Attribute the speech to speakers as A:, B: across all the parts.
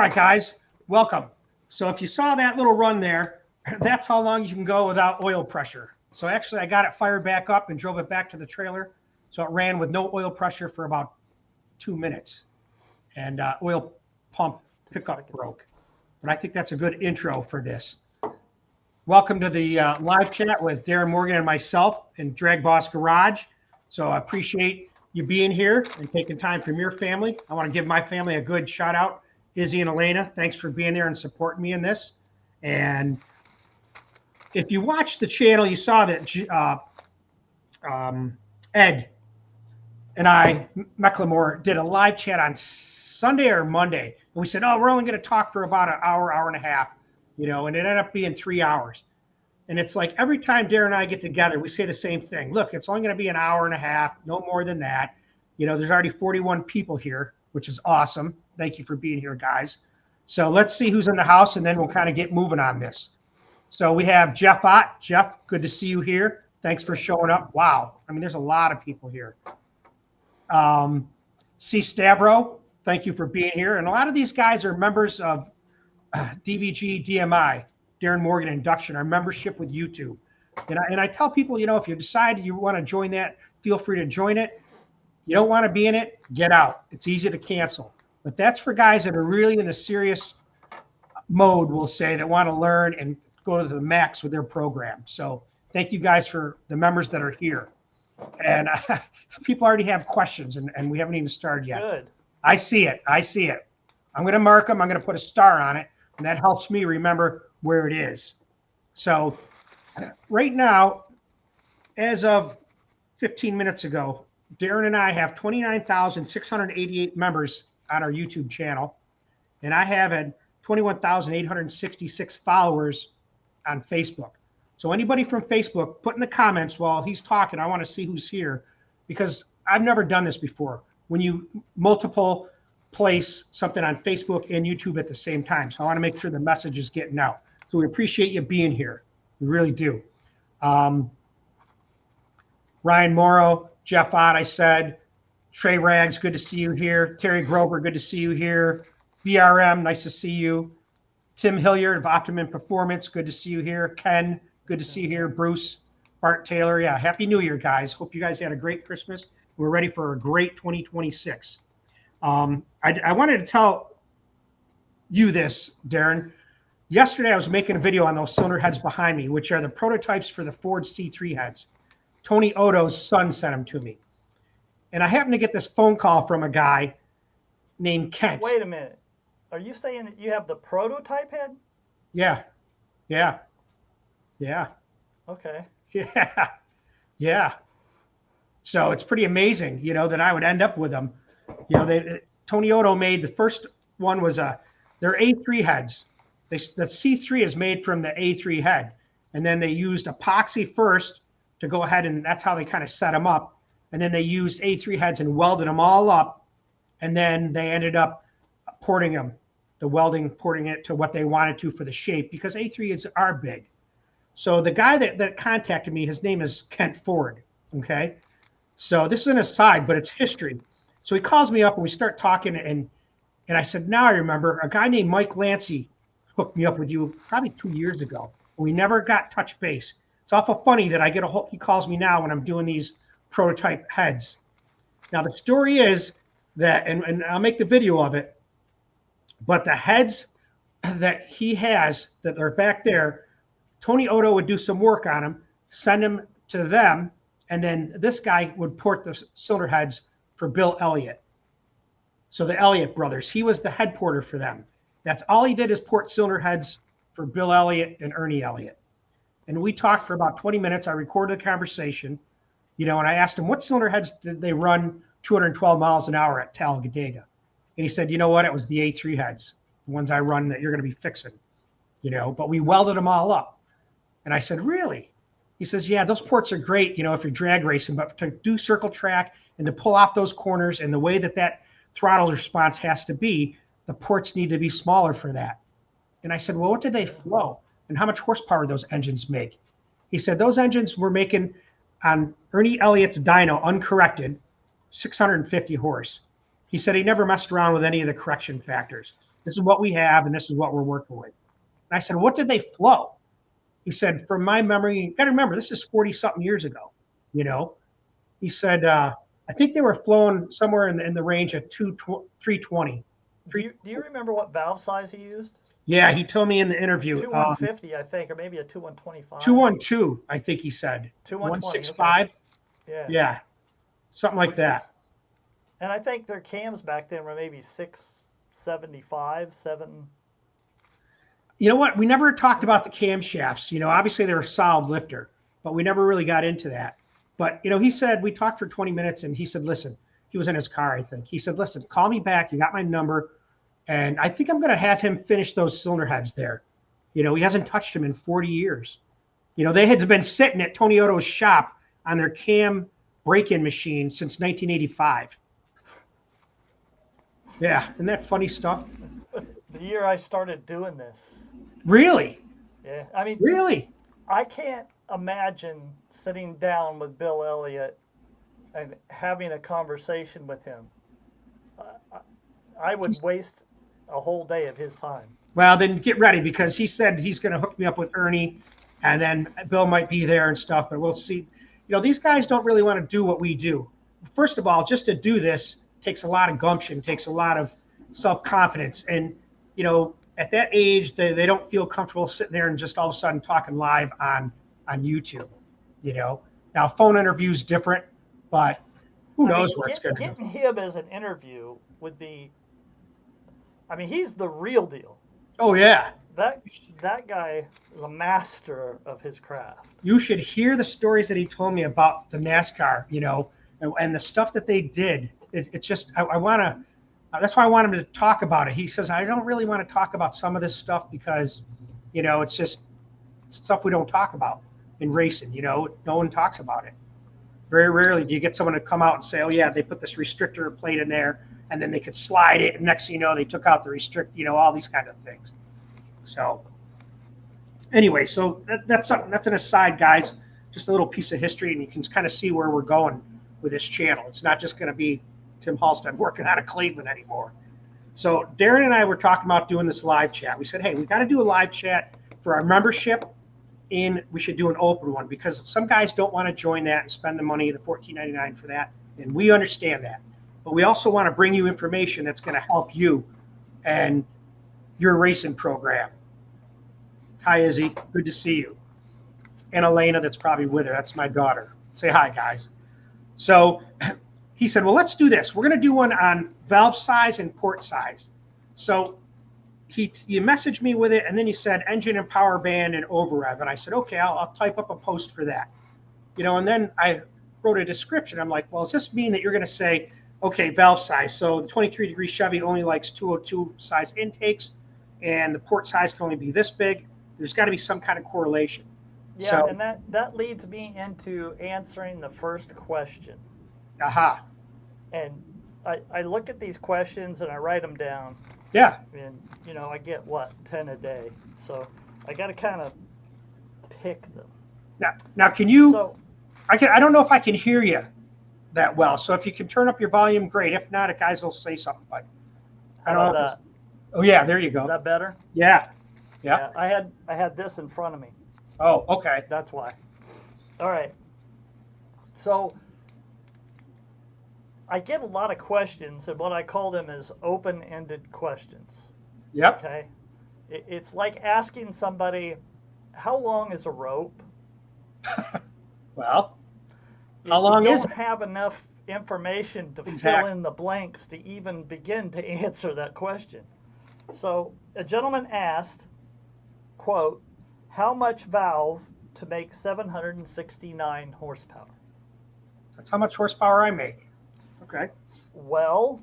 A: All right, guys, welcome. So if you saw that little run there, that's how long you can go without oil pressure. So actually, I got it fired back up and drove it back to the trailer. So it ran with no oil pressure for about 2 minutes. And oil pump pickup broke. But I think that's a good intro for this. Welcome to the live chat with Darin Morgan and myself in Dragboss Garage. So I appreciate you being here and taking time from your family. I want to give my family a good shout out. Izzy and Elena, thanks for being there and supporting me in this. And if you watched the channel, you saw that Ed and I, Mecklemore, did a live chat on Sunday or Monday. And we said, oh, we're only going to talk for about an hour, hour and a half, and it ended up being 3 hours. And it's like every time Darin and I get together, we say the same thing. Look, it's only going to be an hour and a half, no more than that. There's already 41 people here, which is awesome. Thank you for being here, guys. So let's see who's in the house, and then we'll kind of get moving on this. So we have Jeff Ott. Jeff, good to see you here. Thanks for showing up. Wow. I mean, there's a lot of people here. C. Stavro, thank you for being here. And a lot of these guys are members of DBG DMI, Darin Morgan Induction, our membership with YouTube. And I tell people, if you decide you want to join that, feel free to join it. You don't want to be in it, get out. It's easy to cancel. But that's for guys that are really in the serious mode, we'll say, that want to learn and go to the max with their program. So thank you guys for the members that are here. And people already have questions, and we haven't even started yet.
B: Good.
A: I see it. I'm going to mark them. I'm going to put a star on it, and that helps me remember where it is. So right now, as of 15 minutes ago, Darin and I have 29,688 members on our YouTube channel, and I have had 21,866 followers on Facebook. So anybody from Facebook, put in the comments while he's talking. I want to see who's here, because I've never done this before. When you multiple place something on Facebook and YouTube at the same time. So I want to make sure the message is getting out. So we appreciate you being here. We really do. Ryan Morrow, Jeff Ott, I said. Trey Rags, good to see you here. Terry Grover, good to see you here. VRM, nice to see you. Tim Hilliard of Optimum Performance, good to see you here. Ken, good to see you here. Bruce, Bart Taylor, yeah, Happy New Year, guys. Hope you guys had a great Christmas. We're ready for a great 2026. I wanted to tell you this, Darin. Yesterday, I was making a video on those cylinder heads behind me, which are the prototypes for the Ford C3 heads. Tony Oto's son sent them to me. And I happened to get this phone call from a guy named Kent.
B: Wait a minute. Are you saying that you have the prototype head?
A: Yeah.
B: Okay.
A: Yeah. So it's pretty amazing, that I would end up with them. Tony Oto made the first one was their A3 heads. The C3 is made from the A3 head. And then they used epoxy first to go ahead, and that's how they kind of set them up. And then they used A3 heads and welded them all up. And then they ended up porting them, porting it to what they wanted to for the shape, because A3s are big. So the guy that contacted me, his name is Kent Ford, okay? So this is an aside, but it's history. So he calls me up and we start talking, and I said, now I remember, a guy named Mike Lancy hooked me up with you probably 2 years ago. We never got touch base. It's awful funny that I get he calls me now when I'm doing these prototype heads. Now the story is that, and I'll make the video of it, but the heads that he has that are back there, Tony Oto would do some work on them, send them to them, and then this guy would port the cylinder heads for Bill Elliott. So the Elliott brothers, he was the head porter for them. That's all he did, is port cylinder heads for Bill Elliott and Ernie Elliott. And we talked for about 20 minutes. I recorded the conversation, and I asked him, what cylinder heads did they run 212 miles an hour at Talladega? And he said, you know what? It was the A3 heads, the ones I run that you're going to be fixing, but we welded them all up. And I said, really? He says, yeah, those ports are great, if you're drag racing, but to do circle track and to pull off those corners and the way that throttle response has to be, the ports need to be smaller for that. And I said, well, what did they flow? And how much horsepower those engines make? He said, those engines were making on Ernie Elliott's dyno, uncorrected, 650 horse. He said he never messed around with any of the correction factors. This is what we have, and this is what we're working with. And I said, what did they flow? He said, from my memory, you got to remember, this is 40 something years ago. You know, he said, I think they were flowing somewhere in the range of 320.
B: Do you remember what valve size he used?
A: Yeah, he told me in the interview.
B: 2150, I think, or maybe a 2125.
A: 212, I think he said.
B: 2165.
A: 165.
B: Yeah.
A: Yeah, something like that.
B: And I think their cams back then were maybe 675, 7.
A: You know what? We never talked about the camshafts. You know, obviously they're a solid lifter, but we never really got into that. But, you know, he said, we talked for 20 minutes and he said, listen, he was in his car, I think. He said, listen, call me back. You got my number. And I think I'm going to have him finish those cylinder heads there. You know, he hasn't touched them in 40 years. You know, they had been sitting at Tony Otto's shop on their cam break-in machine since 1985. Yeah, isn't that funny stuff?
B: The year I started doing this.
A: Really?
B: Yeah, I mean,
A: really?
B: I can't imagine sitting down with Bill Elliott and having a conversation with him. I would waste a whole day of his time.
A: Well, then get ready because he said he's going to hook me up with Ernie, and then Bill might be there and stuff, but we'll see. You know, these guys don't really want to do what we do. First of all, just to do this takes a lot of gumption, takes a lot of self-confidence. And, you know, at that age, they don't feel comfortable sitting there and just all of a sudden talking live on YouTube, you know. Now, phone interview's different, but who knows where it's going to go.
B: Getting him as an interview would be, I mean, he's the real deal.
A: Oh, yeah.
B: That guy is a master of his craft.
A: You should hear the stories that he told me about the NASCAR, you know, and the stuff that they did. It's just, I want to, that's why I want him to talk about it. He says, I don't really want to talk about some of this stuff because, you know, it's just stuff we don't talk about in racing. You know, no one talks about it. Very rarely do you get someone to come out and say, oh, yeah, they put this restrictor plate in there and then they could slide it. And next thing you know, they took out the you know, all these kind of things. So anyway, so that's an aside, guys. Just a little piece of history, and you can kind of see where we're going with this channel. It's not just going to be Tim Halstead working out of Cleveland anymore. So Darin and I were talking about doing this live chat. We said, hey, we got to do a live chat for our membership, and we should do an open one because some guys don't want to join that and spend the money, the $14.99 for that, and we understand that. But we also want to bring you information that's going to help you and your racing program. Hi, Izzy. Good to see you. And Elena, that's probably with her. That's my daughter. Say hi, guys. So he said, well, let's do this. We're going to do one on valve size and port size. So you messaged me with it, and then you said engine and power band and over rev. And I said, okay, I'll type up a post for that. You know, and then I wrote a description. I'm like, well, does this mean that you're going to say, okay, valve size. So the 23-degree Chevy only likes 202 size intakes, and the port size can only be this big. There's got to be some kind of correlation.
B: Yeah, so, and that leads me into answering the first question.
A: Aha.
B: And I look at these questions and I write them down.
A: Yeah.
B: And, you know, I get, 10 a day. So I got to kind of pick them.
A: Now can you, I don't know if I can hear you that well. So if you can turn up your volume, great. If not, guys will say something. But
B: I don't know.
A: Oh, yeah, there you go.
B: Is that better?
A: Yeah.
B: Yeah. I had this in front of me.
A: Oh, okay.
B: That's why. All right. So I get a lot of questions, and what I call them is open-ended questions.
A: Yep.
B: Okay. It's like asking somebody, how long is a rope?
A: Well, how long is it?
B: You don't have enough information to fill in the blanks to even begin to answer that question. So a gentleman asked, quote, how much valve to make 769 horsepower?
A: That's how much horsepower I make. Okay.
B: Well,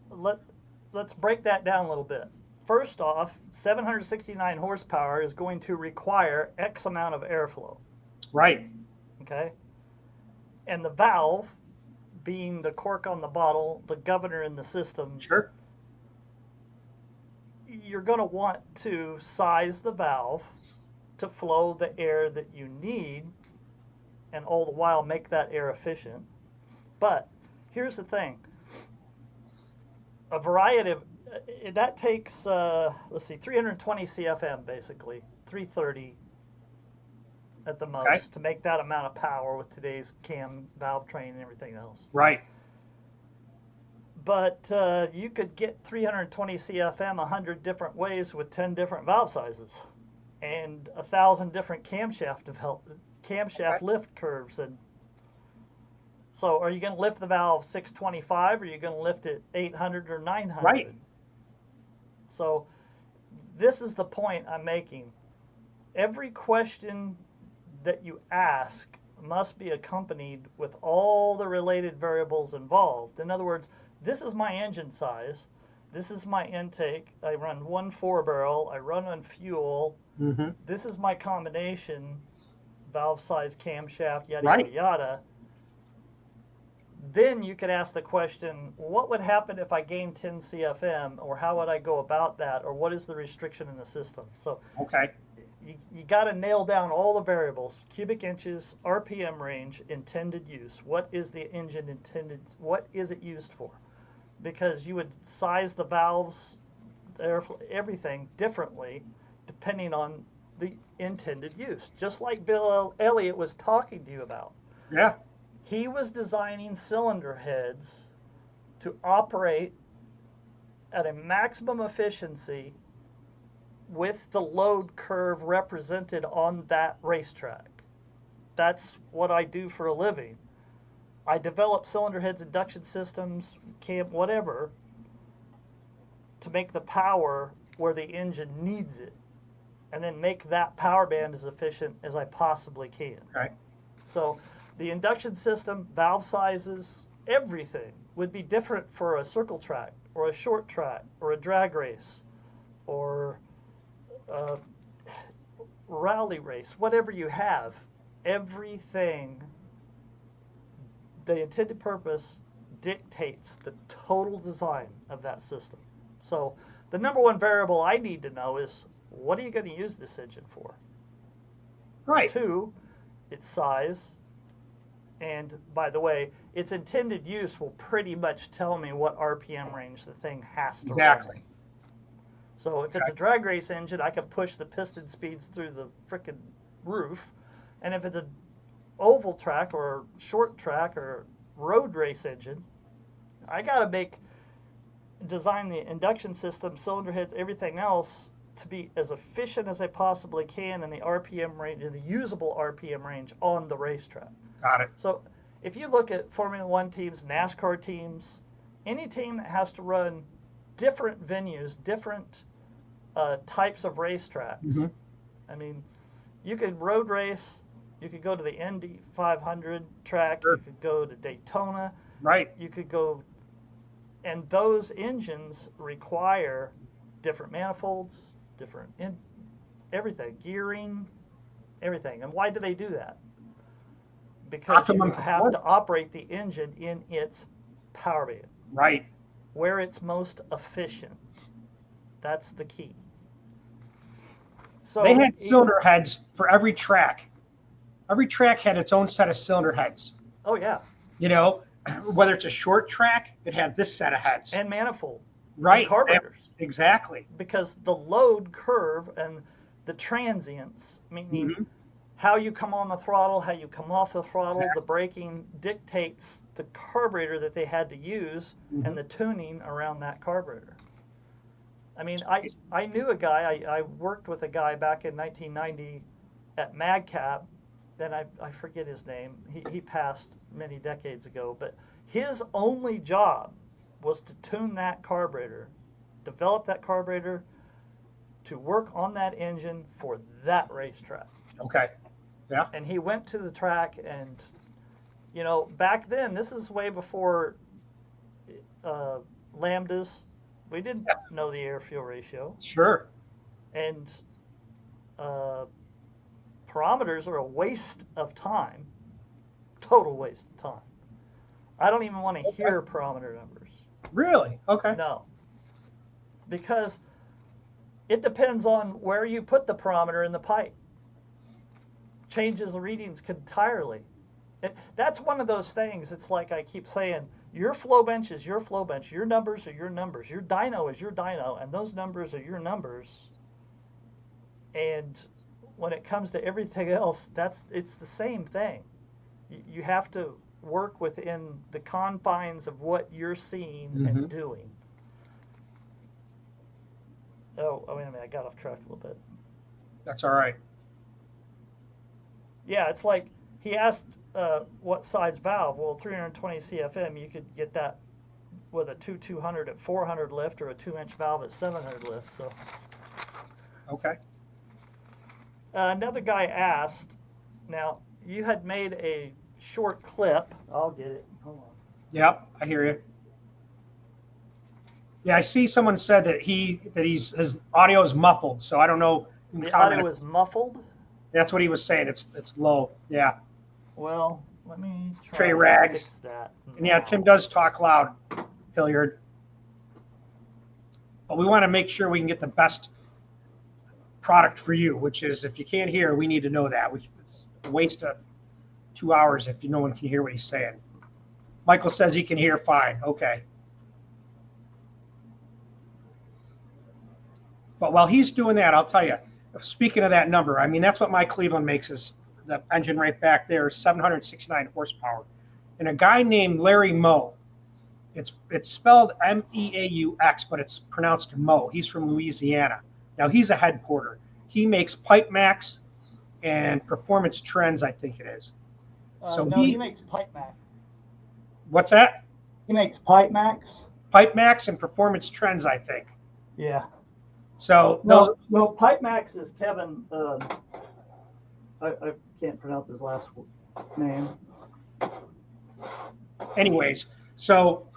B: let's break that down a little bit. First off, 769 horsepower is going to require X amount of airflow.
A: Right.
B: Okay. And the valve, being the cork on the bottle, the governor in the system.
A: Sure.
B: You're going to want to size the valve to flow the air that you need and all the while make that air efficient. But here's the thing. A variety that takes, let's see, 320 CFM basically, 330 at the most, to make that amount of power with today's cam valve train and everything else.
A: Right.
B: But you could get 320 CFM 100 different ways with 10 different valve sizes and 1,000 different camshaft lift curves. And so are you going to lift the valve 625 or are you going to lift it 800 or 900?
A: Right.
B: So this is the point I'm making. Every question that you ask must be accompanied with all the related variables involved. In other words, this is my engine size. This is my intake. I run 1 4-barrel. I run on fuel.
A: Mm-hmm.
B: This is my combination, valve size, camshaft, yada,
A: Right.
B: yada, yada. Then you could ask the question, what would happen if I gained 10 CFM, or how would I go about that, or what is the restriction in the system? So
A: Okay.
B: you got to nail down all the variables: cubic inches, RPM range, intended use. What is the engine intended? What is it used for? Because you would size the valves, everything differently depending on the intended use. Just like Bill Elliott was talking to you about.
A: Yeah.
B: He was designing cylinder heads to operate at a maximum efficiency with the load curve represented on that racetrack. That's what I do for a living. I develop cylinder heads, induction systems, whatever, to make the power where the engine needs it, and then make that power band as efficient as I possibly can.
A: Okay.
B: So the induction system, valve sizes, everything would be different for a circle track or a short track or a drag race or a rally race, whatever you have. Everything, the intended purpose dictates the total design of that system. So the number one variable I need to know is, what are you going to use this engine for?
A: Right.
B: 2, its size. And by the way, its intended use will pretty much tell me what RPM range the thing has to
A: Exactly.
B: run. So if it's a drag race engine, I can push the piston speeds through the frickin' roof. And if it's an oval track or short track or road race engine, I got to design the induction system, cylinder heads, everything else to be as efficient as I possibly can in the RPM range, in the usable RPM range on the racetrack.
A: Got it.
B: So if you look at Formula One teams, NASCAR teams, any team that has to run different venues, different types of racetracks.
A: Mm-hmm.
B: I mean, you could road race, you could go to the Indy 500 track,
A: Sure.
B: you could go to Daytona,
A: Right.
B: you could go, and those engines require different manifolds, different everything, gearing, everything. And why do they do that? Because
A: Optimum
B: you have to operate the engine in its power band,
A: Right.
B: where it's most efficient. That's the key. So
A: They had cylinder heads for every track. Every track had its own set of cylinder heads.
B: Oh yeah,
A: You know, whether it's a short track, it had this set of heads.
B: and manifold,
A: Right.
B: and carburetors,
A: Exactly.
B: because the load curve and the transients, meaning
A: Mhm.
B: how you come on the throttle, how you come off the throttle,
A: Exactly.
B: the braking dictates the carburetor that they had to use
A: Mhm.
B: and the tuning around that carburetor. I mean, I knew a guy, I worked with a guy back in 1990 at MagCap, and I forget his name. He passed many decades ago, but his only job was to tune that carburetor, develop that carburetor to work on that engine for that racetrack.
A: Okay. Yeah.
B: And he went to the track, and you know, back then, this is way before lambdas. We didn't know the air-fuel ratio,
A: Sure.
B: and parameters are a waste of time, total waste of time. I don't even want to hear parameter numbers.
A: Really? Okay.
B: No, because it depends on where you put the parameter in the pipe. Changes the readings entirely. That's one of those things. It's like I keep saying, your Flowbench is your Flowbench. Your numbers are your numbers. Your dyno is your dyno, and those numbers are your numbers. And when it comes to everything else, it's the same thing. You have to work within the confines of what you're seeing and doing. Oh, wait a minute. I got off track a little bit.
A: That's all right.
B: Yeah, it's like he asked what size valve. Well, 320 CFM, you could get that with a 200 at 400 lift or a 2-inch valve at 700 lift. So,
A: okay.
B: Another guy asked, now you had made a short clip. I'll get it. Hold on.
A: Yep, I hear you. Yeah, I see someone said that his audio is muffled, so I don't know.
B: The audio is muffled?
A: That's what he was saying. It's low. Yeah.
B: Well, let me try
A: Trey
B: to
A: Rags.
B: fix that.
A: And yeah, Tim does talk loud, Hilliard. But we want to make sure we can get the best product for you, which is, if you can't hear, we need to know that. It's a waste of 2 hours if no one can hear what he's saying. Michael says he can hear fine. Okay. But while he's doing that, I'll tell you, speaking of that number, I mean, that's what my Cleveland makes, is the engine right back there is 769 horsepower. And a guy named Larry Moe, it's spelled M-E-A-U-X, but it's pronounced Moe. He's from Louisiana. Now, he's a head porter. He makes Pipemax and Performance Trends, I think it is.
B: So no, he makes Pipemax.
A: What's that?
B: He makes Pipemax.
A: Pipemax and Performance Trends, I think.
B: Yeah.
A: So
B: no, Pipemax is Kevin. I can't pronounce his last name.
A: Anyways, so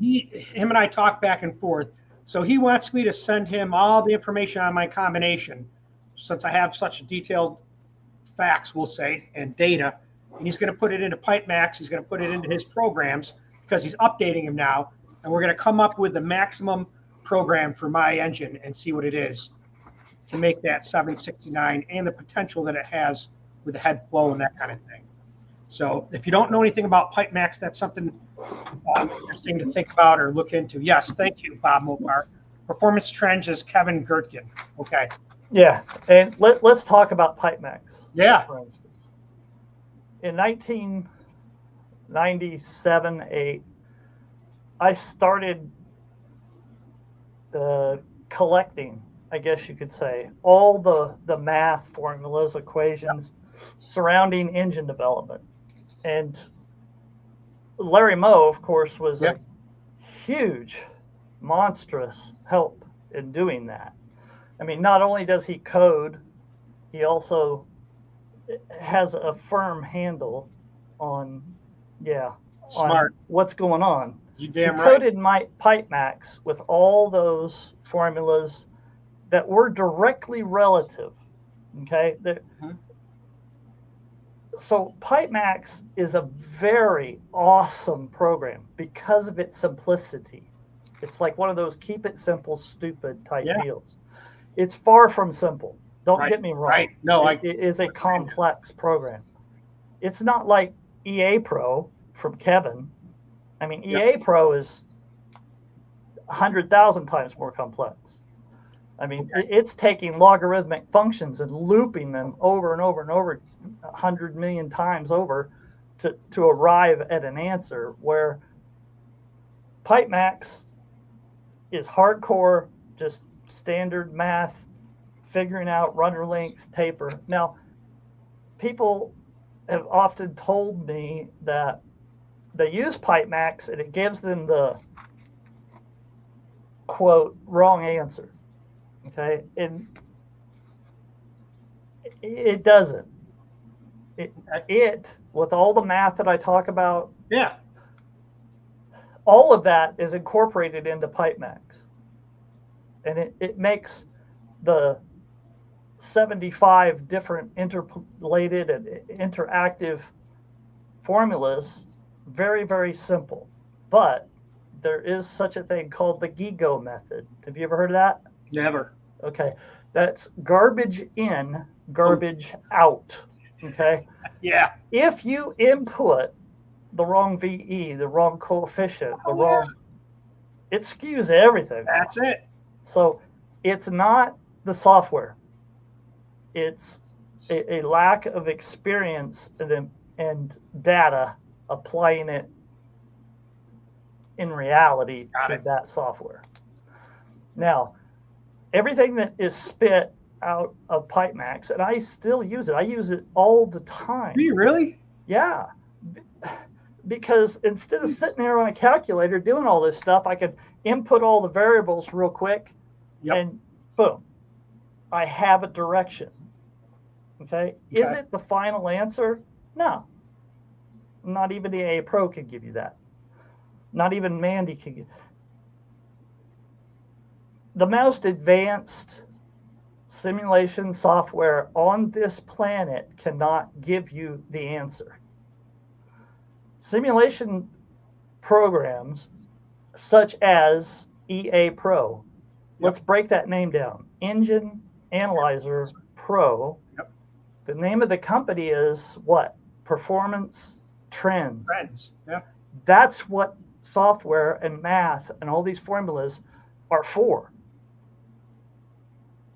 A: him and I talk back and forth. So he wants me to send him all the information on my combination, since I have such detailed facts, we'll say, and data. And he's going to put it into Pipemax. He's going to put it into his programs, because he's updating them now. And we're going to come up with the maximum program for my engine and see what it is to make that 769 and the potential that it has with the head flow and that kind of thing. So if you don't know anything about Pipemax, that's something interesting to think about or look into. Yes, thank you, Bob Mopar. Performance Trends is Kevin Gertgen. Okay.
B: Yeah, and let's talk about Pipemax.
A: Yeah.
B: For instance, in 1997, 8, I started collecting, I guess you could say, all the math formulas, equations surrounding engine development. And Larry Moe, of course, was a huge, monstrous help in doing that. I mean, not only does he code, he also has a firm handle on,
A: Smart.
B: on what's going on.
A: You damn
B: he
A: right.
B: coded my Pipemax with all those formulas that were directly relative. Okay. So Pipemax is a very awesome program because of its simplicity. It's like one of those keep it simple, stupid type deals. It's far from simple. Don't get me wrong.
A: Right. No,
B: it is a complex program. It's not like EA Pro from Kevin. I mean, EA Pro is 100,000 times more complex. I mean, it's taking logarithmic functions and looping them over and over and over 100 million times over to arrive at an answer, where Pipemax is hardcore, just standard math, figuring out runner length, taper. Now, people have often told me that they use Pipemax and it gives them the, quote, wrong answer. Okay, and it doesn't. It with all the math that I talk about, all of that is incorporated into Pipemax, and it makes the 75 different interpolated and interactive formulas very, very simple. But there is such a thing called the GIGO method. Have you ever heard of that?
A: Never.
B: Okay, that's garbage in, garbage out. Okay.
A: Yeah.
B: If you input the wrong VE, the wrong coefficient, the wrong, it skews everything
A: That's
B: off.
A: it.
B: So it's not the software. It's a lack of experience and data applying it in reality to that software. Now, everything that is spit out of Pipemax, and I still use it. I use it all the time.
A: Do you really?
B: Yeah. Because instead of sitting there on a calculator doing all this stuff, I could input all the variables real quick and boom, I have a direction. Okay. Is it the final answer? No. Not even the AA Pro can give you that. Not even Mandy can give. The most advanced simulation software on this planet cannot give you the answer. Simulation programs such as EA Pro, let's break that name down. Engine Analyzer Pro. The name of the company is what? Performance Trends.
A: Yeah.
B: That's what software and math and all these formulas are for.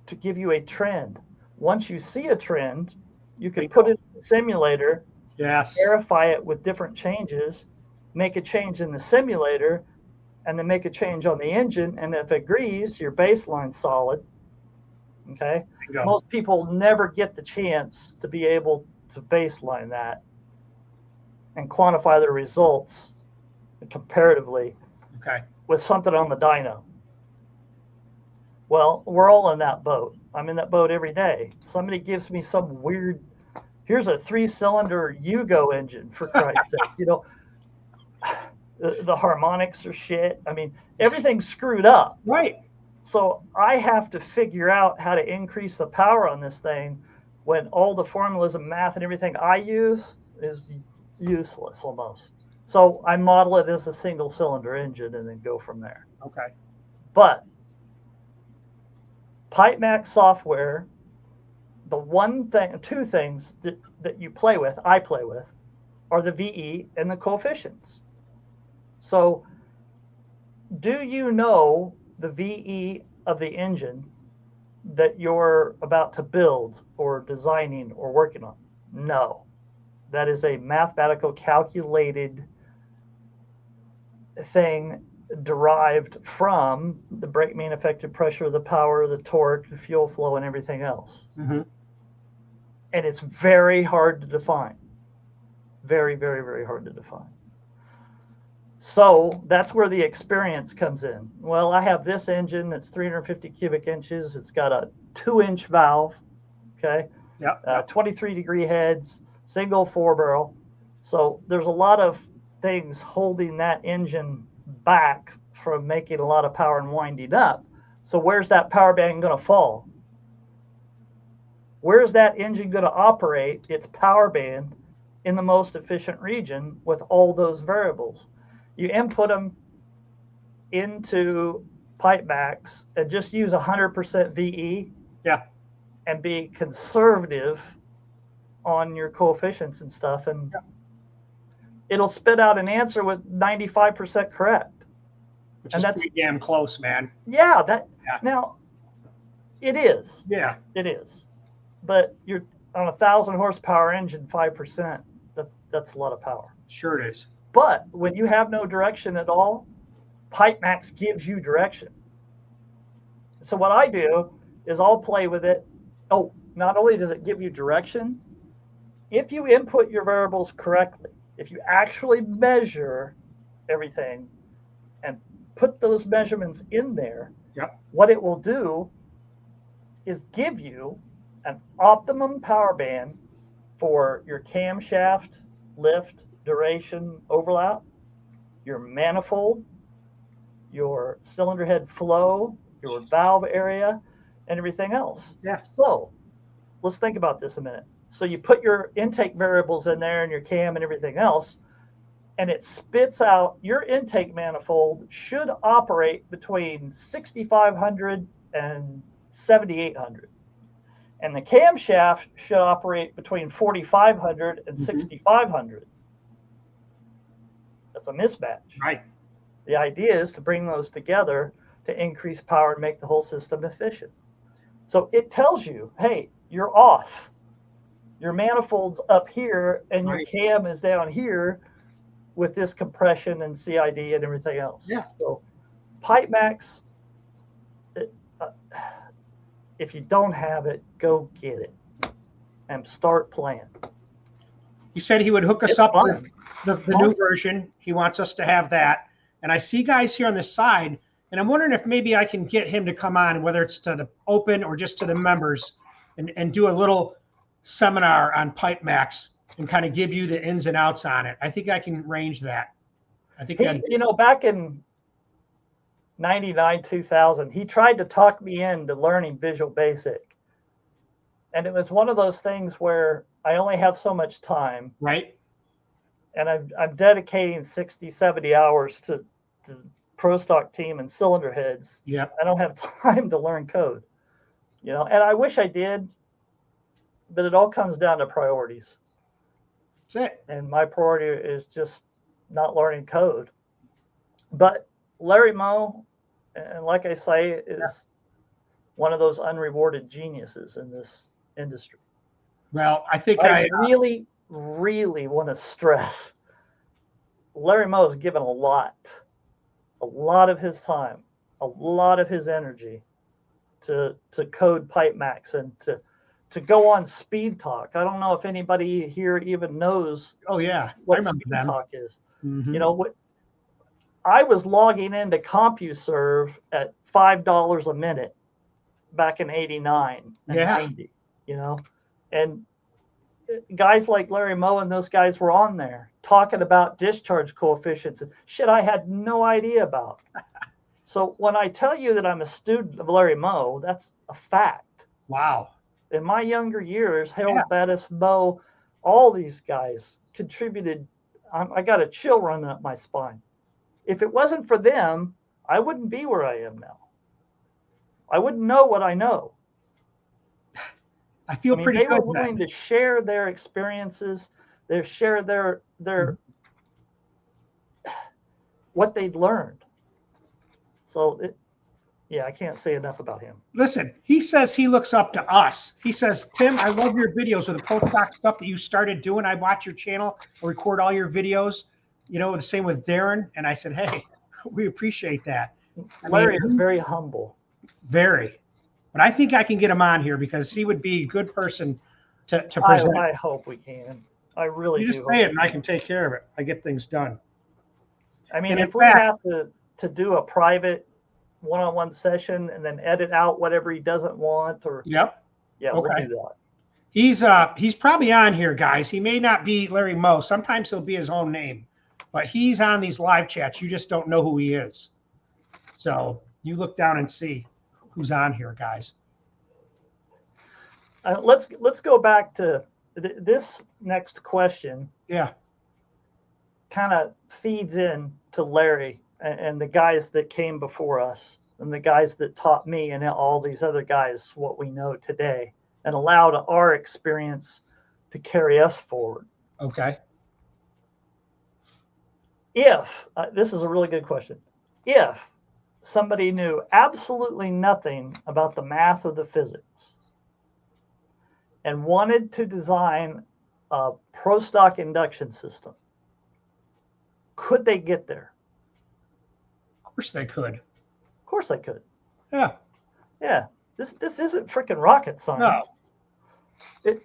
B: To give you a trend. Once you see a trend, you can put it in the simulator, verify it with different changes, make a change in the simulator, and then make a change on the engine. And if it agrees, your baseline's solid. Okay. Most people never get the chance to be able to baseline that and quantify the results comparatively with something on the dyno. Well, we're all in that boat. I'm in that boat every day. Somebody gives me some weird, here's a 3-cylinder Yugo engine, for Christ's sake. You know, the harmonics are shit. I mean, everything's screwed up.
A: Right.
B: So I have to figure out how to increase the power on this thing when all the formulas and math and everything I use is useless almost. So I model it as a single cylinder engine and then go from there.
A: Okay.
B: But Pipemax software, the one thing, two things that you play with, I play with, are the VE and the coefficients. So do you know the VE of the engine that you're about to build or designing or working on? No. That is a mathematical calculated thing derived from the brake main effective pressure, the power, the torque, the fuel flow, and everything else. And it's very hard to define. Very, very, very hard to define. So that's where the experience comes in. Well, I have this engine that's 350 cubic inches. It's got a 2-inch valve, 23-degree heads, single 4-barrel. So there's a lot of things holding that engine back from making a lot of power and winding up. So where's that power band going to fall? Where's that engine going to operate its power band in the most efficient region with all those variables? You input them into Pipemax and just use 100% VE and be conservative on your coefficients and stuff, and it'll spit out an answer with 95% correct.
A: Which is pretty damn close, man.
B: Now it is. It is. But you're on a 1,000 horsepower engine, 5%. That's a lot of power.
A: Sure it is.
B: But when you have no direction at all, Pipemax gives you direction. So what I do is I'll play with it. Oh, not only does it give you direction, if you input your variables correctly, if you actually measure everything and put those measurements in there, what it will do is give you an optimum power band for your camshaft, lift, duration, overlap, your manifold, your cylinder head flow, your valve area, and everything else. So let's think about this a minute. So you put your intake variables in there and your cam and everything else, and it spits out your intake manifold should operate between 6,500 and 7,800. And the camshaft should operate between 4,500 and 6,500. That's a mismatch.
A: Right.
B: The idea is to bring those together to increase power and make the whole system efficient. So it tells you, hey, you're off. Your manifold's up here and your cam is down here with this compression and CID and everything else.
A: Yeah.
B: So Pipemax, if you don't have it, go get it and start playing.
A: He said he would hook us up with the new version. He wants us to have that. And I see guys here on the side, and I'm wondering if maybe I can get him to come on, whether it's to the open or just to the members, and do a little seminar on Pipemax and kind of give you the ins and outs on it. I think I can arrange that. I think
B: back in 99, 2000, he tried to talk me into learning Visual Basic. And it was one of those things where I only have so much time.
A: Right.
B: And I'm dedicating 60, 70 hours to the Pro Stock team and cylinder heads.
A: Yeah.
B: I don't have time to learn code, and I wish I did, but it all comes down to priorities.
A: That's it.
B: And my priority is just not learning code. But Larry Moe, and like I say, is one of those unrewarded geniuses in this industry.
A: Well, I think
B: I really want to stress Larry Moe has given a lot of his time, a lot of his energy to code Pipemax and to go on Speed Talk. I don't know if anybody here even knows what Speed Talk is. What I was logging into CompuServe at $5 a minute back in 89 and 90, and guys like Larry Moe and those guys were on there talking about discharge coefficients and shit I had no idea about. So when I tell you that I'm a student of Larry Moe, that's a fact.
A: Wow.
B: In my younger years, Harold Bettis, Moe, all these guys contributed. I got a chill running up my spine. If it wasn't for them, I wouldn't be where I am now. I wouldn't know what I know.
A: I feel pretty
B: they
A: good.
B: They were willing to share their experiences, share their what they'd learned. So, I can't say enough about him.
A: Listen, he says he looks up to us. He says, Tim, I love your videos with the postdoc stuff that you started doing. I watch your channel, I record all your videos. The same with Darin. And I said, hey, we appreciate that.
B: Larry is very humble.
A: Very. But I think I can get him on here because he would be a good person to present.
B: I hope we can. I really do.
A: You just say it and I can take care of it. I get things done.
B: I mean, if we have to do a private one-on-one session and then edit out whatever he doesn't want we'll do that.
A: He's probably on here, guys. He may not be Larry Moe. Sometimes he'll be his own name, but he's on these live chats. You just don't know who he is. So you look down and see who's on here, guys.
B: Let's go back to this next question.
A: Yeah.
B: Kind of feeds in to Larry and the guys that came before us and the guys that taught me and all these other guys what we know today and allowed our experience to carry us forward.
A: Okay.
B: If this is a really good question. If somebody knew absolutely nothing about the math of the physics and wanted to design a pro stock induction system, could they get there?
A: Of course they could.
B: Of course they could.
A: Yeah.
B: Yeah. This isn't freaking rocket science. No.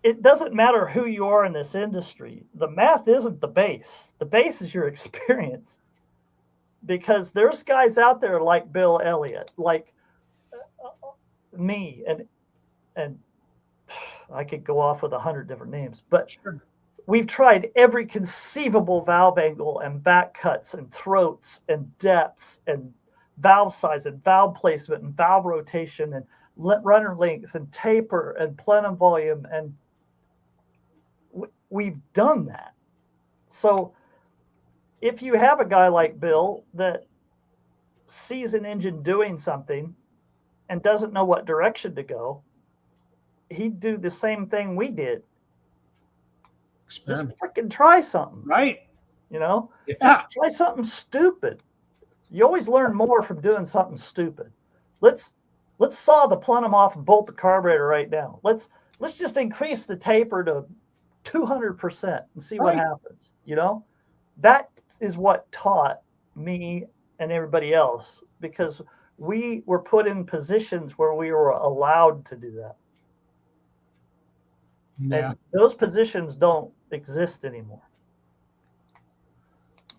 B: It doesn't matter who you are in this industry. The math isn't the base. The base is your experience. Because there's guys out there like Bill Elliott, like me, and I could go off with 100 different names, but sure. We've tried every conceivable valve angle and back cuts and throats and depths and valve size and valve placement and valve rotation and runner length and taper and plenum volume, and we've done that. So if you have a guy like Bill that sees an engine doing something and doesn't know what direction to go, he'd do the same thing we did.
A: Experiment.
B: Just freaking try something.
A: Right.
B: Yeah. Just try something stupid. You always learn more from doing something stupid. Let's saw the plenum off and bolt the carburetor right now. Let's just increase the taper to 200% and see what happens. That is what taught me and everybody else, because we were put in positions where we were allowed to do that.
A: Yeah.
B: And those positions don't exist anymore.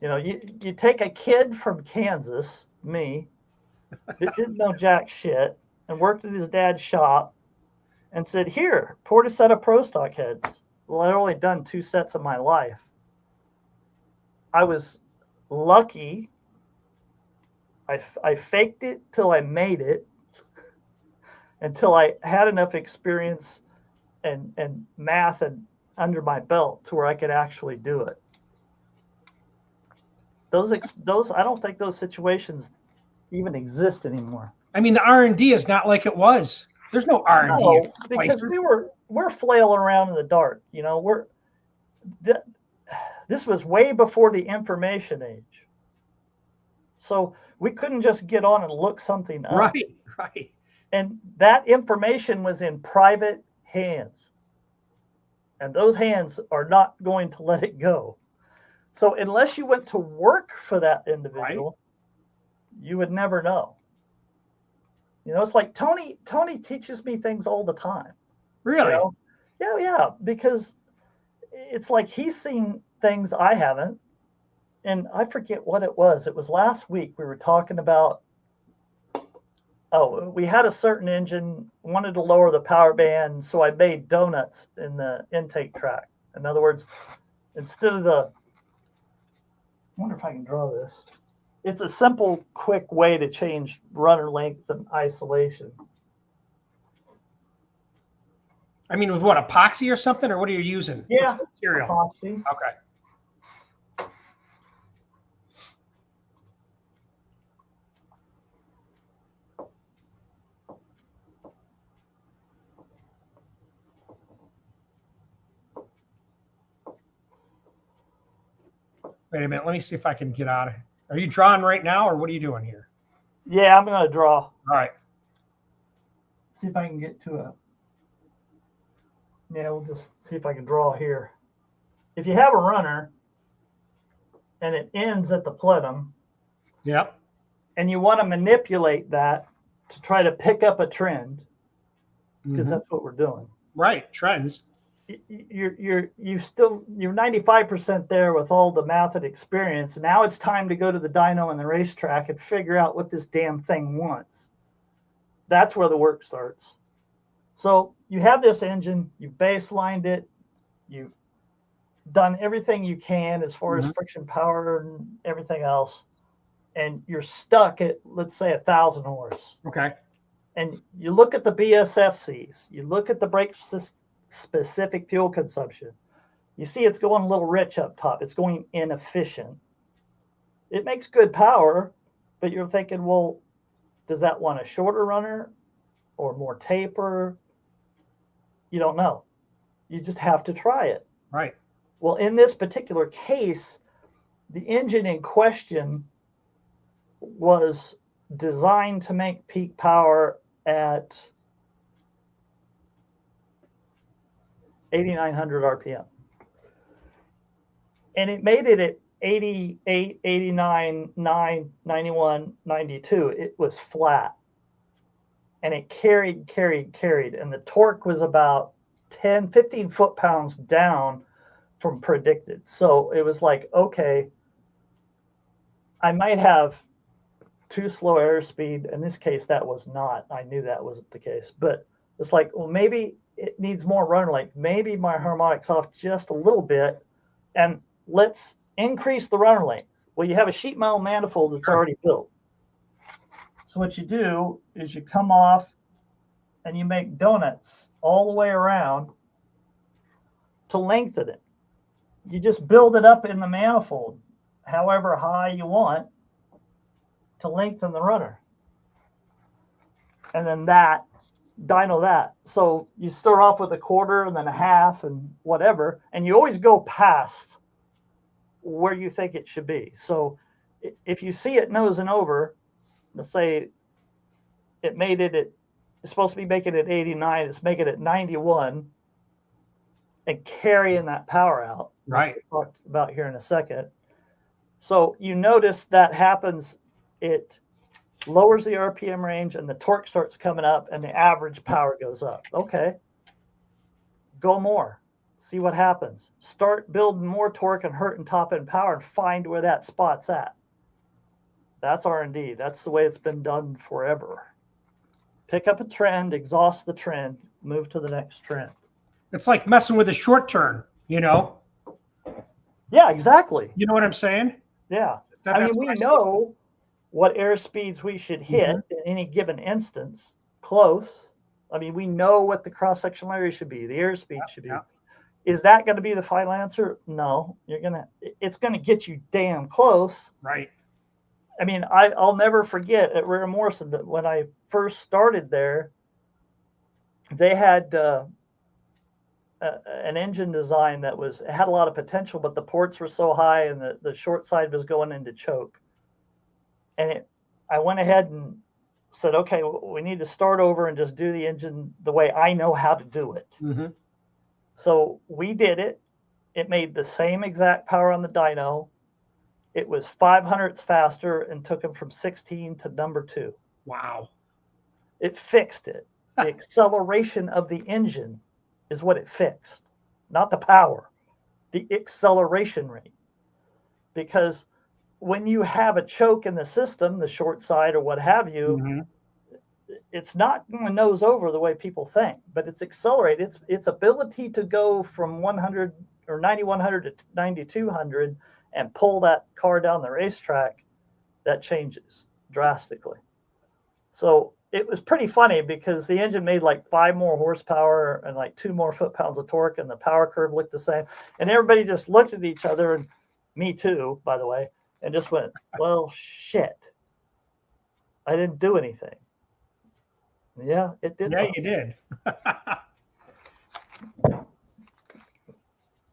B: You take a kid from Kansas, me, that didn't know jack shit and worked at his dad's shop and said, here, port a set of Pro Stock heads. Well, I'd only done 2 sets of my life. I was lucky. I faked it till I made it, until I had enough experience and math and under my belt to where I could actually do it. Those I don't think those situations even exist anymore.
A: I mean, the R&D is not like it was. There's no R&D.
B: No, because we're flailing around in the dark. This was way before the information age. So we couldn't just get on and look something up.
A: Right.
B: And that information was in private hands. And those hands are not going to let it go. So unless you went to work for that individual, you would never know. It's like Tony teaches me things all the time.
A: Really?
B: Yeah, because it's like he's seen things I haven't. And I forget what it was. It was last week we were talking about, we had a certain engine, wanted to lower the power band, so I made donuts in the intake track. In other words, instead of I wonder if I can draw this. It's a simple, quick way to change runner length and isolation.
A: I mean, with what, epoxy or something, or what are you using?
B: Yeah,
A: material?
B: Epoxy.
A: Okay. Wait a minute. Let me see if I can get out of it. Are you drawing right now, or what are you doing here?
B: Yeah, I'm going to draw.
A: All right.
B: See if I can get to a... Yeah, we'll just see if I can draw here. If you have a runner and it ends at the plenum,
A: yep,
B: and you want to manipulate that to try to pick up a trend, because that's what we're doing.
A: Right, trends.
B: You're 95% there with all the math and experience. And now it's time to go to the dyno and the racetrack and figure out what this damn thing wants. That's where the work starts. So you have this engine, you've baselined it, you've done everything you can as far as friction power and everything else, and you're stuck at, let's say, 1,000 horse.
A: Okay.
B: And you look at the BSFCs, you look at the brake specific fuel consumption. You see it's going a little rich up top. It's going inefficient. It makes good power, but you're thinking, well, does that want a shorter runner or more taper? You don't know. You just have to try it.
A: Right.
B: Well, in this particular case, the engine in question was designed to make peak power at 8,900 RPM. And it made it at 88, 89, 9, 91, 92. It was flat. And it carried. And the torque was about 10, 15 foot-pounds down from predicted. So it was like, okay, I might have too slow airspeed. In this case, that was not. I knew that wasn't the case. But it's like, well, maybe it needs more runner length. Maybe my harmonic's off just a little bit, and let's increase the runner length. Well, you have a sheet metal manifold that's already built. So what you do is you come off and you make donuts all the way around to lengthen it. You just build it up in the manifold, however high you want, to lengthen the runner. and then that, dyno that. So you start off with a quarter and then a half and whatever, and you always go past where you think it should be. So if you see it nosing over, let's say it made it at, it's supposed to be making it 89, it's making it 91, and carrying that power out.
A: Right.
B: We'll talk about here in a second. So you notice that happens, it lowers the RPM range and the torque starts coming up and the average power goes up. Okay. Go more. See what happens. Start building more torque and hurting top end power and find where that spot's at. That's R&D. That's the way it's been done forever. Pick up a trend, exhaust the trend, move to the next trend.
A: It's like messing with a short turn, you know?
B: Yeah, exactly.
A: You know what I'm saying?
B: Yeah. I mean, we know what air speeds we should hit in any given instance, close. I mean, we know what the cross-sectional area should be, the airspeed should be.
A: Yeah.
B: Is that going to be the final answer? No. It's going to get you damn close.
A: Right.
B: I mean, I'll never forget at Rare Morrison that when I first started there, they had an engine design that had a lot of potential, but the ports were so high and the short side was going into choke. And I went ahead and said, okay, we need to start over and just do the engine the way I know how to do it.
A: Mm-hmm.
B: So we did it. It made the same exact power on the dyno. It was 500ths faster and took them from 16 to number 2.
A: Wow.
B: It fixed it. The acceleration of the engine is what it fixed, not the power, the acceleration rate. Because when you have a choke in the system, the short side or what have you, it's not going to nose over the way people think, but it's accelerated. Its ability to go from 100 or 9100 to 9200 and pull that car down the racetrack, that changes drastically. So it was pretty funny because the engine made like 5 more horsepower and like 2 more foot-pounds of torque, and the power curve looked the same. And everybody just looked at each other, and me too, by the way, and just went, well, shit. I didn't do anything. Yeah, it did.
A: Yeah,
B: something.
A: you did.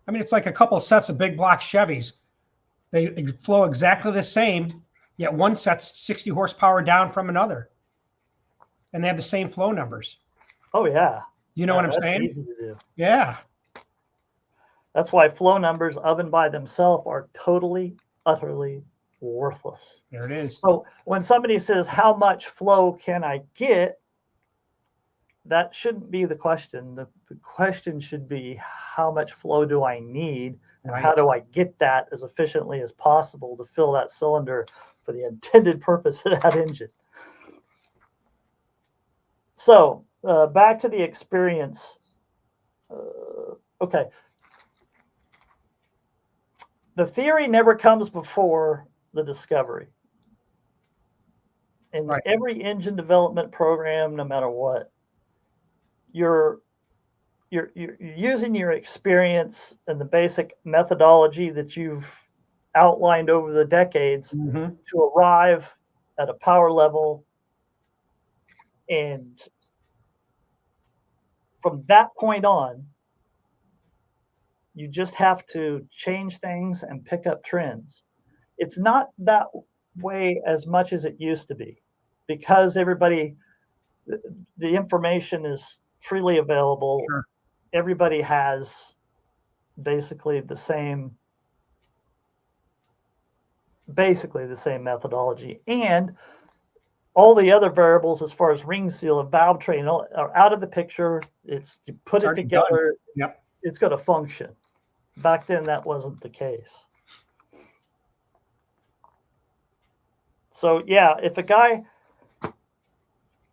A: I mean, it's like a couple sets of big block Chevys. They flow exactly the same, yet one set's 60 horsepower down from another. And they have the same flow numbers.
B: Oh, yeah.
A: You know what I'm saying?
B: Easy to do.
A: Yeah.
B: That's why flow numbers of and by themselves are totally, utterly worthless.
A: There it is.
B: So when somebody says, how much flow can I get? That shouldn't be the question. The question should be, how much flow do I need? And how do I get that as efficiently as possible to fill that cylinder for the intended purpose of that engine? So back to the experience. Okay. The theory never comes before the discovery. In every engine development program, no matter what, you're using your experience and the basic methodology that you've outlined over the decades to arrive at a power level. And from that point on, you just have to change things and pick up trends. It's not that way as much as it used to be, because everybody, the information is freely available.
A: Sure.
B: Everybody has basically the same methodology, and all the other variables as far as ring seal and valve train are out of the picture. It's, you put it together,
A: yep,
B: it's going to function. Back then, that wasn't the case. So yeah, if a guy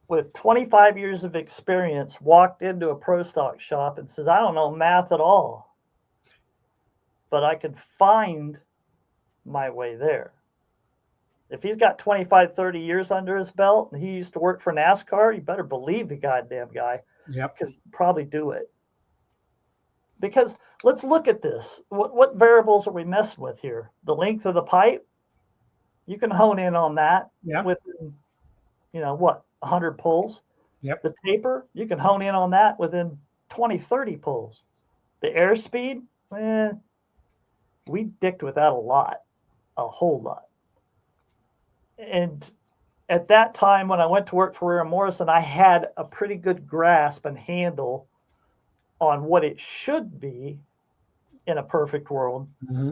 B: with 25 years of experience walked into a pro stock shop and says, I don't know math at all, but I can find my way there. If he's got 25, 30 years under his belt and he used to work for NASCAR, you better believe the goddamn guy.
A: Yep.
B: Because he can probably do it. Because let's look at this. What variables are we messing with here? The length of the pipe? You can hone in on that with, 100 pulls.
A: Yep.
B: The taper, you can hone in on that within 20, 30 pulls. The airspeed, we dicked with that a whole lot. And at that time, when I went to work for Rear Morrison, I had a pretty good grasp and handle on what it should be in a perfect world.
A: Mm-hmm.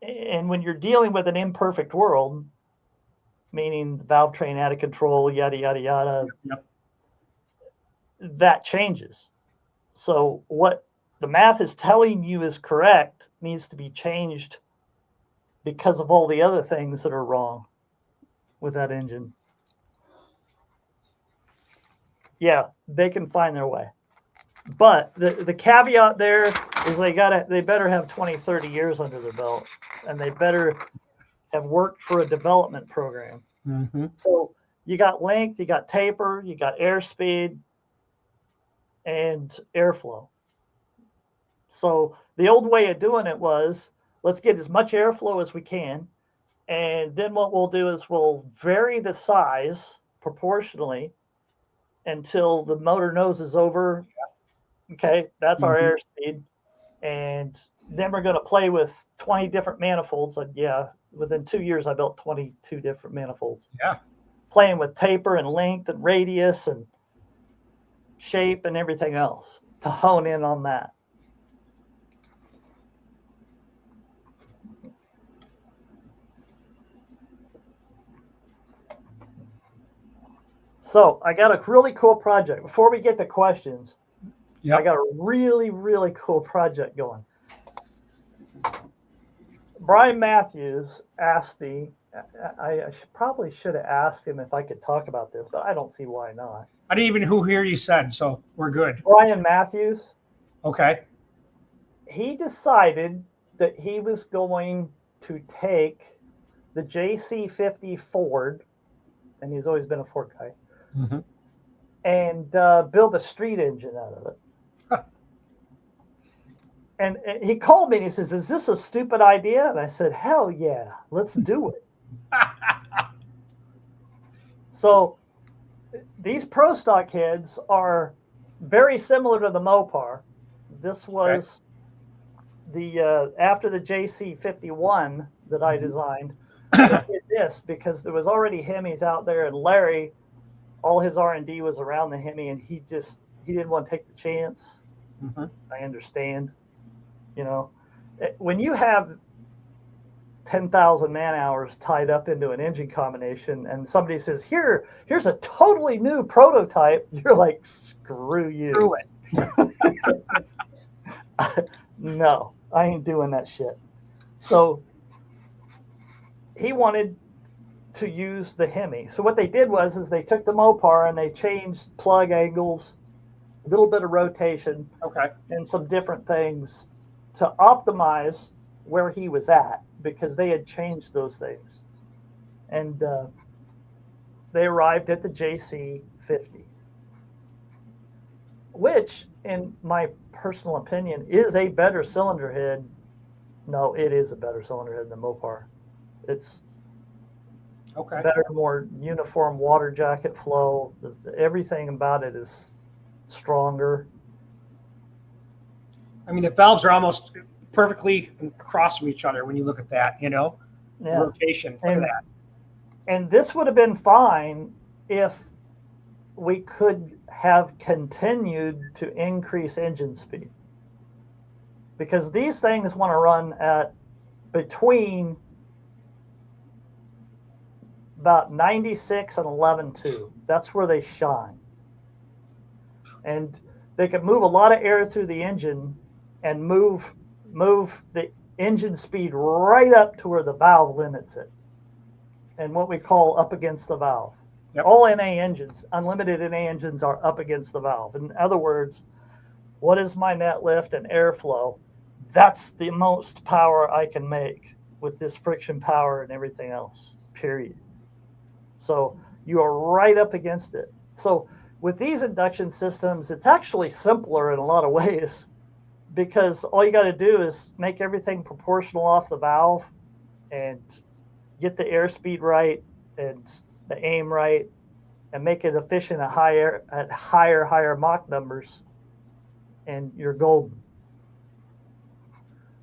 B: And when you're dealing with an imperfect world, meaning the valve train out of control, yada, yada, yada,
A: Yep.
B: that changes. So what the math is telling you is correct needs to be changed because of all the other things that are wrong with that engine. Yeah, they can find their way. But the caveat there is they better have 20, 30 years under their belt, and they better have worked for a development program.
A: Mm-hmm.
B: So you got length, you got taper, you got airspeed, and airflow. So the old way of doing it was, let's get as much airflow as we can, and then what we'll do is we'll vary the size proportionally until the motor nose is over. Okay, that's our airspeed. And then we're going to play with 20 different manifolds. And yeah, within 2 years, I built 22 different manifolds.
A: Yeah.
B: Playing with taper and length and radius and shape and everything else to hone in on that. So I got a really cool project. Before we get to questions, I got a really, really cool project going. Brian Matthews asked me, I probably should have asked him if I could talk about this, but I don't see why not.
A: I didn't even know who here you said, so we're good.
B: Brian Matthews.
A: Okay.
B: He decided that he was going to take the JC50 Ford, and he's always been a Ford guy,
A: mm-hmm.
B: and build a street engine out of it. And he called me and he says, "Is this a stupid idea?" And I said, "Hell yeah, let's do it." So these Pro Stock heads are very similar to the Mopar. This was the after the JC51 that I designed. I did this because there was already Hemis out there, and Larry, all his R&D was around the Hemi, and he didn't want to take the chance.
A: Mm-hmm.
B: I understand. You know, when you have 10,000 man hours tied up into an engine combination and somebody says, here's a totally new prototype, you're like, screw you.
A: Screw it.
B: No, I ain't doing that shit. So he wanted to use the Hemi. So what they did was they took the Mopar and they changed plug angles, a little bit of rotation, and some different things to optimize where he was at, because they had changed those things. And they arrived at the JC50, which, in my personal opinion, is a better cylinder head. No, it is a better cylinder head than Mopar. It's better, more uniform water jacket flow. Everything about it is stronger.
A: I mean, the valves are almost perfectly across from each other when you look at that, you know?
B: Yeah.
A: Rotation. Look at that.
B: And this would have been fine if we could have continued to increase engine speed. Because these things want to run at between about 96 and 11.2. That's where they shine. And they can move a lot of air through the engine and move the engine speed right up to where the valve limits it, and what we call up against the valve.
A: Yep.
B: All NA engines, unlimited NA engines, are up against the valve. In other words, what is my net lift and airflow? That's the most power I can make with this friction power and everything else, period. So you are right up against it. So with these induction systems, it's actually simpler in a lot of ways, because all you got to do is make everything proportional off the valve and get the airspeed right and the aim right, and make it efficient at higher Mach numbers, and you're golden.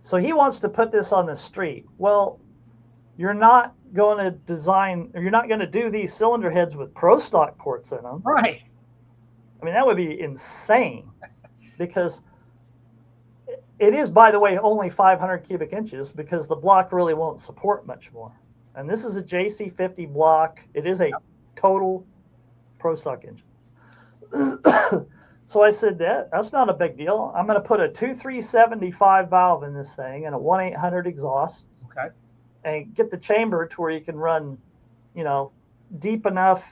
B: So he wants to put this on the street. Well, you're not going to design, or you're not going to do these cylinder heads with pro stock ports in them.
A: Right.
B: I mean, that would be insane, because it is, by the way, only 500 cubic inches, because the block really won't support much more. And this is a JC50 block. It is a total pro stock engine. So I said, that's not a big deal. I'm going to put a 2375 valve in this thing and a 1-800 exhaust.
A: Okay.
B: And get the chamber to where you can run, you know, deep enough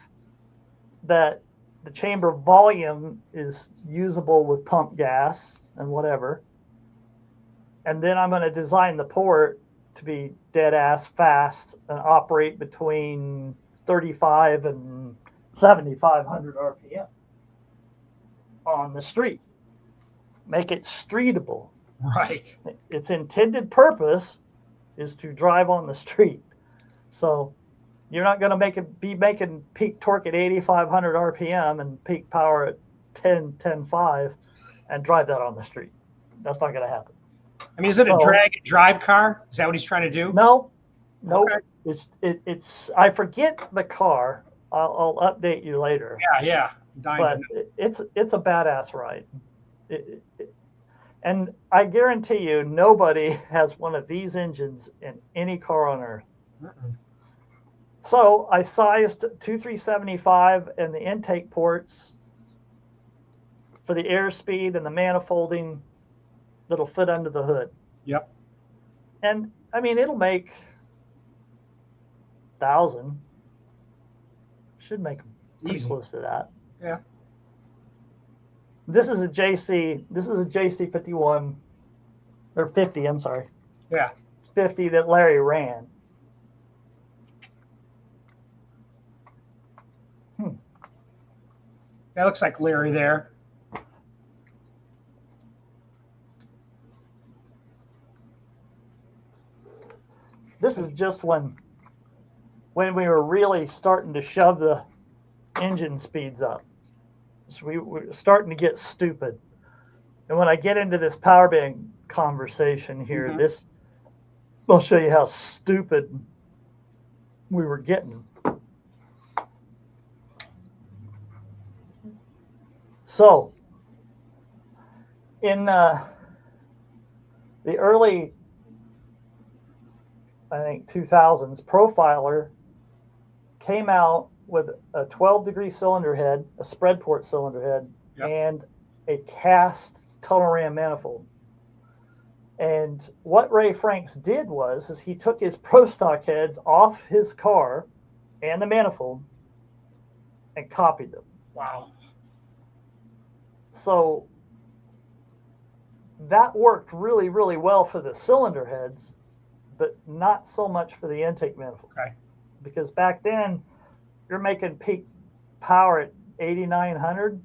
B: that the chamber volume is usable with pump gas and whatever. And then I'm going to design the port to be dead ass fast and operate between 35 and 7,500 RPM on the street. Make it streetable.
A: Right.
B: Its intended purpose is to drive on the street. So you're not going to be making peak torque at 8,500 RPM and peak power at 10.5 and drive that on the street. That's not going to happen.
A: I mean, is it a drag and drive car? Is that what he's trying to do?
B: No.
A: Okay.
B: It's I forget the car. I'll update you later.
A: Yeah.
B: But it's a badass ride. And I guarantee you, nobody has one of these engines in any car on earth. So I sized 2375 and the intake ports for the airspeed and the manifolding that'll fit under the hood.
A: Yep.
B: And I mean, it'll make 1,000. Should make pretty close to that.
A: Yeah.
B: This is a JC 51 or 50, I'm sorry.
A: Yeah.
B: It's 50 that Larry ran.
A: That looks like Larry there.
B: This is just when we were really starting to shove the engine speeds up. So we were starting to get stupid. And when I get into this power band conversation here, I'll show you how stupid we were getting. So in the early, I think, 2000s, Profiler came out with a 12-degree cylinder head, a spread port cylinder head, and a cast tunnel ram manifold. And what Ray Franks did was he took his Pro Stock heads off his car and the manifold and copied them.
A: Wow.
B: So that worked really, really well for the cylinder heads, but not so much for the intake manifold.
A: Okay.
B: Because back then, you're making peak power at 8,900,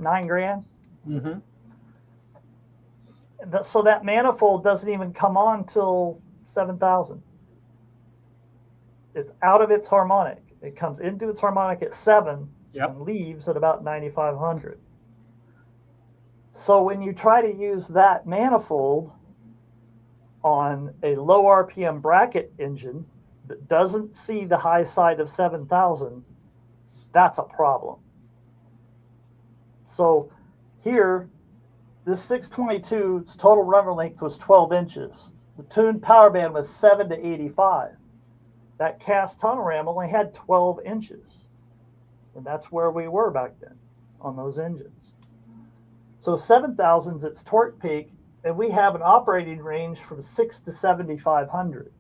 B: $9,000.
A: Mm-hmm.
B: So that manifold doesn't even come on till 7,000. It's out of its harmonic. It comes into its harmonic at 7 and leaves at about 9,500. So when you try to use that manifold on a low RPM bracket engine that doesn't see the high side of 7,000, that's a problem. So here, this 622's total rubber length was 12 inches. The tuned power band was 7 to 85. That cast tunnel ram only had 12 inches. And that's where we were back then on those engines. So 7,000's its torque peak, and we have an operating range from 6 to 7,500.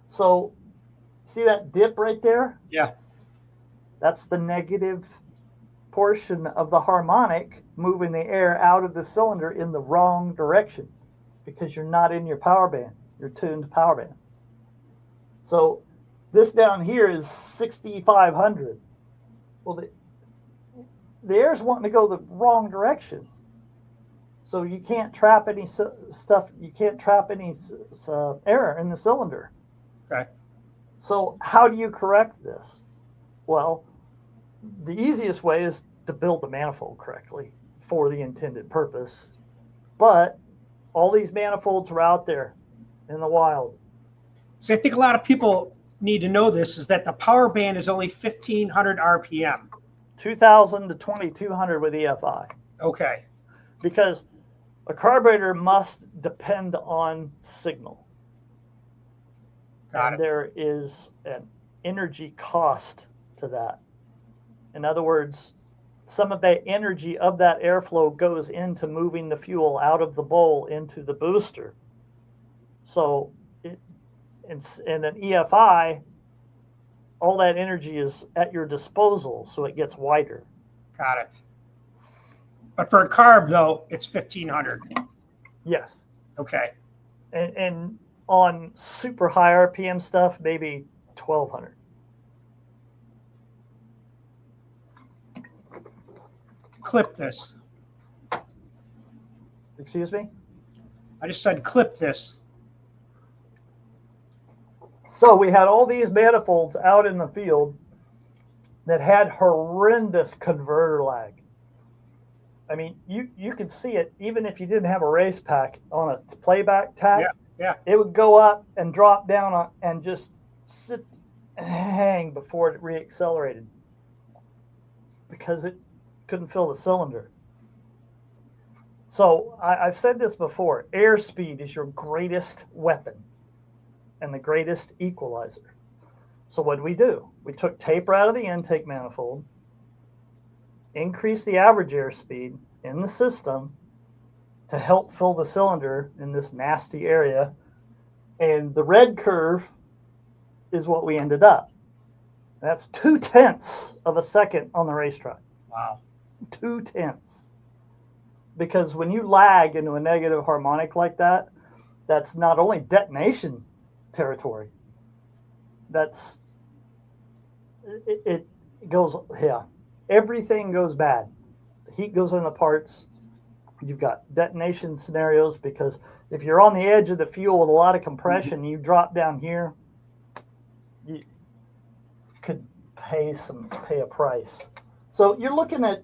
B: So see that dip right there?
A: Yeah.
B: That's the negative portion of the harmonic moving the air out of the cylinder in the wrong direction because you're not in your power band, your tuned power band. So this down here is 6,500. Well, the air's wanting to go the wrong direction. So you can't trap any stuff, you can't trap any air in the cylinder.
A: Okay.
B: So how do you correct this? Well, the easiest way is to build the manifold correctly for the intended purpose. But all these manifolds are out there in the wild.
A: So I think a lot of people need to know this is that the power band is only 1,500 RPM.
B: 2,000 to 2,200 with EFI.
A: Okay.
B: Because a carburetor must depend on signal.
A: Got it.
B: There is an energy cost to that. In other words, some of that energy of that airflow goes into moving the fuel out of the bowl into the booster. So in an EFI, all that energy is at your disposal, so it gets wider.
A: Got it. But for a carb, though, it's 1,500.
B: Yes.
A: Okay.
B: And on super high RPM stuff, maybe 1,200.
A: Clip this.
B: Excuse me?
A: I just said clip this.
B: So we had all these manifolds out in the field that had horrendous converter lag. I mean, you could see it even if you didn't have a race pack on a playback tach.
A: Yeah.
B: It would go up and drop down and just sit and hang before it reaccelerated because it couldn't fill the cylinder. So I've said this before, airspeed is your greatest weapon and the greatest equalizer. So what did we do? We took taper out of the intake manifold, increased the average airspeed in the system to help fill the cylinder in this nasty area. And the red curve is what we ended up. That's 0.2 of a second on the racetrack.
A: Wow.
B: 0.2. Because when you lag into a negative harmonic like that, that's not only detonation territory, that's it goes, yeah, everything goes bad. The heat goes in the parts. You've got detonation scenarios because if you're on the edge of the fuel with a lot of compression, you drop down here, you could pay a price. So you're looking at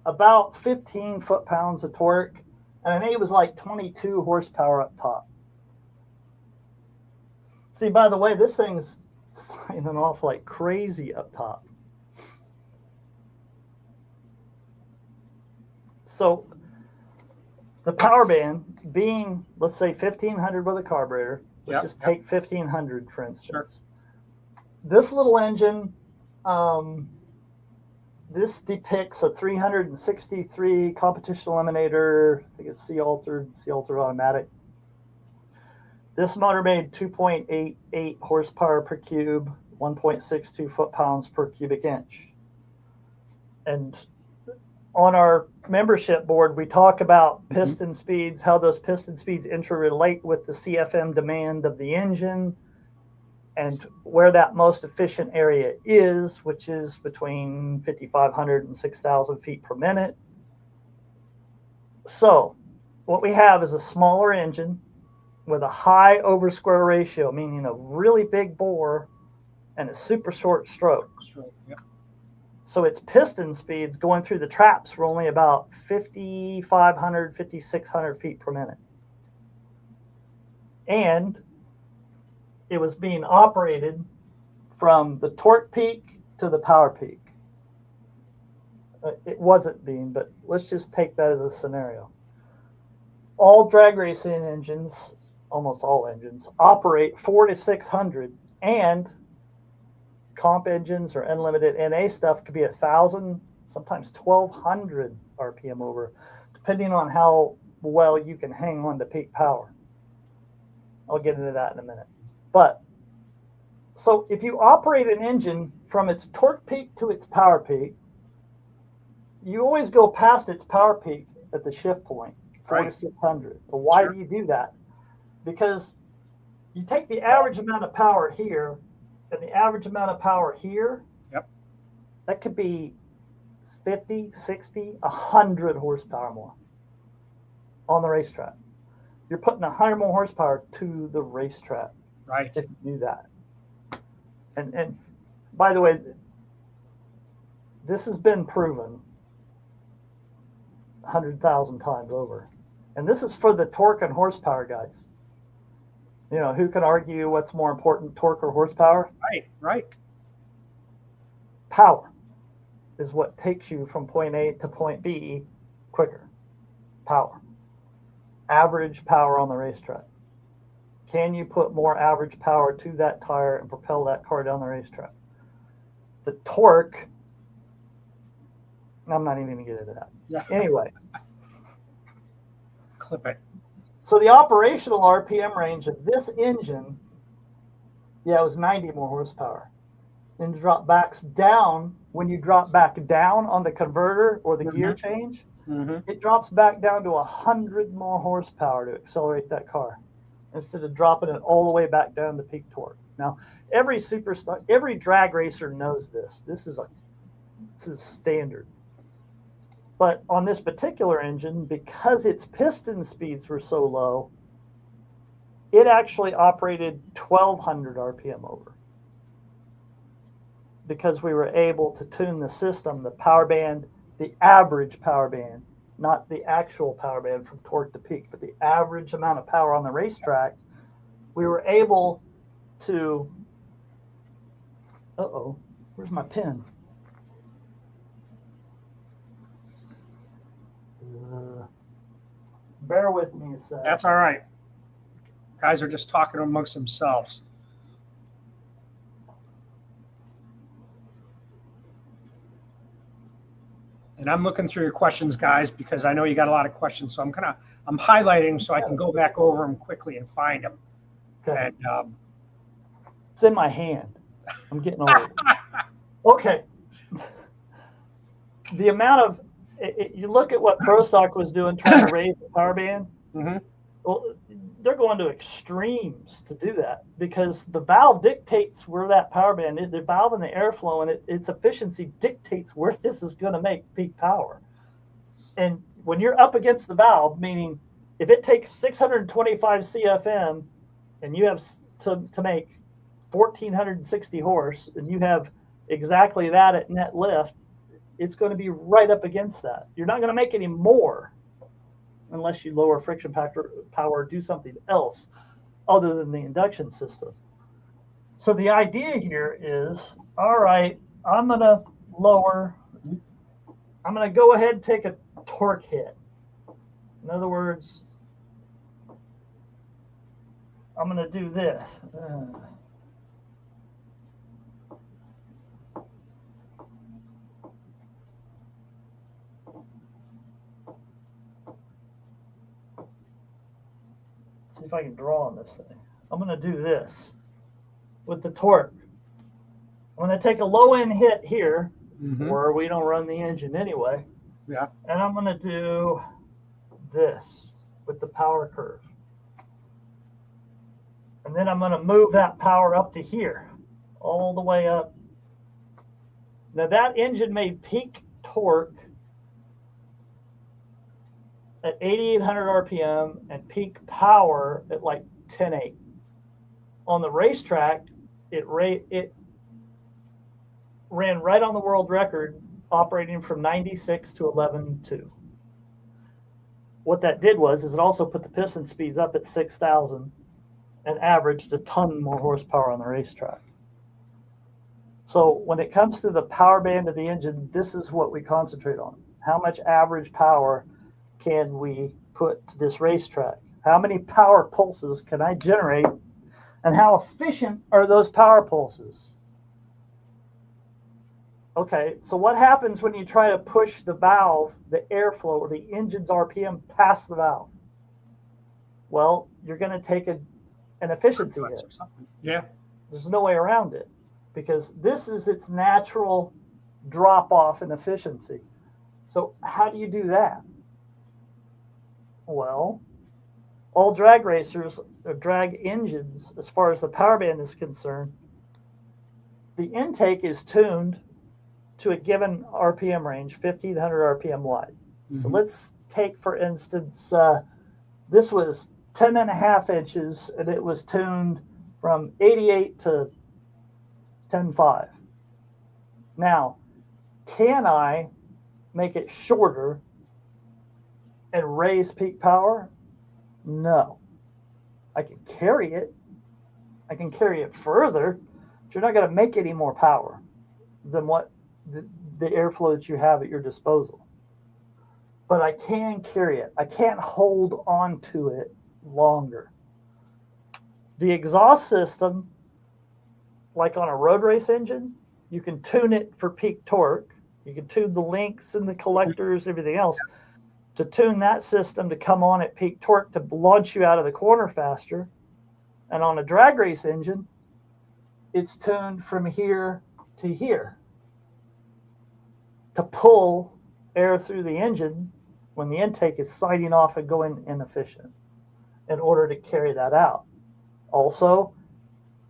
B: about 15 foot-pounds of torque, and I think it was like 22 horsepower up top. See, by the way, this thing's signing off like crazy up top. So the power band being, let's say, 1,500 with a carburetor. Let's just take 1,500, for instance. Sure. This little engine, this depicts a 363 competition eliminator. I think it's C-altered automatic. This motor made 2.88 horsepower per cube, 1.62 foot-pounds per cubic inch. And on our membership board, we talk about piston speeds, how those piston speeds interrelate with the CFM demand of the engine, and where that most efficient area is, which is between 5,500 and 6,000 feet per minute. So what we have is a smaller engine with a high over square ratio, meaning a really big bore and a super short stroke. So its piston speeds going through the traps were only about 5,500, 5,600 feet per minute. And it was being operated from the torque peak to the power peak. It wasn't being, but let's just take that as a scenario. All drag racing engines, almost all engines, operate 400 to 600, and comp engines or unlimited NA stuff could be 1,000, sometimes 1,200 RPM over, depending on how well you can hang on to peak power. I'll get into that in a minute. But so if you operate an engine from its torque peak to its power peak, you always go past its power peak at the shift point, 400 to 600. But why do you do that? Because you take the average amount of power here and the average amount of power here, that could be 50, 60, 100 horsepower more on the racetrack. You're putting 100 more horsepower to the racetrack.
A: Right.
B: If you do that. And by the way, this has been proven 100,000 times over. And this is for the torque and horsepower guys. You know, who can argue what's more important, torque or horsepower?
A: Right, right.
B: Power is what takes you from point A to point B quicker. Power. Average power on the racetrack. Can you put more average power to that tire and propel that car down the racetrack? The torque, I'm not even going to get into that.
A: Yeah.
B: Anyway.
A: Clip it.
B: So the operational RPM range of this engine, yeah, it was 90 more horsepower. And drop backs down, when you drop back down on the converter or the gear change, it drops back down to 100 more horsepower to accelerate that car instead of dropping it all the way back down to peak torque. Now, every drag racer knows this. This is standard. But on this particular engine, because its piston speeds were so low, it actually operated 1,200 RPM over. Because we were able to tune the system, the power band, the average power band, not the actual power band from torque to peak, but the average amount of power on the racetrack, we were able to, where's my pen? Bear with me a sec.
A: That's all right. Guys are just talking amongst themselves. And I'm looking through your questions, guys, because I know you got a lot of questions. So I'm highlighting so I can go back over them quickly and find them.
B: Okay.
A: And
B: it's in my hand. I'm getting old. Okay. The amount of you look at what Pro Stock was doing, trying to raise the power band. Well, they're going to extremes to do that because the valve dictates where that power band is. The valve and the airflow and its efficiency dictates where this is going to make peak power. And when you're up against the valve, meaning if it takes 625 CFM and you have to make 1,460 horse and you have exactly that at net lift, it's going to be right up against that. You're not going to make any more unless you lower friction power or do something else other than the induction system. So the idea here is, all right, I'm going to go ahead and take a torque hit. In other words, I'm going to do this. See if I can draw on this thing. I'm going to do this with the torque. I'm going to take a low end hit here where we don't run the engine anyway.
A: Yeah.
B: And I'm going to do this with the power curve. And then I'm going to move that power up to here, all the way up. Now that engine made peak torque at 8,800 RPM and peak power at like 10.8. On the racetrack, it ran right on the world record, operating from 96 to 11.2. What that did was it also put the piston speeds up at 6,000 and averaged a ton more horsepower on the racetrack. So when it comes to the power band of the engine, this is what we concentrate on. How much average power can we put to this racetrack? How many power pulses can I generate? And how efficient are those power pulses? Okay, so what happens when you try to push the valve, the airflow, or the engine's RPM past the valve? Well, you're going to take an efficiency hit.
A: Yeah.
B: There's no way around it because this is its natural drop-off in efficiency. So how do you do that? Well, all drag racers or drag engines, as far as the power band is concerned, the intake is tuned to a given RPM range, 1,500 RPM wide. So let's take, for instance, this was 10.5 inches, and it was tuned from 88 to 10.5. Now, can I make it shorter and raise peak power? No. I can carry it. I can carry it further, but you're not going to make any more power than what the airflow that you have at your disposal. But I can carry it. I can't hold on to it longer. The exhaust system, like on a road race engine, you can tune it for peak torque. You can tune the links and the collectors, everything else, to tune that system to come on at peak torque to launch you out of the corner faster. And on a drag race engine, it's tuned from here to here to pull air through the engine when the intake is sliding off and going inefficient in order to carry that out. Also,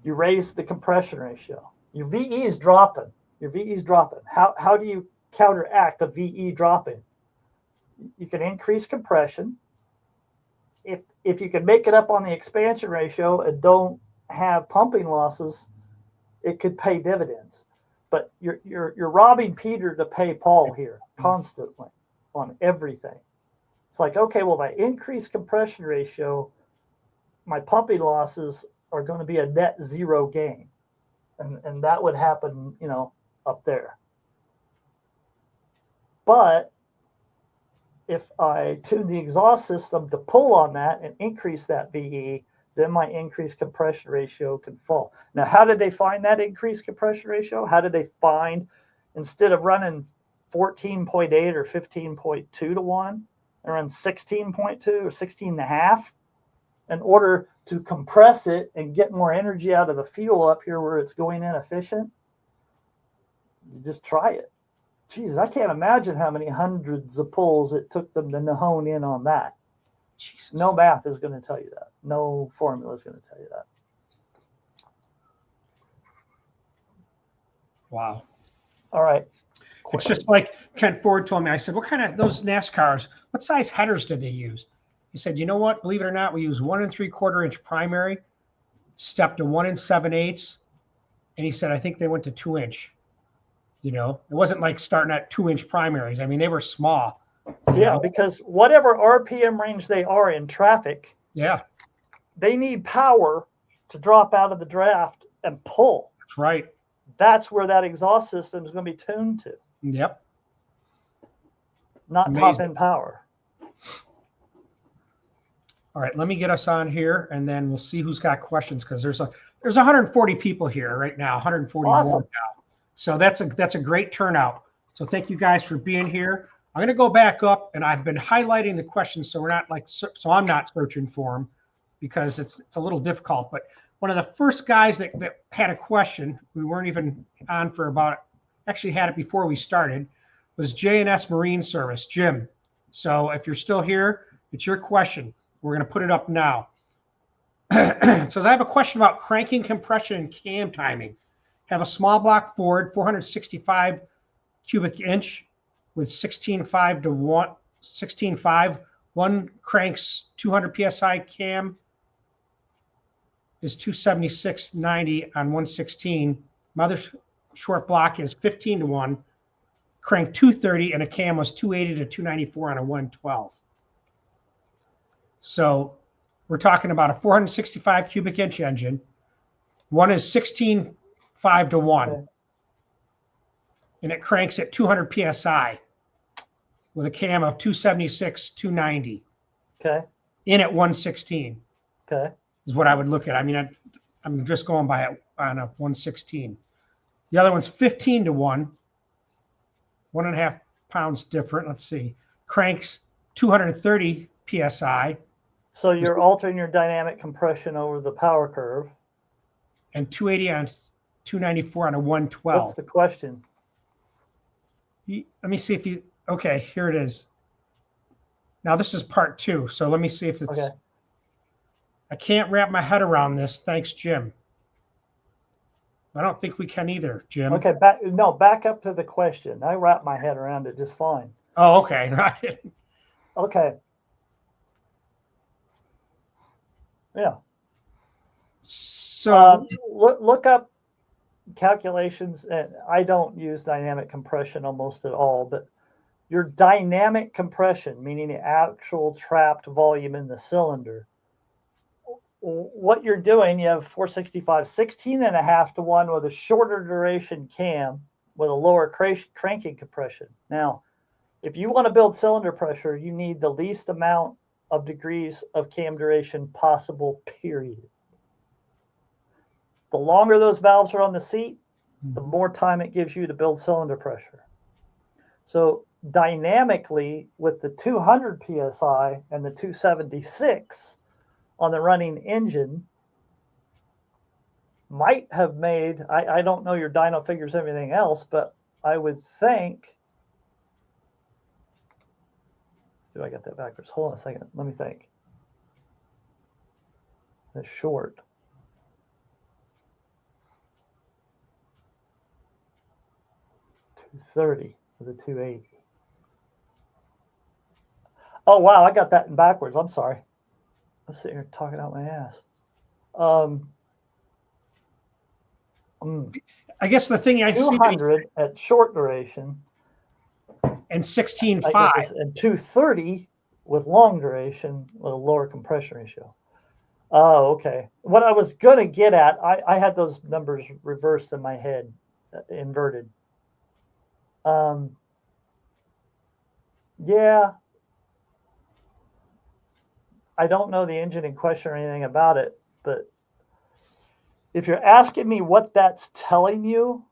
B: you raise the compression ratio. Your VE is dropping. Your VE is dropping. How do you counteract a VE dropping? You can increase compression. If you can make it up on the expansion ratio and don't have pumping losses, it could pay dividends. But you're robbing Peter to pay Paul here constantly on everything. It's like, okay, well, if I increase compression ratio, my pumping losses are going to be a net zero gain. And that would happen, up there. But if I tune the exhaust system to pull on that and increase that VE, then my increased compression ratio can fall. Now, how did they find that increased compression ratio? How did they find, instead of running 14.8 or 15.2 to 1, they run 16.2 or 16.5 in order to compress it and get more energy out of the fuel up here where it's going inefficient? You just try it. Jesus, I can't imagine how many hundreds of pulls it took them to hone in on that. Jesus. No math is going to tell you that. No formula is going to tell you that.
A: Wow.
B: All right.
A: It's just like Ken Ford told me. I said, what kind of, those NASCARs, what size headers did they use? He said, you know what? Believe it or not, we use 1 3/4 inch primary, stepped to 1 7/8. And he said, I think they went to 2 inch. It wasn't like starting at 2 inch primaries. I mean, they were small.
B: Yeah, because whatever RPM range they are in traffic, they need power to drop out of the draft and pull.
A: That's right.
B: That's where that exhaust system is going to be tuned to.
A: Yep.
B: Not top end power.
A: All right, let me get us on here, and then we'll see who's got questions, because there's 140 people here right now, 141
B: awesome.
A: now. So that's a great turnout. So thank you guys for being here. I'm going to go back up, and I've been highlighting the questions, so I'm not searching for them, because it's a little difficult. But one of the first guys that had a question, we weren't even on for actually had it before we started, was J&S Marine Service, Jim. So if you're still here, it's your question. We're going to put it up now. It says, I have a question about cranking, compression, and cam timing. Have a small block Ford, 465 cubic inch with 16.5 to 1, 16.5. One cranks 200 PSI, cam is 276.90 on 116. My other short block is 15 to 1, crank 230, and a cam was 280 to 294 on a 112. So we're talking about a 465 cubic inch engine. One is 16.5 to 1. Okay. And it cranks at 200 PSI with a cam of 276, 290.
B: Okay.
A: In at 116.
B: Okay.
A: Is what I would look at. I mean, I'm just going by it on a 116. The other one's 15 to 1. 1.5 pounds different. Let's see. Cranks 230 PSI.
B: So you're altering your dynamic compression over the power curve.
A: And 280 on 294 on a 112.
B: What's the question?
A: Let me see if you, okay, here it is. Now this is part 2. So let me see if it's, okay. I can't wrap my head around this. Thanks, Jim. I don't think we can either, Jim.
B: Okay, back up to the question. I wrapped my head around it just fine.
A: Oh, okay.
B: Okay. Yeah.
A: So
B: look up calculations, and I don't use dynamic compression almost at all, but your dynamic compression, meaning the actual trapped volume in the cylinder, what you're doing, you have 465, 16.5 to 1 with a shorter duration cam with a lower cranking compression. Now, if you want to build cylinder pressure, you need the least amount of degrees of cam duration possible, period. The longer those valves are on the seat, the more time it gives you to build cylinder pressure. So dynamically, with the 200 PSI and the 276 on the running engine, might have made, I don't know your dyno figures, everything else, but I would think, do I get that backwards? Hold on a second. Let me think. That's short. $230 for the 280. Oh, wow. I got that in backwards. I'm sorry. I'm sitting here talking out my ass.
A: I guess the thing I see
B: 200 at short duration
A: and 16.5
B: and 230 with long duration with a lower compression ratio. Oh, okay. What I was going to get at, I had those numbers reversed in my head, inverted. Yeah. I don't know the engine in question or anything about it, but if you're asking me what that's telling you,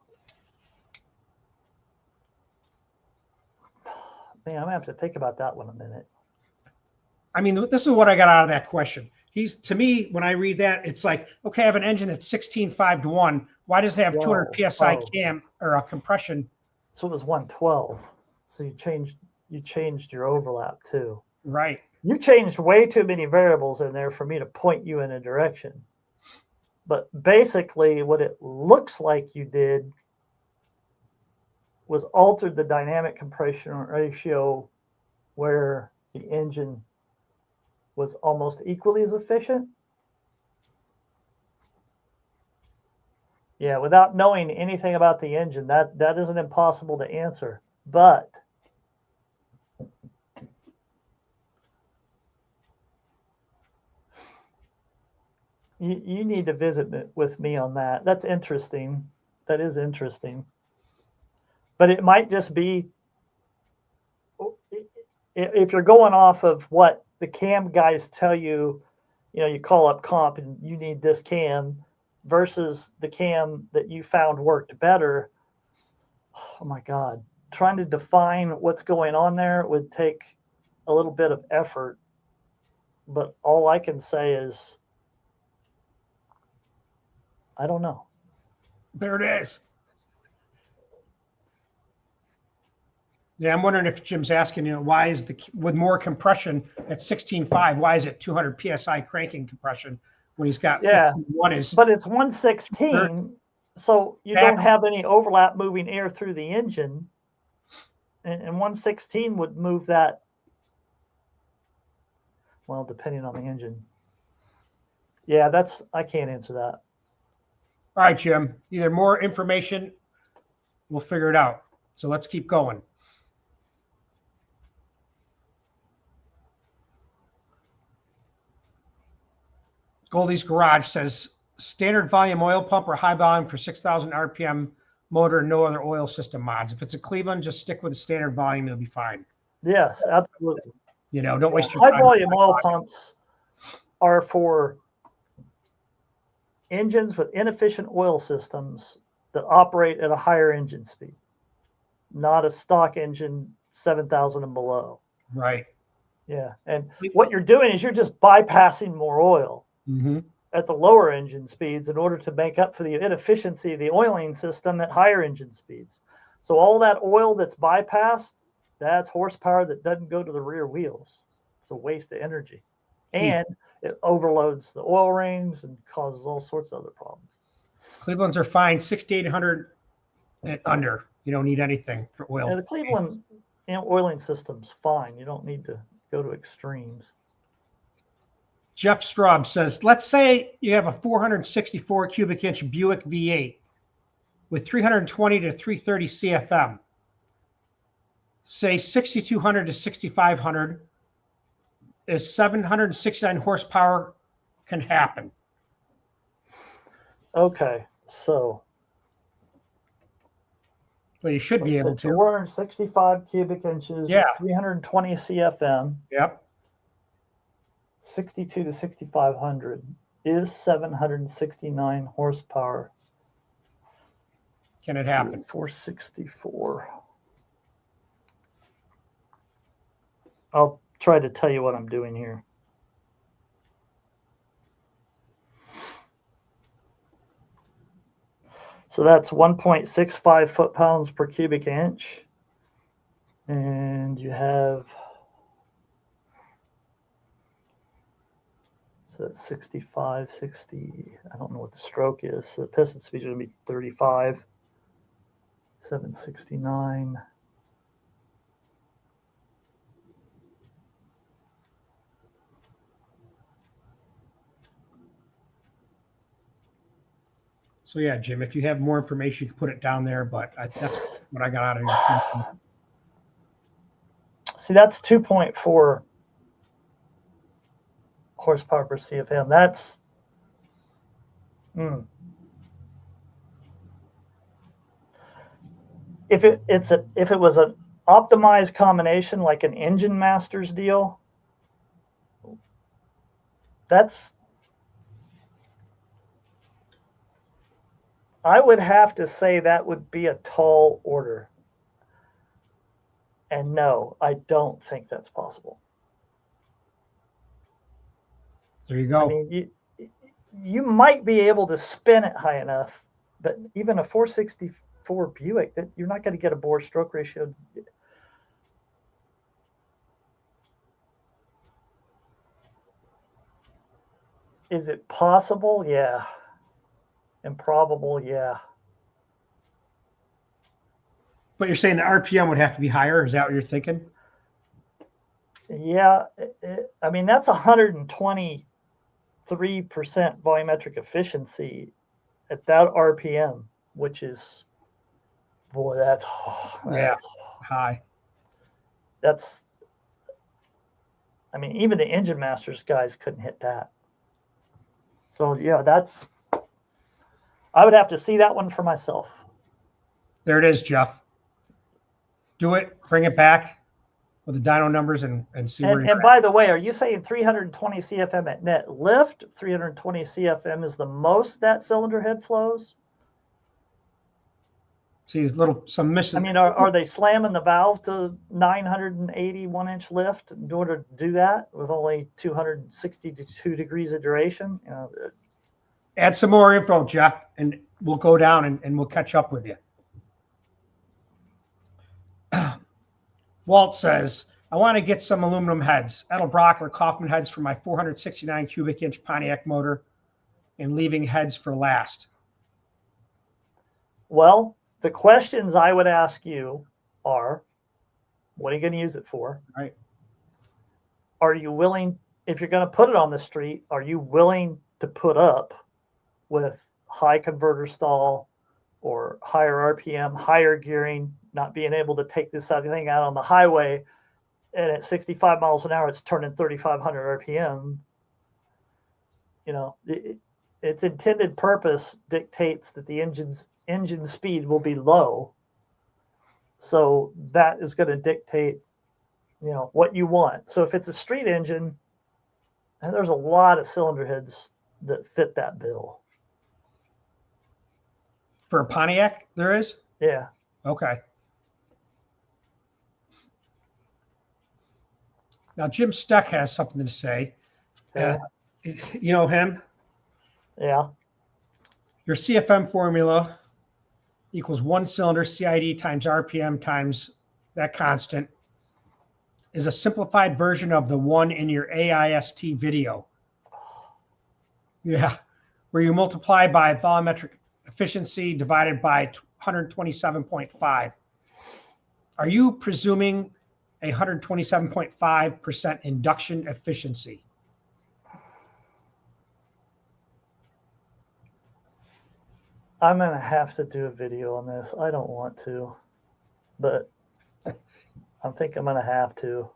B: man, I'm gonna have to think about that one a minute.
A: I mean, this is what I got out of that question. To me, when I read that, it's like, okay, I have an engine that's 16.5 to 1. Why does it have 200 PSI cam or a compression?
B: So it was 112. So you changed your overlap too.
A: Right.
B: You changed way too many variables in there for me to point you in a direction. But basically what it looks like you did was altered the dynamic compression ratio where the engine was almost equally as efficient. Yeah, without knowing anything about the engine, that isn't impossible to answer. But you need to visit with me on that. That's interesting. That is interesting. But it might just be, if you're going off of what the cam guys tell you, you call up comp and you need this cam versus the cam that you found worked better. Oh my God. Trying to define what's going on there would take a little bit of effort. But all I can say is, I don't know.
A: There it is. Yeah, I'm wondering if Jim's asking, why is with more compression at 16.5, why is it 200 PSI cranking compression when he's got one is?
B: But it's 116, so you don't have any overlap moving air through the engine, and 116 would move that. Well, depending on the engine. Yeah, I can't answer that.
A: All right, Jim. Either more information, we'll figure it out. So let's keep going. Goldie's Garage says, standard volume oil pump or high volume for 6,000 RPM motor, no other oil system mods. If it's a Cleveland, just stick with the standard volume. It'll be fine.
B: Yes, absolutely.
A: Don't waste your time.
B: High volume oil pumps are for engines with inefficient oil systems that operate at a higher engine speed, not a stock engine 7,000 and below.
A: Right.
B: Yeah. And what you're doing is you're just bypassing more oil at the lower engine speeds in order to make up for the inefficiency of the oiling system at higher engine speeds. So all that oil that's bypassed, that's horsepower that doesn't go to the rear wheels. It's a waste of energy. And it overloads the oil rings and causes all sorts of other problems.
A: Cleveland's are fine, 6,800 and under. You don't need anything for oil.
B: Yeah, the Cleveland oiling system's fine. You don't need to go to extremes.
A: Jeff Straub says, let's say you have a 464 cubic inch Buick V8 with 320 to 330 CFM. Say 6,200 to 6,500 is 769 horsepower can happen.
B: Okay, so
A: Well, you should be able to.
B: 465 cubic inches,
A: Yeah.
B: 320 CFM.
A: Yep.
B: 62 to 6,500 is 769 horsepower.
A: Can it happen?
B: 464. I'll try to tell you what I'm doing here. So that's 1.65 foot-pounds per cubic inch. And you have, so that's 65, 60, I don't know what the stroke is. So the piston speed is going to be 35, 769.
A: So yeah, Jim, if you have more information, you can put it down there, but that's what I got out of your.
B: See, that's 2.4 horsepower per CFM. That's if it was an optimized combination like an Engine Masters deal, I would have to say that would be a tall order. And no, I don't think that's possible.
A: There you go.
B: I mean, you might be able to spin it high enough, but even a 464 Buick, that you're not going to get a bore stroke ratio. Is it possible? Yeah. Improbable? Yeah.
A: But you're saying the RPM would have to be higher? Is that what you're thinking?
B: Yeah. I mean, that's 123% volumetric efficiency at that RPM, which is, boy, that's
A: high.
B: That's, I mean, even the Engine Masters guys couldn't hit that. So, yeah, I would have to see that one for myself.
A: There it is, Jeff. Do it. Bring it back with the dyno numbers and see where you're
B: And by the way, are you saying 320 CFM at net lift? 320 CFM is the most that cylinder head flows?
A: See, some missing.
B: I mean, are they slamming the valve to 981-inch lift in order to do that with only 262 degrees of duration? You know,
A: add some more info, Jeff, and we'll go down and we'll catch up with you. Walt says, I want to get some aluminum heads, Edelbrock or Kaufman heads for my 469 cubic inch Pontiac motor and leaving heads for last.
B: Well, the questions I would ask you are, what are you going to use it for?
A: Right.
B: Are you willing, if you're going to put it on the street, are you willing to put up with high converter stall or higher RPM, higher gearing, not being able to take this thing out on the highway, and at 65 miles an hour, it's turning 3,500 RPM? You know, its intended purpose dictates that the engine speed will be low. So that is going to dictate, you know, what you want. So if it's a street engine, and there's a lot of cylinder heads that fit that bill.
A: For a Pontiac, there is?
B: Yeah.
A: Okay. Now, Jim Steck has something to say.
B: Okay.
A: You know him?
B: Yeah.
A: Your CFM formula equals one cylinder CID times RPM times that constant is a simplified version of the one in your AIST video. Yeah. Where you multiply by volumetric efficiency divided by 127.5. Are you presuming 127.5% induction efficiency?
B: I'm going to have to do a video on this. I don't want to, but I think I'm going to have to.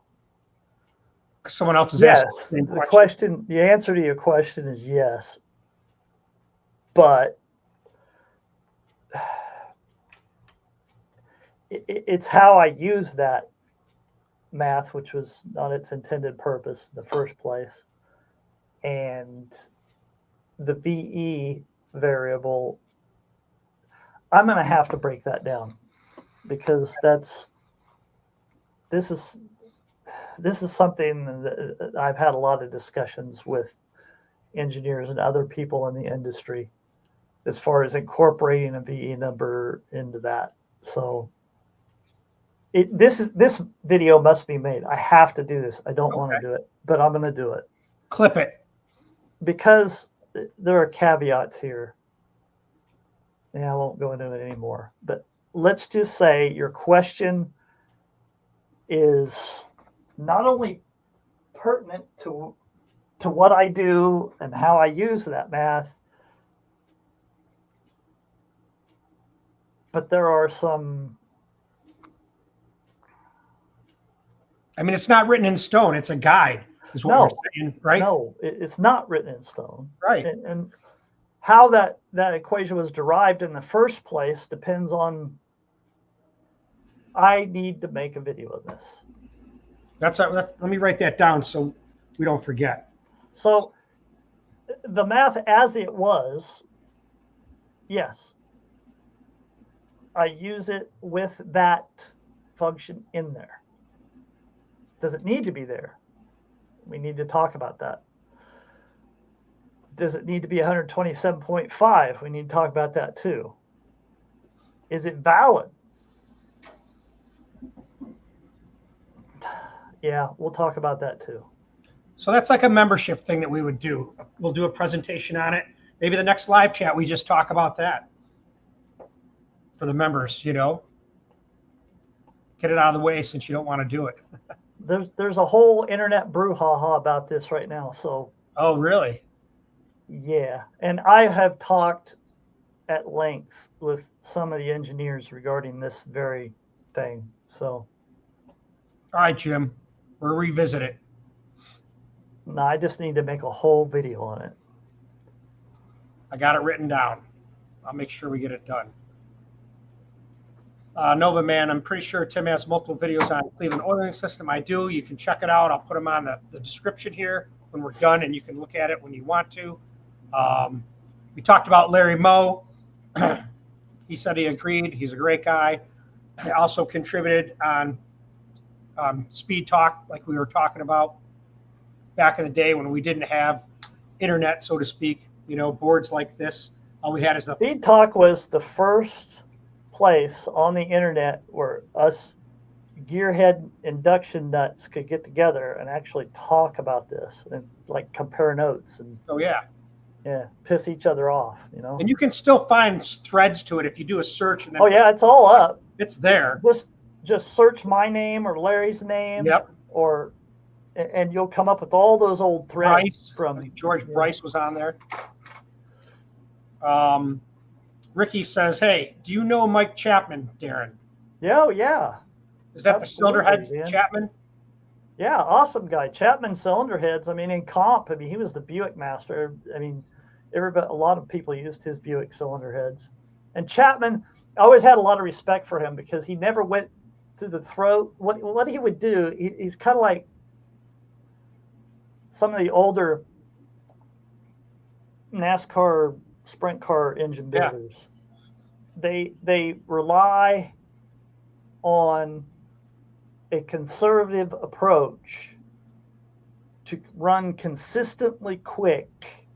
A: Someone else is asking
B: Yes,
A: the same
B: the
A: question.
B: the answer to your question is yes. But it's how I use that math, which was not its intended purpose in the first place. And the VE variable, I'm going to have to break that down because this is something that I've had a lot of discussions with engineers and other people in the industry as far as incorporating a VE number into that. So this video must be made. I have to do this. I don't want to do it, but I'm going to do it.
A: Clip it.
B: Because there are caveats here. Yeah, I won't go into it anymore. But let's just say your question is not only pertinent to what I do and how I use that math, but there are some.
A: I mean, it's not written in stone. It's a guide, is what you're saying, right?
B: No, it's not written in stone.
A: Right.
B: And how that equation was derived in the first place depends on. I need to make a video of this.
A: Let me write that down so we don't forget.
B: So the math as it was, yes, I use it with that function in there. Does it need to be there? We need to talk about that. Does it need to be 127.5? We need to talk about that too. Is it valid? Yeah, we'll talk about that too.
A: So that's like a membership thing that we would do. We'll do a presentation on it. Maybe the next live chat, we just talk about that for the members, you know, get it out of the way since you don't want to do it.
B: There's a whole internet brouhaha about this right now. So.
A: Oh, really?
B: Yeah. And I have talked at length with some of the engineers regarding this very thing. So.
A: All right, Jim, we'll revisit it.
B: No, I just need to make a whole video on it.
A: I got it written down. I'll make sure we get it done. Nova Man, I'm pretty sure Tim has multiple videos on Cleveland oiling system. I do. You can check it out. I'll put them on the description here when we're done, and you can look at it when you want to. We talked about Larry Moe. He said he agreed. He's a great guy. He also contributed on Speed Talk, like we were talking about back in the day when we didn't have internet, so to speak, you know, boards like this. All we had is the
B: Speed Talk was the first place on the internet where us gearhead induction nuts could get together and actually talk about this and like compare notes and piss each other off, you know.
A: And you can still find threads to it if you do a search. And then
B: it's all up.
A: It's there.
B: Just search my name or Larry's name.
A: Yep.
B: And you'll come up with all those old threads from
A: George Bryce was on there. Ricky says, hey, do you know Mike Chapman, Darin?
B: Yeah.
A: Is that the cylinder head Chapman?
B: Yeah, awesome guy. Chapman cylinder heads. I mean, in comp, he was the Buick master. I mean, a lot of people used his Buick cylinder heads. And Chapman, I always had a lot of respect for him because he never went to the throat. What he would do, he's kind of like some of the older NASCAR sprint car engine builders. They rely on a conservative approach to run consistently quick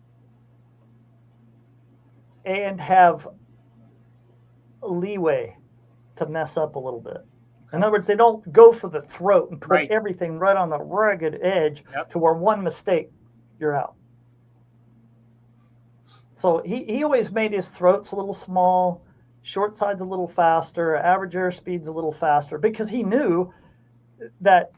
B: and have leeway to mess up a little bit. In other words, they don't go for the throat and put everything right on the rugged edge to where one mistake, you're out. So he always made his throats a little small, short sides a little faster, average airspeeds a little faster, because he knew that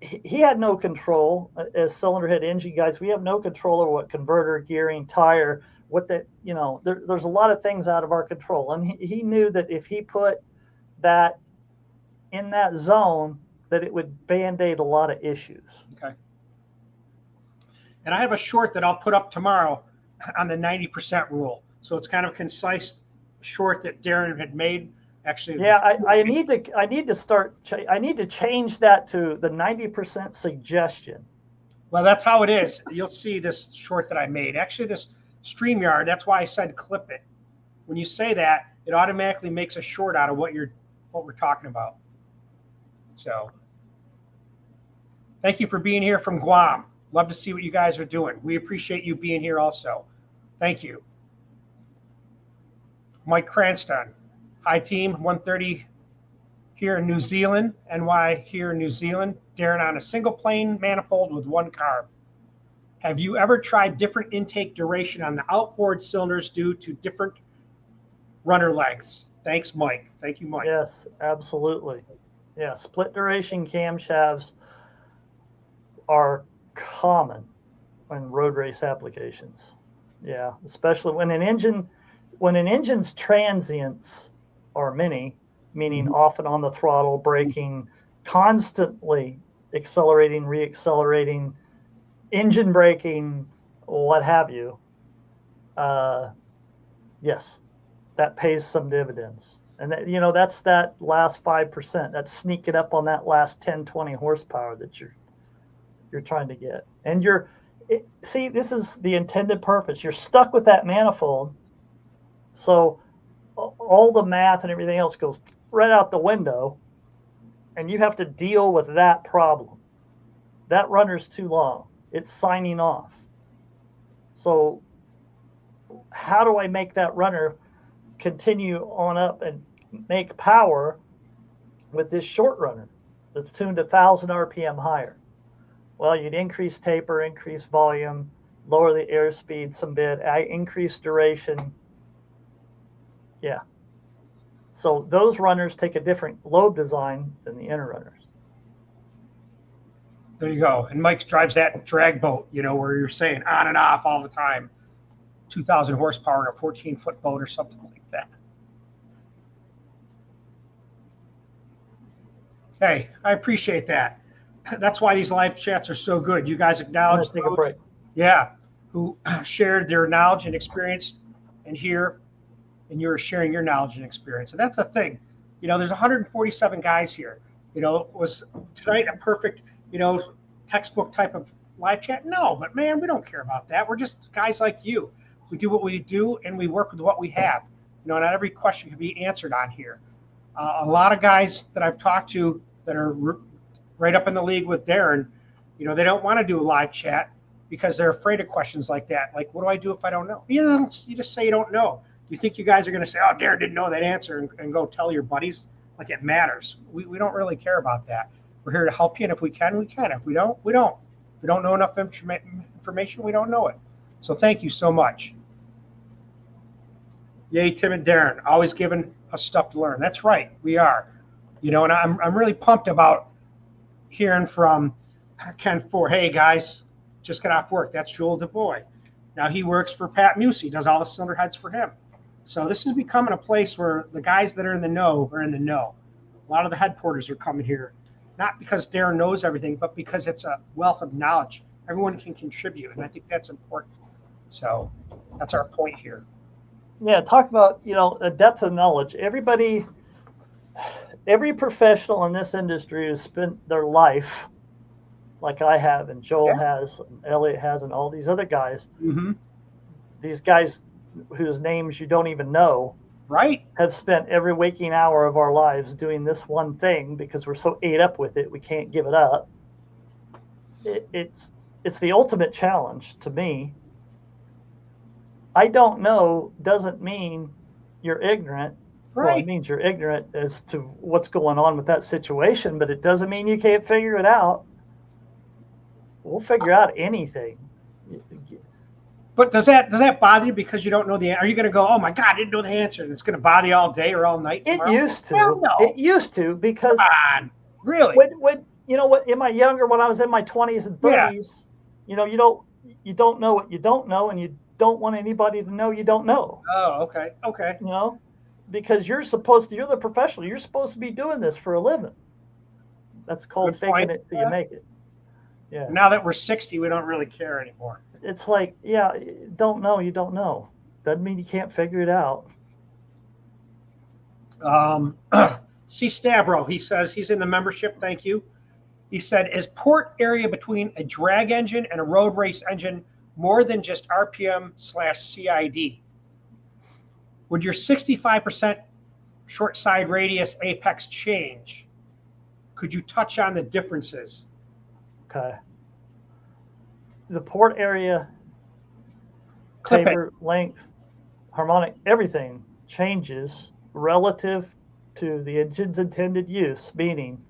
B: he had no control as cylinder head engine guys. We have no control over what converter, gearing, tire, what the, there's a lot of things out of our control. And he knew that if he put that in that zone, that it would band-aid a lot of issues.
A: Okay. And I have a short that I'll put up tomorrow on the 90% rule. So it's kind of a concise short that Darin had made. Actually,
B: yeah, I need to change that to the 90% suggestion.
A: Well, that's how it is. You'll see this short that I made. Actually, this StreamYard, that's why I said clip it. When you say that, it automatically makes a short out of what we're talking about. So thank you for being here from Guam. Love to see what you guys are doing. We appreciate you being here also. Thank you. Mike Cranston. Hi, team. 1:30 here in New Zealand. NY here in New Zealand. Darin on a single plane manifold with one carb. Have you ever tried different intake duration on the outboard cylinders due to different runner lengths? Thanks, Mike. Thank you, Mike.
B: Yes, absolutely. Yeah, split duration camshafts are common in road race applications. Yeah, especially when an engine's transients are many, meaning off and on the throttle, braking, constantly accelerating, reaccelerating, engine braking, what have you. Yes, that pays some dividends. And that, that's that last 5%. That's sneaking up on that last 10, 20 horsepower that you're trying to get. And see, this is the intended purpose. You're stuck with that manifold. So all the math and everything else goes right out the window, and you have to deal with that problem. That runner's too long. It's signing off. So how do I make that runner continue on up and make power with this short runner that's tuned 1,000 RPM higher? Well, you'd increase taper, increase volume, lower the airspeed some bit, increase duration. Yeah. So those runners take a different lobe design than the inner runners.
A: There you go. And Mike drives that drag boat, where you're saying on and off all the time, 2,000 horsepower in a 14-foot boat or something like that. Hey, I appreciate that. That's why these live chats are so good. You guys acknowledge
B: Let's take a break.
A: Yeah, who shared their knowledge and experience, and you're sharing your knowledge and experience. And that's the thing. There's 147 guys here. Was tonight a perfect, textbook type of live chat? No, but man, we don't care about that. We're just guys like you. We do what we do, and we work with what we have. Not every question can be answered on here. A lot of guys that I've talked to that are right up in the league with Darin, they don't want to do a live chat because they're afraid of questions like that. Like, what do I do if I don't know? You just say you don't know. You think you guys are going to say, oh, Darin didn't know that answer and go tell your buddies? Like, it matters. We don't really care about that. We're here to help you, and if we can, we can. If we don't, we don't. If we don't know enough information, we don't know it. So thank you so much. Yay, Tim and Darin, always giving us stuff to learn. That's right, we are. And I'm really pumped about hearing from Ken Ford. Hey, guys, just got off work. That's Joel DuBois. Now he works for Pat Musey, does all the cylinder heads for him. So this is becoming a place where the guys that are in the know are in the know. A lot of the headquarters are coming here, not because Darin knows everything, but because it's a wealth of knowledge. Everyone can contribute, and I think that's important. So that's our point here.
B: Yeah, talk about, a depth of knowledge. Every professional in this industry has spent their life, like I have, and Joel has, and Elliot has, and all these other guys.
A: Mm-hmm.
B: These guys whose names you don't even know,
A: right,
B: have spent every waking hour of our lives doing this one thing because we're so ate up with it, we can't give it up. It's the ultimate challenge to me. I don't know doesn't mean you're ignorant.
A: Right.
B: Well, it means you're ignorant as to what's going on with that situation, but it doesn't mean you can't figure it out. We'll figure out anything.
A: But does that bother you because you don't know the answer? Are you going to go, oh my God, I didn't know the answer, and it's going to bother you all day or all night tomorrow?
B: It used to.
A: Well, no.
B: It used to, because
A: Come on. Really?
B: When you know what? In my younger, when I was in my 20s and 30s, you know, you don't know what you don't know, and you don't want anybody to know you don't know.
A: Oh, okay. Okay.
B: You know, because you're the professional. You're supposed to be doing this for a living. That's called
A: Good point.
B: faking it till you make it. Yeah.
A: Now that we're 60, we don't really care anymore.
B: It's like, yeah, don't know, you don't know. Doesn't mean you can't figure it out.
A: C. Stavro, he says he's in the membership. Thank you. He said, is port area between a drag engine and a road race engine more than just RPM/CID? Would your 65% short side radius apex change? Could you touch on the differences?
B: Okay. The port area,
A: Clip
B: taper, length, harmonic, everything changes relative to the engine's intended use, meaning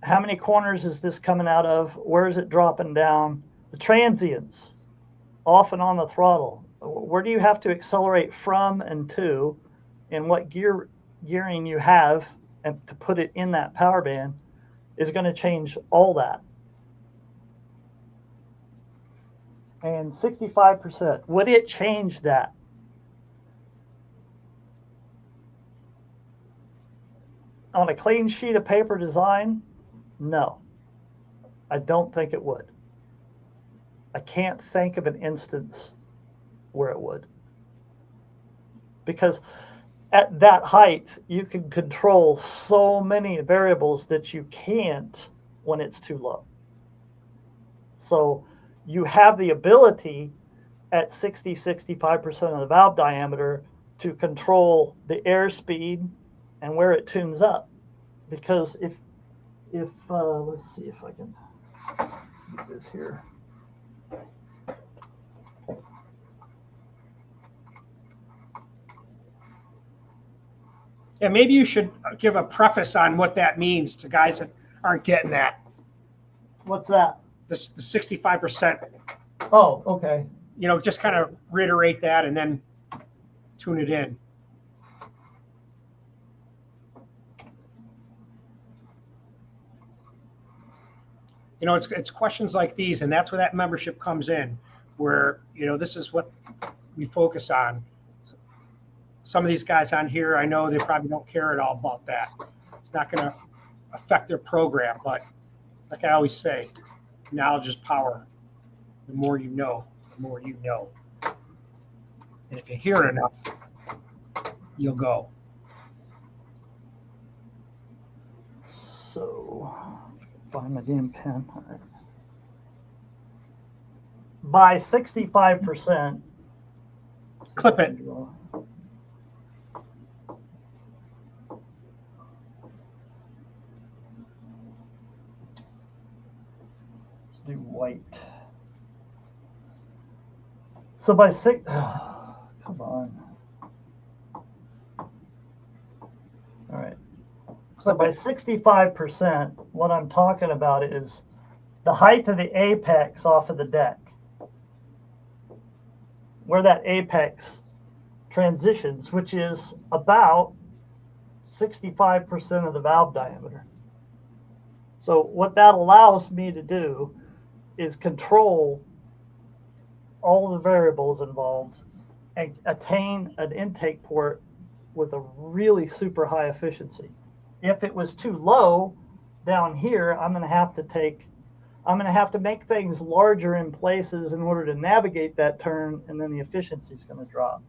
B: how many corners is this coming out of? Where is it dropping down? The transients, off and on the throttle. Where do you have to accelerate from and to, and what gearing you have, and to put it in that power band is going to change all that. And 65%, would it change that? On a clean sheet of paper design, no. I don't think it would. I can't think of an instance where it would. Because at that height, you can control so many variables that you can't when it's too low. So you have the ability at 65% of the valve diameter to control the airspeed and where it tunes up. Because if let's see if I can do this here.
A: Yeah, maybe you should give a preface on what that means to guys that aren't getting that.
B: What's that?
A: The 65%.
B: Oh, okay.
A: You know, just kind of reiterate that and then tune it in. You know, it's questions like these, and that's where that membership comes in, where, you know, this is what we focus on. Some of these guys on here, I know they probably don't care at all about that. It's not going to affect their program, but like I always say, knowledge is power. The more you know, the more you know. And if you hear it enough, you'll go.
B: So, find my damn pen. All right. By 65%.
A: Clip it.
B: Do white. So by come on. All right. So by 65%, what I'm talking about is the height of the apex off of the deck. Where that apex transitions, which is about 65% of the valve diameter. So what that allows me to do is control all the variables involved and attain an intake port with a really super high efficiency. If it was too low down here, I'm going to have to make things larger in places in order to navigate that turn, and then the efficiency is going to drop.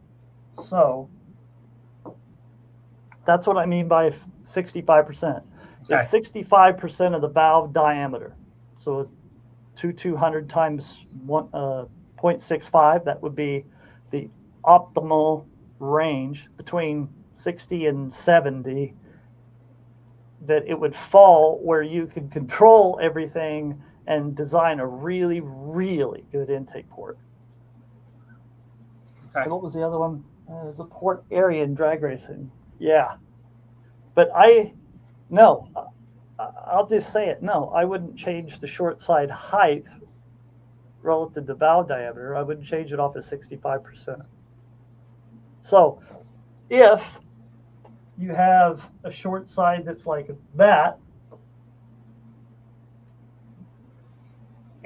B: So that's what I mean by 65%. Okay. It's 65% of the valve diameter. So 200 times 0.65, that would be the optimal range between 60 and 70, that it would fall where you could control everything and design a really, really good intake port. Okay. And what was the other one? It was the port area in drag racing. Yeah. But I'll just say it. No, I wouldn't change the short side height relative to valve diameter. I wouldn't change it off of 65%. So if you have a short side that's like that,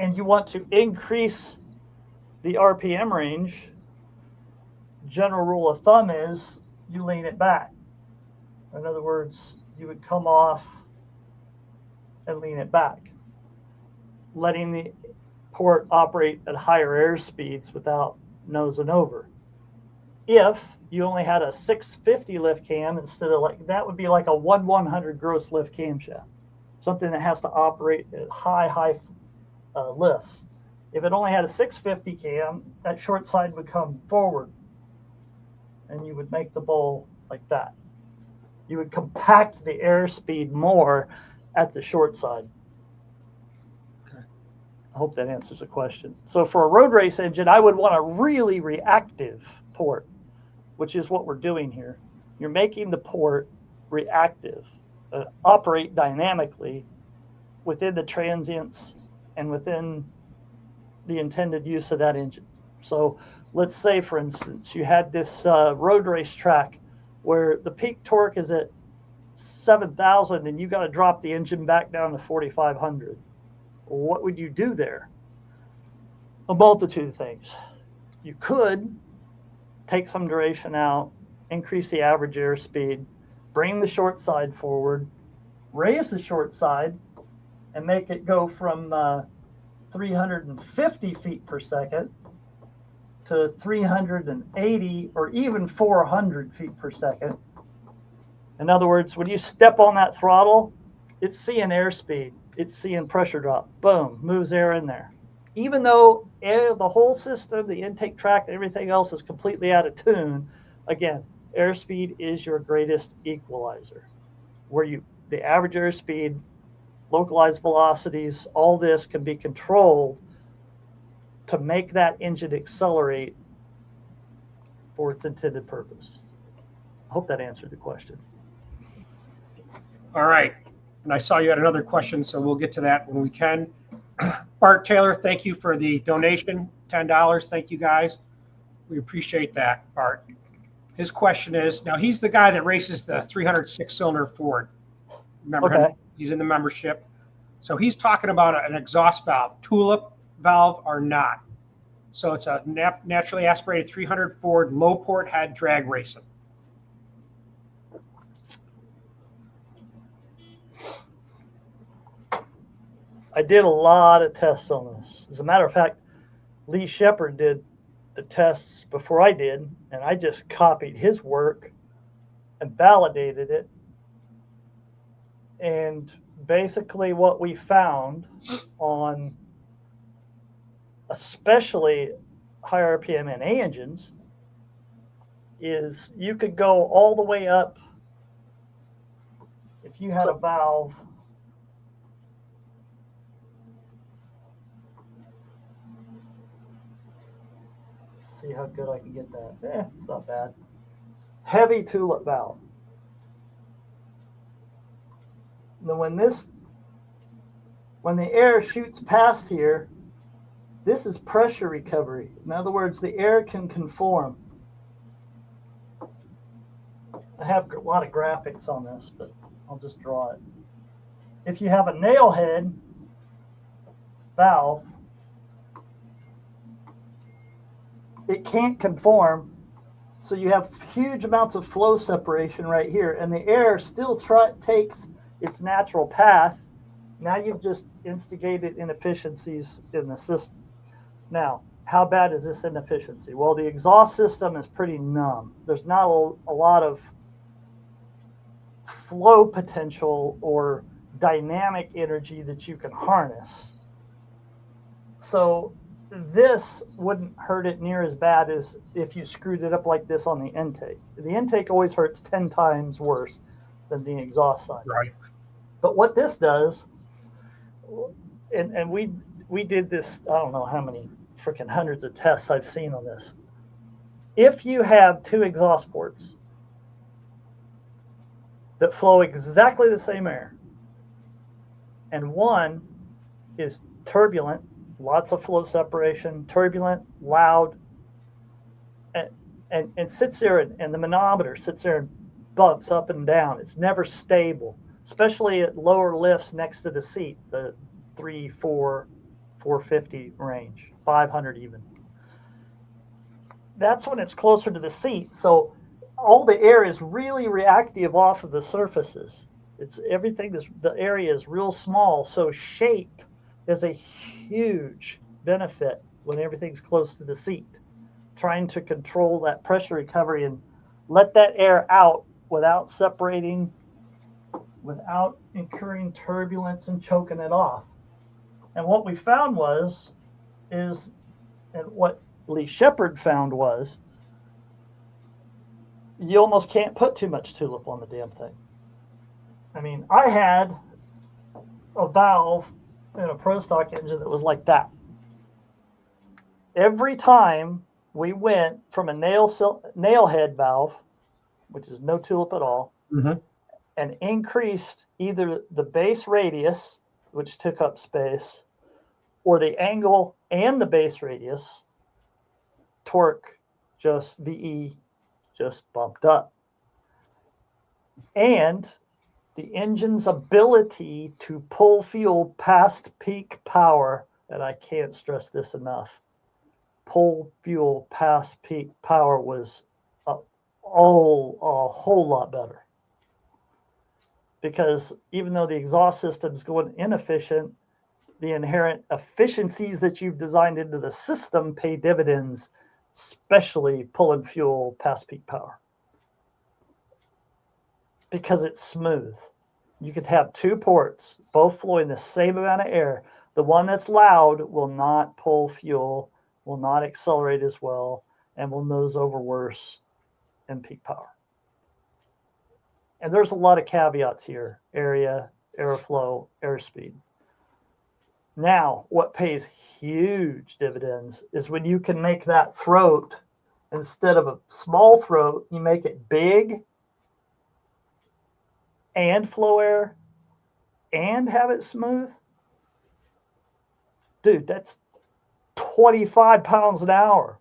B: and you want to increase the RPM range, general rule of thumb is you lean it back. In other words, you would come off and lean it back, letting the port operate at higher air speeds without nosing over. If you only had a 650 lift cam instead of like, that would be like a 1/100 gross lift camshaft, something that has to operate at high lifts. If it only had a 650 cam, that short side would come forward and you would make the bowl like that. You would compact the airspeed more at the short side.
A: Okay.
B: I hope that answers the question. So for a road race engine, I would want a really reactive port, which is what we're doing here. You're making the port reactive, operate dynamically within the transients and within the intended use of that engine. So let's say, for instance, you had this road race track where the peak torque is at 7,000 and you got to drop the engine back down to 4,500. Well, what would you do there? A multitude of things. You could take some duration out, increase the average airspeed, bring the short side forward, raise the short side, and make it go from 350 feet per second to 380 or even 400 feet per second. In other words, when you step on that throttle, it's seeing airspeed, it's seeing pressure drop, boom, moves air in there. Even though the whole system, the intake tract, everything else is completely out of tune, again, airspeed is your greatest equalizer. Where the average airspeed, localized velocities, all this can be controlled to make that engine accelerate for its intended purpose. I hope that answered the question.
A: All right. And I saw you had another question, so we'll get to that when we can. Bart Taylor, thank you for the donation, $10. Thank you, guys. We appreciate that, Bart. His question is, now he's the guy that races the 306-cylinder Ford. Remember him? He's in the membership. So he's talking about an exhaust valve, tulip valve or not. So it's a naturally aspirated 300 Ford low port head drag racing.
B: I did a lot of tests on this. As a matter of fact, Lee Shepard did the tests before I did, and I just copied his work and validated it. And basically what we found on especially high RPM NA engines is you could go all the way up if you had a valve. Let's see how good I can get that. It's not bad. Heavy tulip valve. Now when the air shoots past here, this is pressure recovery. In other words, the air can conform. I have a lot of graphics on this, but I'll just draw it. If you have a nail head valve, it can't conform, so you have huge amounts of flow separation right here, and the air still takes its natural path. Now you've just instigated inefficiencies in the system. Now, how bad is this inefficiency? Well, the exhaust system is pretty numb. There's not a lot of flow potential or dynamic energy that you can harness. So this wouldn't hurt it near as bad as if you screwed it up like this on the intake. The intake always hurts 10 times worse than the exhaust side.
A: Right.
B: But what this does, and we did this, I don't know how many freaking hundreds of tests I've seen on this. If you have two exhaust ports that flow exactly the same air, and one is turbulent, lots of flow separation, turbulent, loud, and sits there, and the manometer sits there and bumps up and down. It's never stable, especially at lower lifts next to the seat, the 3, 4, 450 range, 500 even. That's when it's closer to the seat. So all the air is really reactive off of the surfaces. It's everything. The area is real small. So shape is a huge benefit when everything's close to the seat. Trying to control that pressure recovery and let that air out without separating, without incurring turbulence and choking it off. And what we found and what Lee Shepard found was, you almost can't put too much tulip on the damn thing. I mean, I had a valve in a Pro Stock engine that was like that. Every time we went from a nail head valve, which is no tulip at all, and increased either the base radius, which took up space, or the angle and the base radius, torque, just VE, just bumped up. And the engine's ability to pull fuel past peak power, and I can't stress this enough, pull fuel past peak power was a whole lot better. Because even though the exhaust system's going inefficient, the inherent efficiencies that you've designed into the system pay dividends, especially pulling fuel past peak power. Because it's smooth. You could have two ports, both flowing the same amount of air. The one that's loud will not pull fuel, will not accelerate as well, and will nose over worse in peak power. And there's a lot of caveats here: area, airflow, airspeed. Now, what pays huge dividends is when you can make that throat, instead of a small throat, you make it big and flow air and have it smooth. Dude, that's 25 pounds an hour,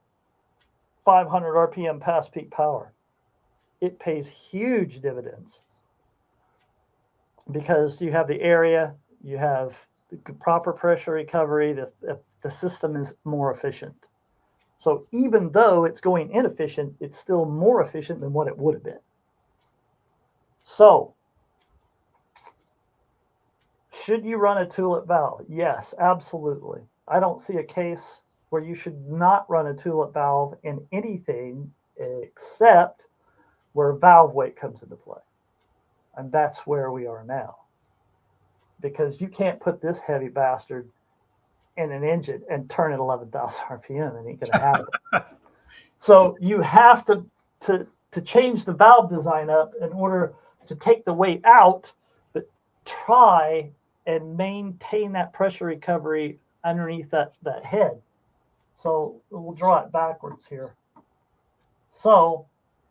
B: 500 RPM past peak power. It pays huge dividends because you have the area, you have the proper pressure recovery, the system is more efficient. So even though it's going inefficient, it's still more efficient than what it would have been. So, should you run a tulip valve? Yes, absolutely. I don't see a case where you should not run a tulip valve in anything except where valve weight comes into play. And that's where we are now. Because you can't put this heavy bastard in an engine and turn it 11,000 RPM. It ain't going to happen. So you have to change the valve design up in order to take the weight out, but try and maintain that pressure recovery underneath that head. So we'll draw it backwards here. So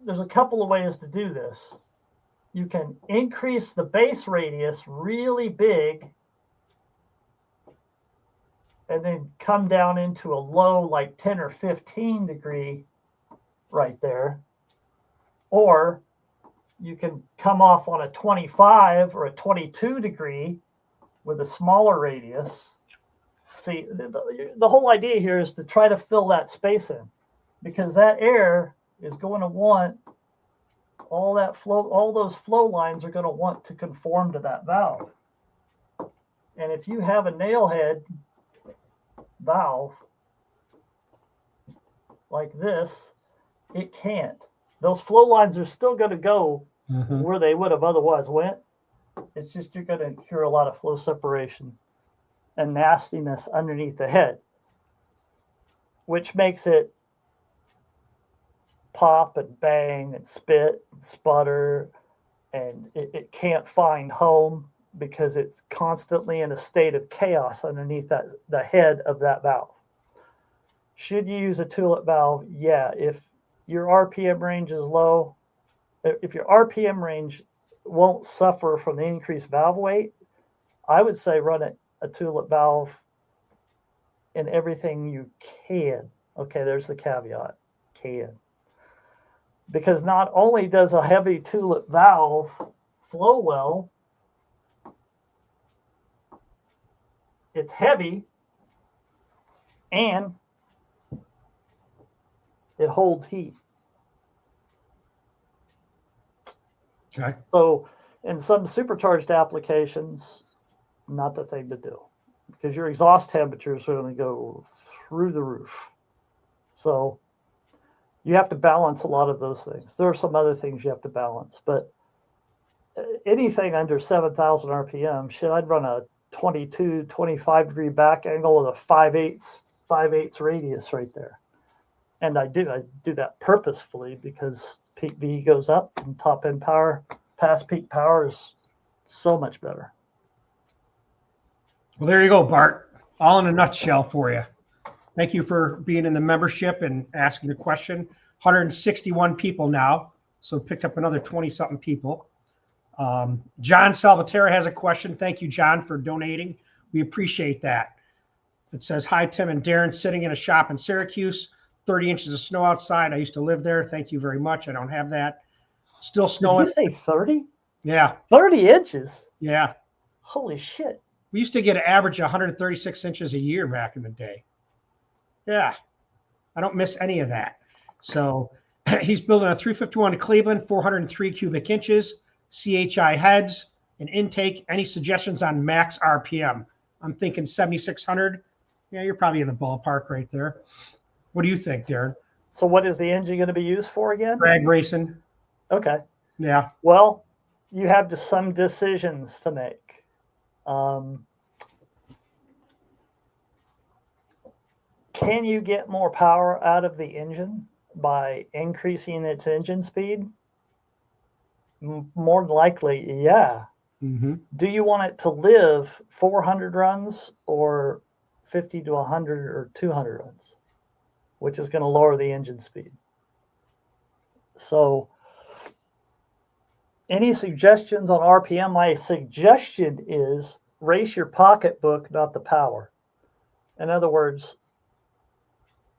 B: there's a couple of ways to do this. You can increase the base radius really big and then come down into a low like 10 or 15 degree right there. Or you can come off on a 25 or a 22 degree with a smaller radius. See, the whole idea here is to try to fill that space in, because that air is going to want all that flow, all those flow lines are going to want to conform to that valve. And if you have a nail head valve like this, it can't. Those flow lines are still going to go where they would have otherwise went. It's just you're going to incur a lot of flow separation and nastiness underneath the head, which makes it pop and bang and spit and sputter, and it can't find home because it's constantly in a state of chaos underneath the head of that valve. Should you use a tulip valve? Yeah, if your RPM range is low, if your RPM range won't suffer from the increased valve weight, I would say run a tulip valve in everything you can. Okay, there's the caveat, can. Because not only does a heavy tulip valve flow well, it's heavy, and it holds heat.
A: Okay.
B: So in some supercharged applications, not the thing to do, because your exhaust temperatures are going to go through the roof. So you have to balance a lot of those things. There are some other things you have to balance, but anything under 7,000 RPM, shit, I'd run a 22, 25 degree back angle with a 5/8 radius right there. And I do that purposefully because peak V goes up and top end power, past peak power is so much better.
A: Well, there you go, Bart. All in a nutshell for you. Thank you for being in the membership and asking the question. 161 people now, so picked up another 20-something people. John Salvatore has a question. Thank you, John, for donating. We appreciate that. It says, hi, Tim and Darin, sitting in a shop in Syracuse, 30 inches of snow outside. I used to live there. Thank you very much. I don't have that. Still snowing.
B: Did you say 30?
A: Yeah.
B: 30 inches?
A: Yeah.
B: Holy shit.
A: We used to get an average of 136 inches a year back in the day. Yeah. I don't miss any of that. So he's building a 351 to Cleveland, 403 cubic inches, CHI heads, and intake. Any suggestions on max RPM? I'm thinking 7,600. Yeah, you're probably in the ballpark right there. What do you think, Darin?
B: So what is the engine going to be used for again?
A: Drag racing.
B: Okay.
A: Yeah.
B: Well, you have some decisions to make. Can you get more power out of the engine by increasing its engine speed? More likely, yeah.
A: Mm-hmm.
B: Do you want it to live 400 runs or 50 to 100 or 200 runs, which is going to lower the engine speed? So any suggestions on RPM? My suggestion is race your pocketbook, not the power. In other words,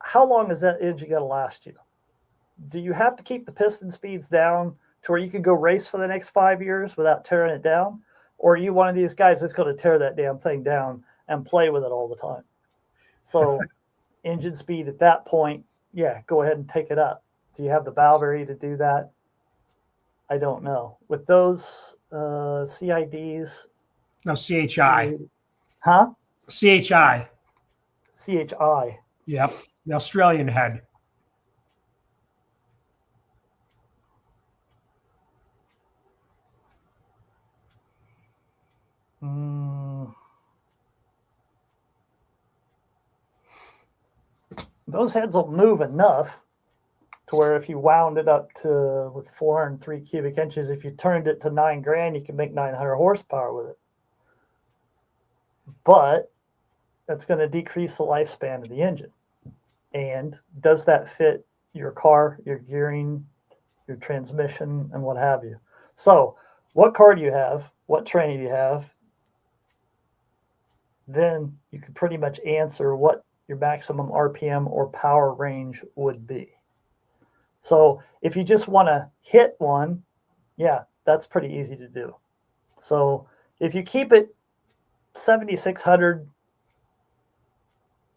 B: how long is that engine going to last you? Do you have to keep the piston speeds down to where you can go race for the next 5 years without tearing it down? Or are you one of these guys that's going to tear that damn thing down and play with it all the time? So engine speed at that point, yeah, go ahead and take it up. Do you have the valve area to do that? I don't know. With those CIDs.
A: No, CHI.
B: Huh?
A: CHI.
B: CHI.
A: Yep. The Australian head.
B: Those heads will move enough to where if you wound it up to with 403 cubic inches, if you turned it to 9 grand, you can make 900 horsepower with it. But that's going to decrease the lifespan of the engine. And does that fit your car, your gearing, your transmission, and what have you? So what car do you have? What training do you have? Then you can pretty much answer what your maximum RPM or power range would be. So if you just want to hit one, yeah, that's pretty easy to do. So if you keep it 7,600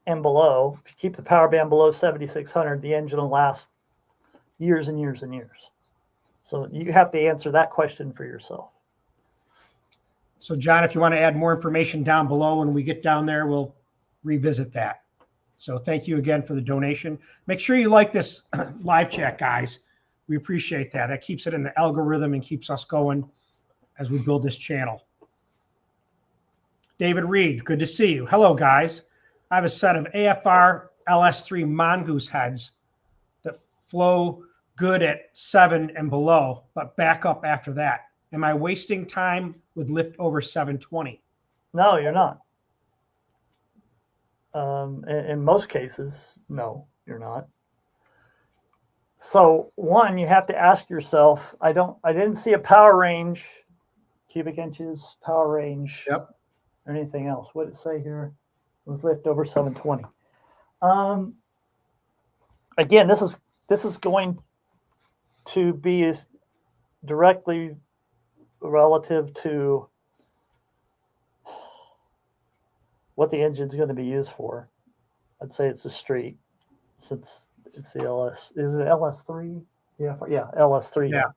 B: and below, if you keep the power band below 7,600, the engine will last years and years and years. So you have to answer that question for yourself.
A: So John, if you want to add more information down below, when we get down there, we'll revisit that. So thank you again for the donation. Make sure you like this live chat, guys. We appreciate that. That keeps it in the algorithm and keeps us going as we build this channel. David Reed, good to see you. Hello, guys. I have a set of AFR LS3 Mongoose heads that flow good at 7 and below, but back up after that. Am I wasting time with lift over 720?
B: No, you're not. In most cases, no, you're not. So one, you have to ask yourself, I didn't see a power range, cubic inches, power range,
A: yep,
B: or anything else. What did it say here? With lift over 720. Again, this is going to be as directly relative to what the engine's going to be used for. I'd say it's a street since it's the LS. Is it LS3? Yeah, LS3.
A: Yeah.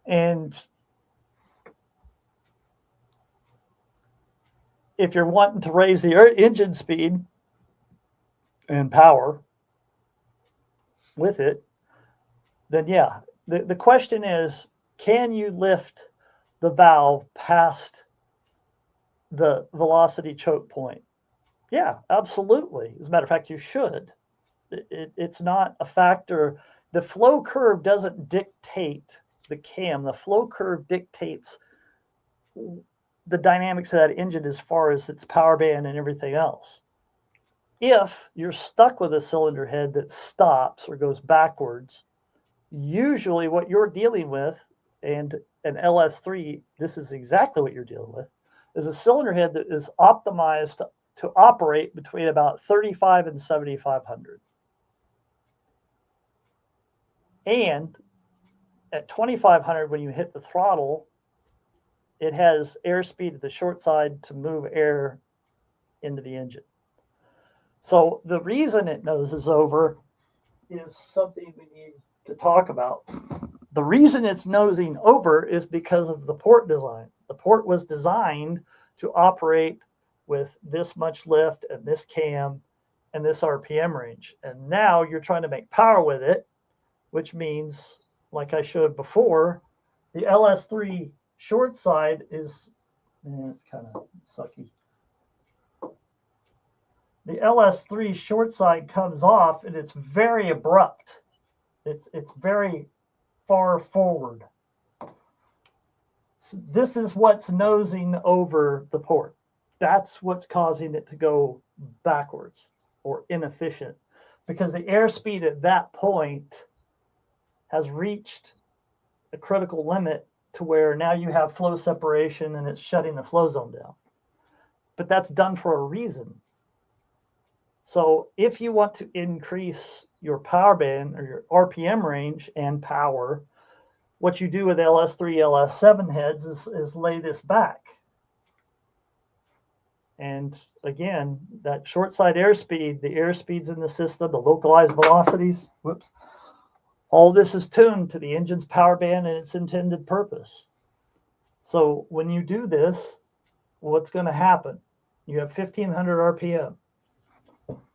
B: And if you're wanting to raise the engine speed and power with it, then yeah. The question is, can you lift the valve past the velocity choke point? Yeah, absolutely. As a matter of fact, you should. It's not a factor. The flow curve doesn't dictate the cam. The flow curve dictates the dynamics of that engine as far as its power band and everything else. If you're stuck with a cylinder head that stops or goes backwards, usually what you're dealing with, and an LS3, this is exactly what you're dealing with, is a cylinder head that is optimized to operate between about 35 and 7,500. And at 2,500, when you hit the throttle, it has airspeed at the short side to move air into the engine. So the reason it noses over is something we need to talk about. The reason it's nosing over is because of the port design. The port was designed to operate with this much lift and this cam and this RPM range. And now you're trying to make power with it, which means, like I showed before, the LS3 short side is, it's kind of sucky. The LS3 short side comes off and it's very abrupt. It's very far forward. So this is what's nosing over the port. That's what's causing it to go backwards or inefficient, because the airspeed at that point has reached a critical limit to where now you have flow separation and it's shutting the flow zone down. But that's done for a reason. So if you want to increase your power band or your RPM range and power, what you do with LS3, LS7 heads is lay this back. And again, that short side airspeed, the airspeeds in the system, the localized velocities, all this is tuned to the engine's power band and its intended purpose. So when you do this, what's going to happen? You have 1,500 RPM.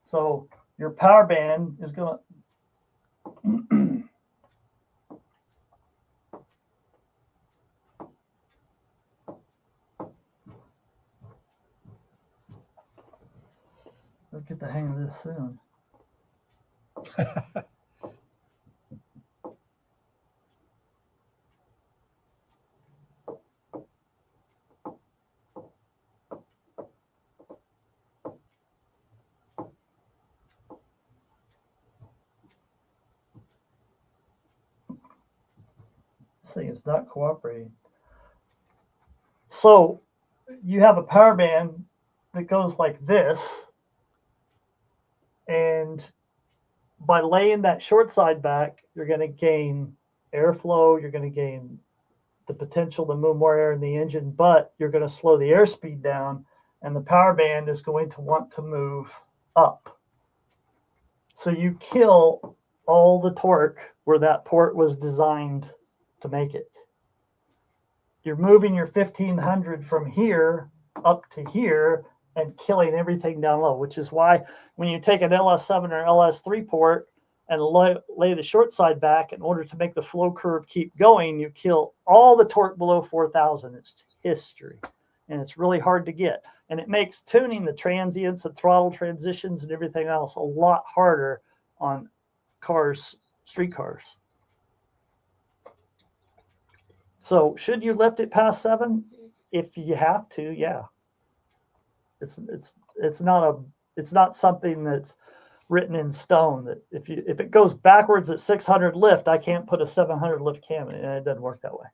B: So your power band is going to I'll get the hang of this soon. This thing is not cooperating. So you have a power band that goes like this, and by laying that short side back, you're going to gain airflow, you're going to gain the potential to move more air in the engine, but you're going to slow the airspeed down, and the power band is going to want to move up. So you kill all the torque where that port was designed to make it. You're moving your 1,500 from here up to here and killing everything down low, which is why when you take an LS7 or LS3 port and lay the short side back in order to make the flow curve keep going, you kill all the torque below 4,000. It's history, and it's really hard to get. And it makes tuning the transients and throttle transitions and everything else a lot harder on cars, street cars. So should you lift it past 7? If you have to, yeah. It's not something that's written in stone that if it goes backwards at 600 lift, I can't put a 700 lift cam in it. It doesn't work that way.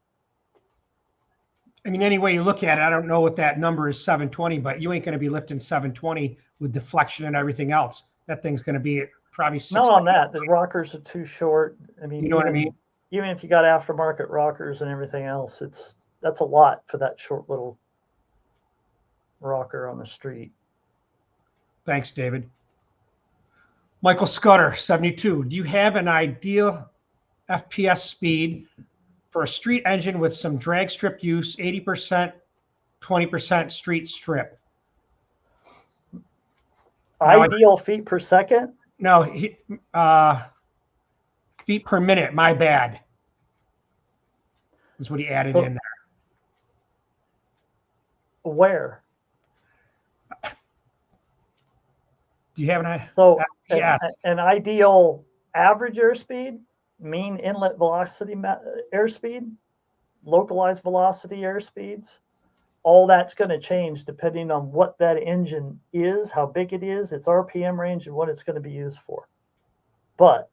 A: I mean, any way you look at it, I don't know what that number is, 720, but you ain't going to be lifting 720 with deflection and everything else. That thing's going to be probably 6.
B: Not on that. The rockers are too short. I mean,
A: you know what I mean?
B: Even if you got aftermarket rockers and everything else, that's a lot for that short little rocker on the street.
A: Thanks, David. Michael Scudder, 72. Do you have an ideal FPS speed for a street engine with some drag strip use, 80%, 20% street strip?
B: Ideal feet per second?
A: No, feet per minute. My bad. Is what he added in there.
B: Where?
A: Do you have an idea?
B: So
A: yes.
B: an ideal average airspeed, mean inlet velocity airspeed, localized velocity airspeeds, all that's going to change depending on what that engine is, how big it is, its RPM range, and what it's going to be used for. But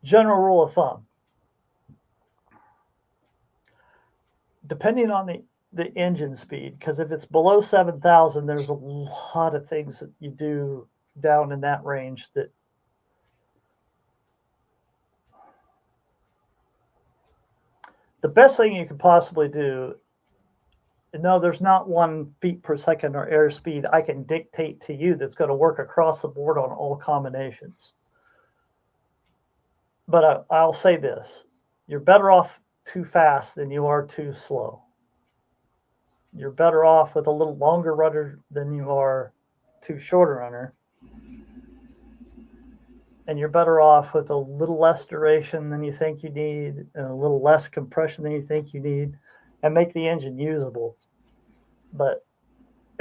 B: general rule of thumb, depending on the engine speed, because if it's below 7,000, there's a lot of things that you do down in that range that the best thing you could possibly do, no, there's not 1 feet per second or airspeed I can dictate to you that's going to work across the board on all combinations. But I'll say this, you're better off too fast than you are too slow. You're better off with a little longer rudder than you are too short a runner. And you're better off with a little less duration than you think you need and a little less compression than you think you need, and make the engine usable. But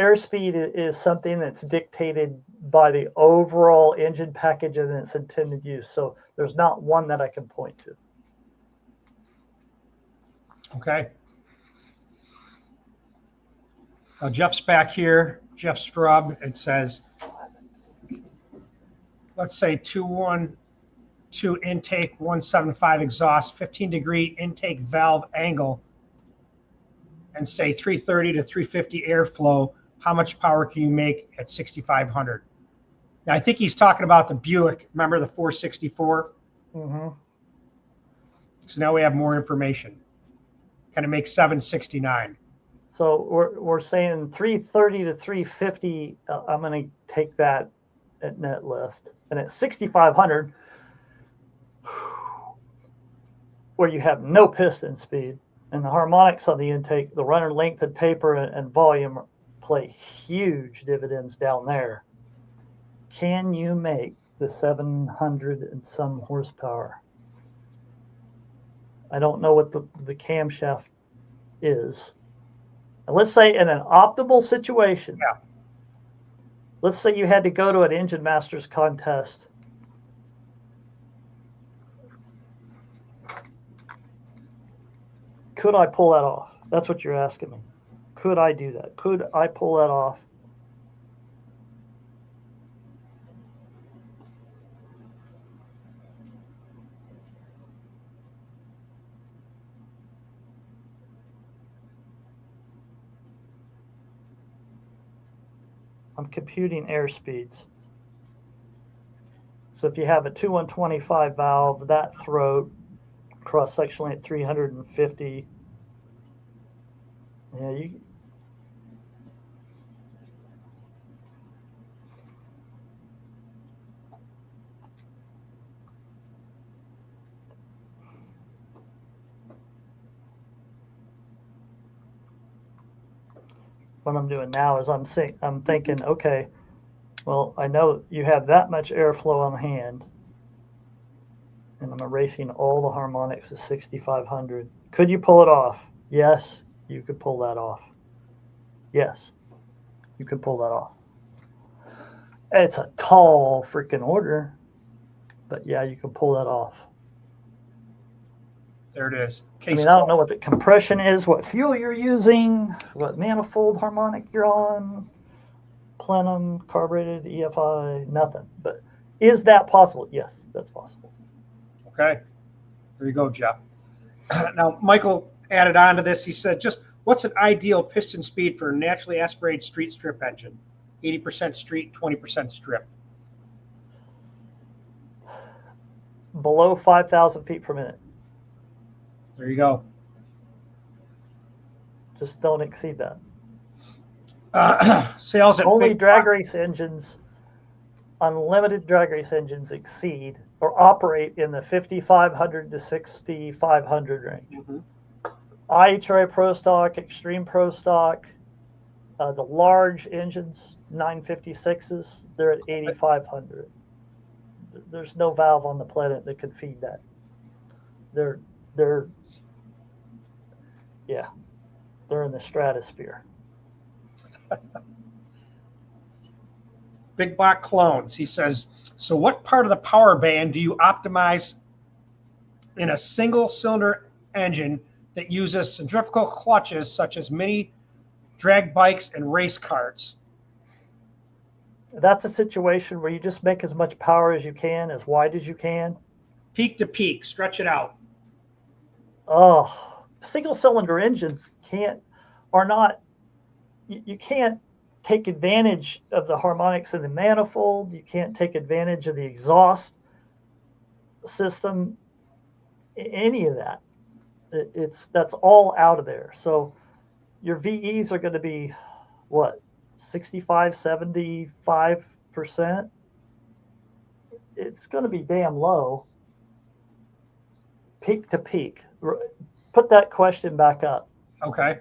B: airspeed is something that's dictated by the overall engine package and its intended use. So there's not one that I can point to.
A: Okay. Now Jeff's back here. Jeff Strub. It says, let's say 212 intake, 175 exhaust, 15-degree intake valve angle, and say 330 to 350 airflow. How much power can you make at 6,500? Now, I think he's talking about the Buick. Remember the 464?
B: Mm-hmm.
A: So now we have more information. Can it make 769?
B: So we're saying 330 to 350. I'm going to take that at net lift. And at 6,500, where you have no piston speed, and the harmonics on the intake, the runner length and taper and volume play huge dividends down there. Can you make the 700 and some horsepower? I don't know what the camshaft is. And let's say in an optimal situation,
A: yeah.
B: Let's say you had to go to an Engine Masters contest. Could I pull that off? That's what you're asking me. Could I do that? Could I pull that off? I'm computing airspeeds. So if you have a 2125 valve, that throat cross-sectionally at 350, yeah, you. What I'm doing now is I'm thinking, okay, well, I know you have that much airflow on hand, and I'm erasing all the harmonics at 6,500. Could you pull it off? Yes, you could pull that off. Yes, you could pull that off. It's a tall freaking order, but yeah, you can pull that off.
A: There it is.
B: I mean, I don't know what the compression is, what fuel you're using, what manifold harmonic you're on, plenum, carbureted, EFI, nothing. But is that possible? Yes, that's possible.
A: Okay. There you go, Jeff. Now, Michael added on to this. He said, just what's an ideal piston speed for a naturally aspirated street strip engine? 80% street, 20% strip.
B: Below 5,000 feet per minute.
A: There you go.
B: Just don't exceed that.
A: Sales at
B: only drag race engines unlimited drag race engines exceed or operate in the 5,500 to 6,500 range.
A: Mm-hmm.
B: IHRA Pro Stock, Extreme Pro Stock, the large engines, 956s, they're at 8,500. There's no valve on the planet that could feed that. They're in the stratosphere.
A: Big Block Clones, he says, so what part of the power band do you optimize in a single cylinder engine that uses centrifugal clutches such as mini drag bikes and race carts?
B: That's a situation where you just make as much power as you can, as wide as you can.
A: Peak to peak, stretch it out.
B: Oh, single cylinder engines you can't take advantage of the harmonics in the manifold. You can't take advantage of the exhaust system, any of that. That's all out of there. So your VEs are going to be what, 65, 75%? It's going to be damn low. Peak to peak. Put that question back up.
A: Okay.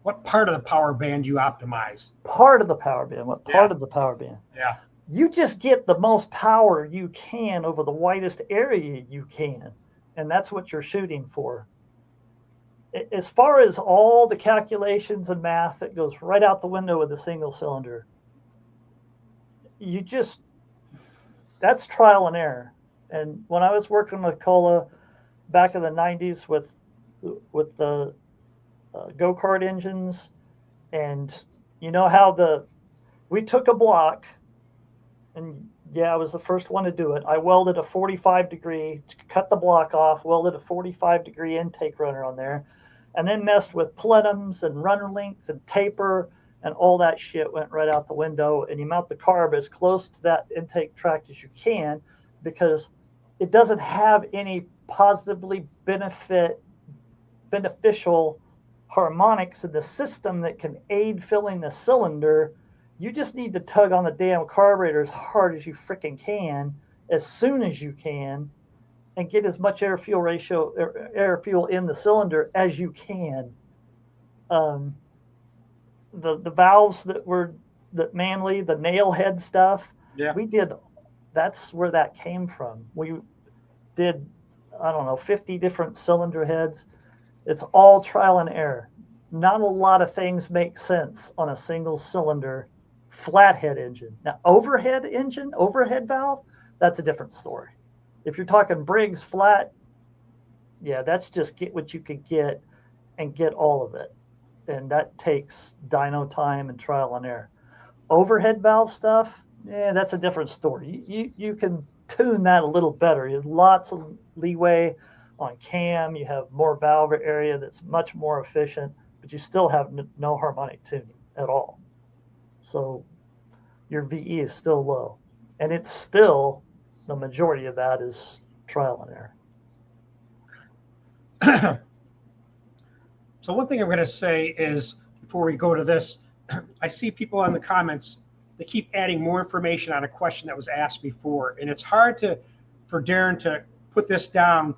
A: What part of the power band do you optimize?
B: Part of the power band. What part of the power band?
A: Yeah.
B: You just get the most power you can over the widest area you can. And that's what you're shooting for. As far as all the calculations and math that goes right out the window with a single cylinder, that's trial and error. And when I was working with Cola back in the 90s with the go-kart engines, and you know how we took a block, and I was the first one to do it. I welded a 45 degree, cut the block off, welded a 45 degree intake runner on there, and then messed with plenums and runner length and taper, and all that shit went right out the window. And you mount the carb as close to that intake tract as you can, because it doesn't have any positively beneficial harmonics in the system that can aid filling the cylinder. You just need to tug on the damn carburetor as hard as you freaking can, as soon as you can, and get as much air fuel in the cylinder as you can. The valves that Manly, the nail head stuff, that's where that came from. We did, 50 different cylinder heads. It's all trial and error. Not a lot of things make sense on a single cylinder flathead engine. Now, overhead valve, that's a different story. If you're talking Briggs flat, that's just get what you could get and get all of it. And that takes dyno time and trial and error. Overhead valve stuff, that's a different story. You can tune that a little better. There's lots of leeway on cam. You have more valve area that's much more efficient, but you still have no harmonic tuning at all. So your VE is still low, and it's still, the majority of that is trial and
A: error. So one thing I'm going to say is, before we go to this, I see people in the comments, they keep adding more information on a question that was asked before, and it's hard for Darin to put this down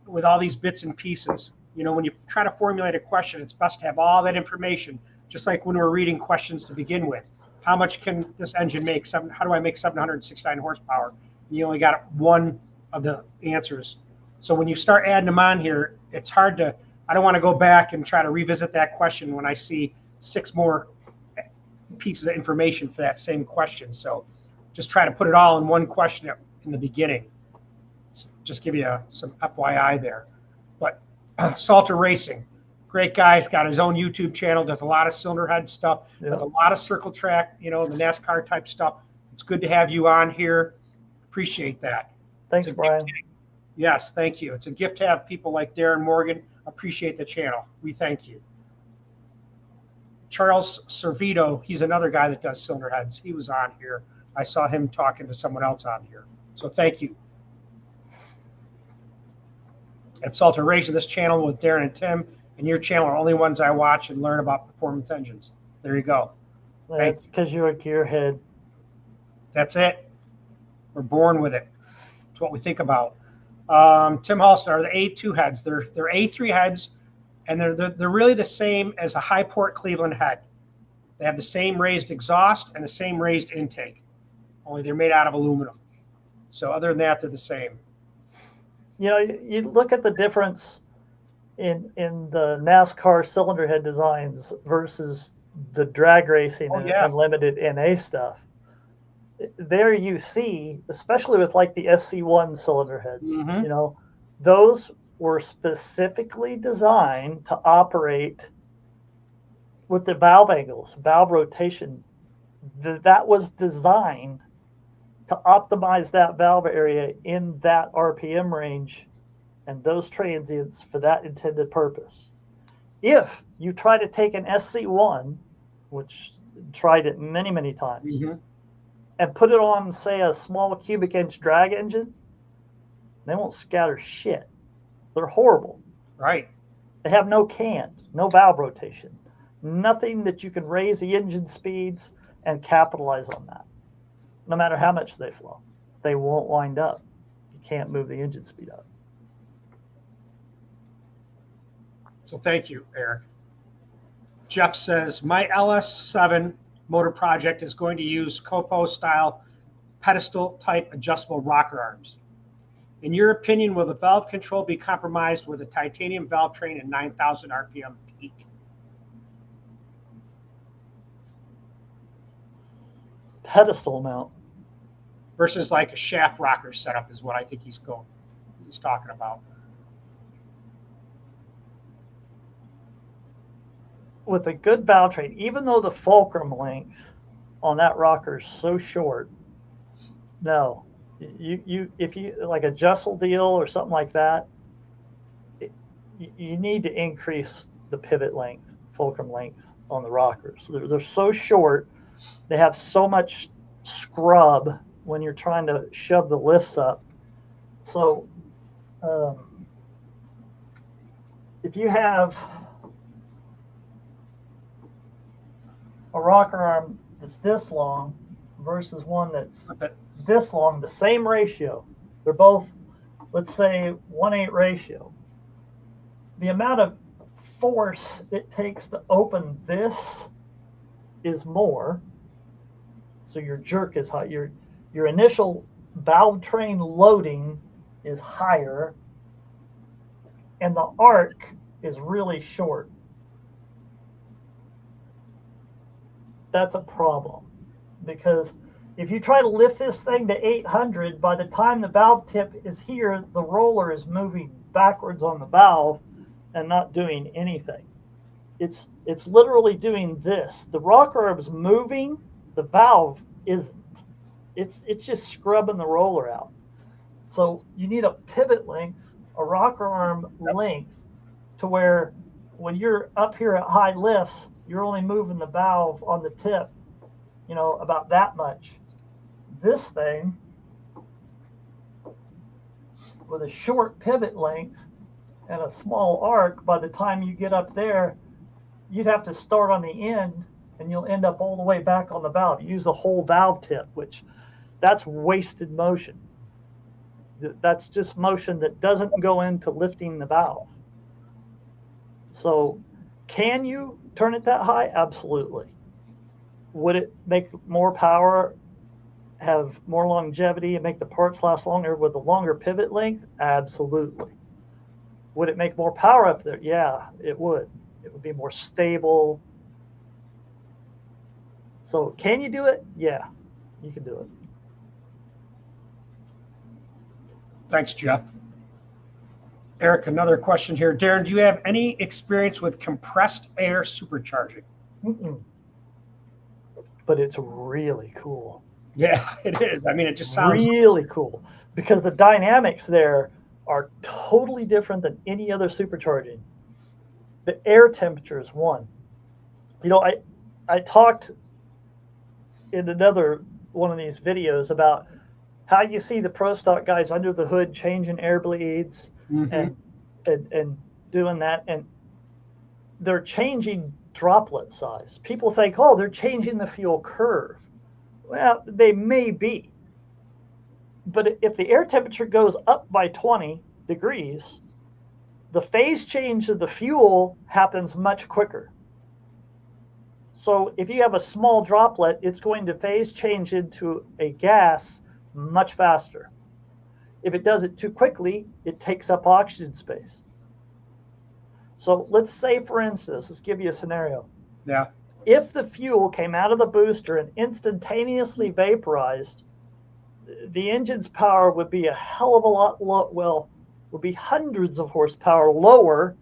A: with all these bits and pieces. When you try to formulate a question, it's best to have all that information, just like when we're reading questions to begin with. How much can this engine make? How do I make 769 horsepower? And you only got one of the answers. So when you start adding them on here, it's hard to, I don't want to go back and try to revisit that question when I see 6 more pieces of information for that same question. So just try to put it all in one question in the beginning. Just give you some FYI there. But Salter Racing, great guy. He's got his own YouTube channel, does a lot of cylinder head stuff, does a lot of circle track, the NASCAR type stuff. It's good to have you on here. Appreciate that.
B: Thanks, Brian.
A: Yes, thank you. It's a gift to have people like Darin Morgan. Appreciate the channel. We thank you. Charles Servito, he's another guy that does cylinder heads. He was on here. I saw him talking to someone else on here. So thank you. At Salter Racing, this channel with Darin and Tim and your channel are only ones I watch and learn about performance engines. There you go.
B: That's because you're a gearhead.
A: That's it. We're born with it. It's what we think about. Tim Halston are the A2 heads. They're A3 heads, and they're really the same as a high port Cleveland head. They have the same raised exhaust and the same raised intake, only they're made out of aluminum. So other than that, they're the same.
B: You know, you look at the difference in the NASCAR cylinder head designs versus the drag racing and unlimited NA stuff. There you see, especially with like the SC1 cylinder heads, you know, those were specifically designed to operate with the valve angles, valve rotation. That was designed to optimize that valve area in that RPM range and those transients for that intended purpose. If you try to take an SC1, which tried it many, many times, and put it on, say, a small cubic inch drag engine, they won't scatter shit. They're horrible.
A: Right.
B: They have no can, no valve rotation, nothing that you can raise the engine speeds and capitalize on that. No matter how much they flow, they won't wind up. You can't move the engine speed up.
A: So thank you, Eric. Jeff says, my LS7 motor project is going to use Copo style pedestal type adjustable rocker arms. In your opinion, will the valve control be compromised with a titanium valve train and 9,000 RPM peak?
B: Pedestal mount
A: versus like a shaft rocker setup is what I think he's talking about.
B: With a good valve train, even though the fulcrum length on that rocker is so short, no, if you like a Jessel deal or something like that, you need to increase the pivot length, fulcrum length on the rockers. They're so short, they have so much scrub when you're trying to shove the lifts up. So if you have a rocker arm that's this long versus one that's this long, the same ratio, they're both, let's say, 1:8 ratio. The amount of force it takes to open this is more. So your jerk is high. Your initial valve train loading is higher, and the arc is really short. That's a problem, because if you try to lift this thing to 800, by the time the valve tip is here, the roller is moving backwards on the valve and not doing anything. It's literally doing this. The rocker arm's moving, the valve isn't. It's just scrubbing the roller out. So you need a pivot length, a rocker arm length, to where when you're up here at high lifts, you're only moving the valve on the tip, you know, about that much. This thing, with a short pivot length and a small arc, by the time you get up there, you'd have to start on the end, and you'll end up all the way back on the valve. You use the whole valve tip, which that's wasted motion. That's just motion that doesn't go into lifting the valve. So can you turn it that high? Absolutely. Would it make more power, have more longevity, and make the parts last longer with a longer pivot length? Absolutely. Would it make more power up there? Yeah, it would. It would be more stable. So can you do it? Yeah, you can do it.
A: Thanks, Jeff. Eric, another question here. Darin, do you have any experience with compressed air supercharging?
B: But it's really cool.
A: Yeah, it is. I mean, it just sounds
B: really cool, because the dynamics there are totally different than any other supercharging. The air temperature is one. You know, I talked in another one of these videos about how you see the pro stock guys under the hood changing air bleeds and doing that. And they're changing droplet size. People think, oh, they're changing the fuel curve. Well, they may be. But if the air temperature goes up by 20 degrees, the phase change of the fuel happens much quicker. So if you have a small droplet, it's going to phase change into a gas much faster. If it does it too quickly, it takes up oxygen space. So let's say, for instance, let's give you a scenario.
A: Yeah.
B: If the fuel came out of the booster and instantaneously vaporized, the engine's power would be a hell of a lot low, well, would be hundreds of horsepower lower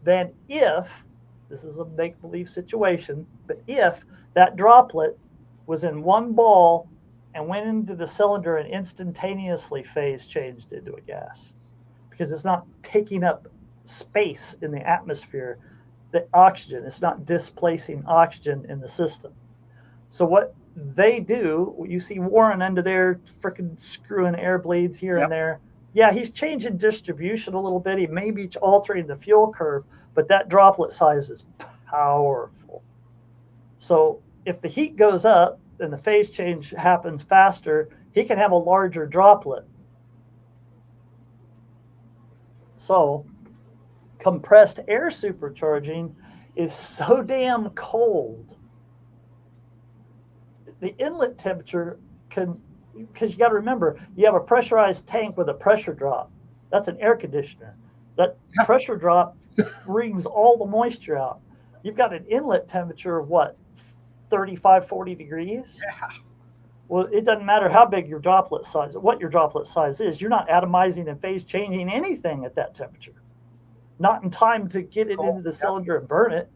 B: than if, this is a make-believe situation, but if that droplet was in one ball and went into the cylinder and instantaneously phase changed into a gas, because it's not taking up space in the atmosphere, the oxygen, it's not displacing oxygen in the system. So what they do, you see Warren under there freaking screwing air bleeds here and there. Yeah, he's changing distribution a little bit. He may be altering the fuel curve, but that droplet size is powerful. So if the heat goes up and the phase change happens faster, he can have a larger droplet. So compressed air supercharging is so damn cold. The inlet temperature can, because you got to remember, you have a pressurized tank with a pressure drop. That's an air conditioner. That pressure drop wrings all the moisture out. You've got an inlet temperature of what, 35, 40 degrees?
A: Yeah.
B: Well, it doesn't matter how big your droplet size, what your droplet size is. You're not atomizing and phase changing anything at that temperature. Not in time to get it into the cylinder and burn it.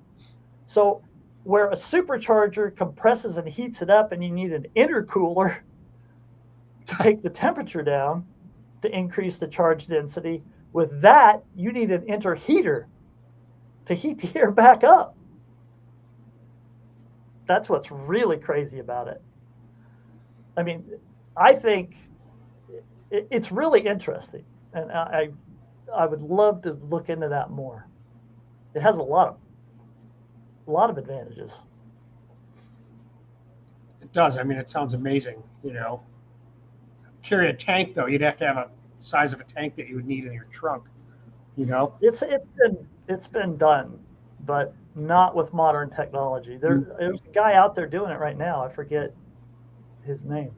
B: So where a supercharger compresses and heats it up and you need an intercooler to take the temperature down to increase the charge density, with that, you need an interheater to heat the air back up. That's what's really crazy about it. I mean, I think it's really interesting, and I would love to look into that more. It has a lot of advantages.
A: It does. I mean, it sounds amazing. You know, carry a tank though. You'd have to have a size of a tank that you would need in your trunk. You know,
B: it's been done, but not with modern technology. There's a guy out there doing it right now. I forget his name.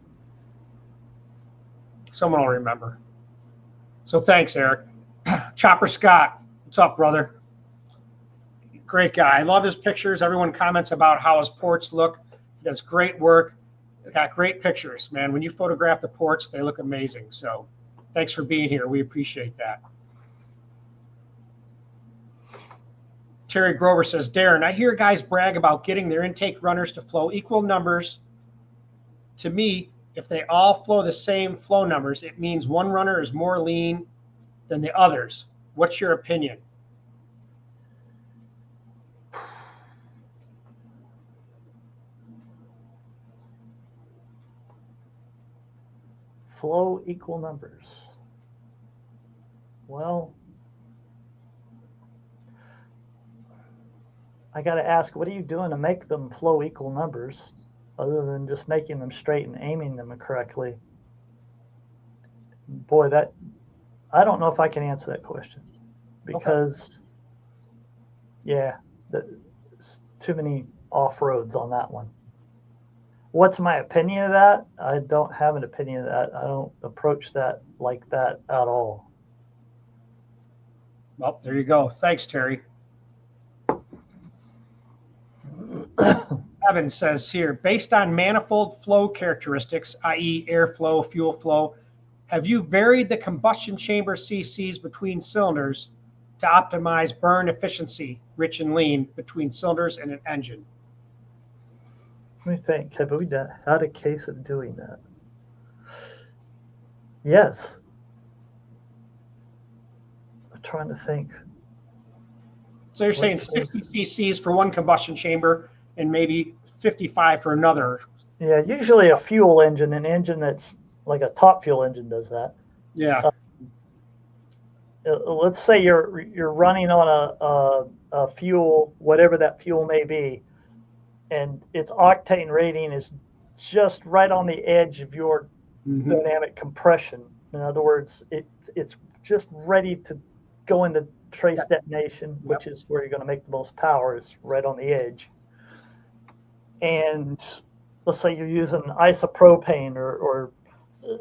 A: Someone will remember. So thanks, Eric. Chopper Scott, what's up, brother? Great guy. I love his pictures. Everyone comments about how his ports look. He does great work. Got great pictures, man. When you photograph the ports, they look amazing. So thanks for being here. We appreciate that. Terry Grover says, Darin, I hear guys brag about getting their intake runners to flow equal numbers. To me, if they all flow the same flow numbers, it means one runner is more lean than the others. What's your opinion?
B: Flow equal numbers. Well, I got to ask, what are you doing to make them flow equal numbers other than just making them straight and aiming them correctly? Boy, I don't know if I can answer that question because, yeah, there's too many off-roads on that one. What's my opinion of that? I don't have an opinion of that. I don't approach that like that at all.
A: Well, there you go. Thanks, Terry. Evan says here, based on manifold flow characteristics, i.e. airflow, fuel flow, have you varied the combustion chamber CCs between cylinders to optimize burn efficiency, rich and lean, between cylinders and an engine?
B: Let me think. Have we had a case of doing that? Yes. I'm trying to think.
A: So you're saying 60 cc's for one combustion chamber and maybe 55 for another?
B: Yeah, usually a fuel engine, an engine that's like a top fuel engine does that.
A: Yeah.
B: let's say you're running on a fuel, whatever that fuel may be, and its octane rating is just right on the edge of your dynamic compression. In other words, it's just ready to go into trace detonation, which is where you're going to make the most power. It's right on the edge. And let's say you're using isopropane or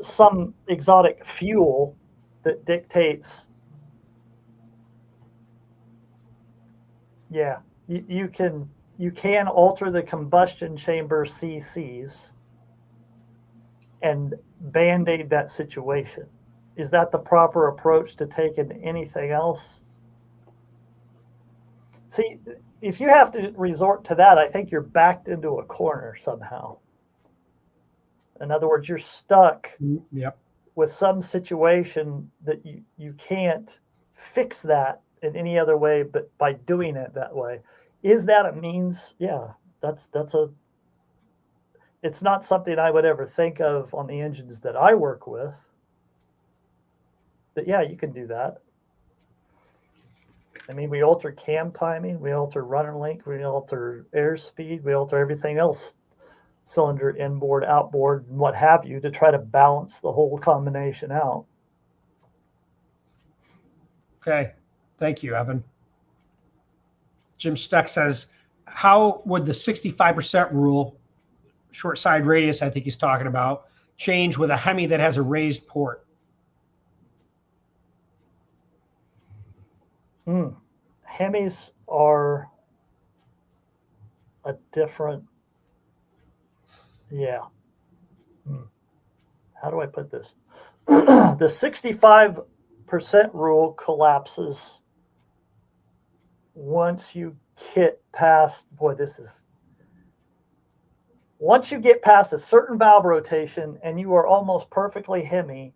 B: some exotic fuel that dictates, you can alter the combustion chamber CCs and band-aid that situation. Is that the proper approach to take in anything else? See, if you have to resort to that, I think you're backed into a corner somehow. In other words, you're stuck with some situation that you can't fix that in any other way but by doing it that way. Is that a means? Yeah, it's not something I would ever think of on the engines that I work with. But yeah, you can do that. I mean, we alter cam timing, we alter runner length, we alter airspeed, we alter everything else, cylinder inboard, outboard, and what have you, to try to balance the whole combination out.
A: Okay. Thank you, Evan. Jim Steck says, how would the 65% rule, short side radius, I think he's talking about, change with a Hemi that has a raised port?
B: Hemis are a different, how do I put this? The 65% rule collapses once you get past, once you get past a certain valve rotation and you are almost perfectly Hemi,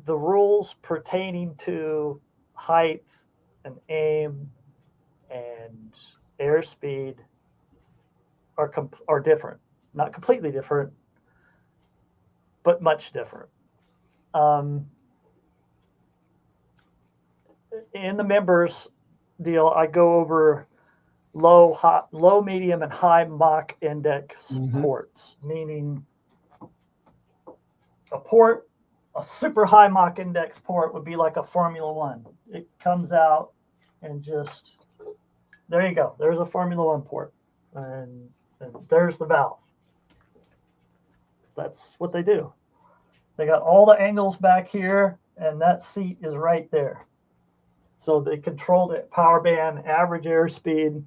B: the rules pertaining to height and aim and airspeed are different. Not completely different, but much different. In the members deal, I go over low, medium, and high Mach index ports, meaning a super high Mach index port would be like a Formula One. It comes out and just, there you go. There's a Formula One port. And there's the valve. That's what they do. They got all the angles back here, and that seat is right there. So they control the power band, average airspeed,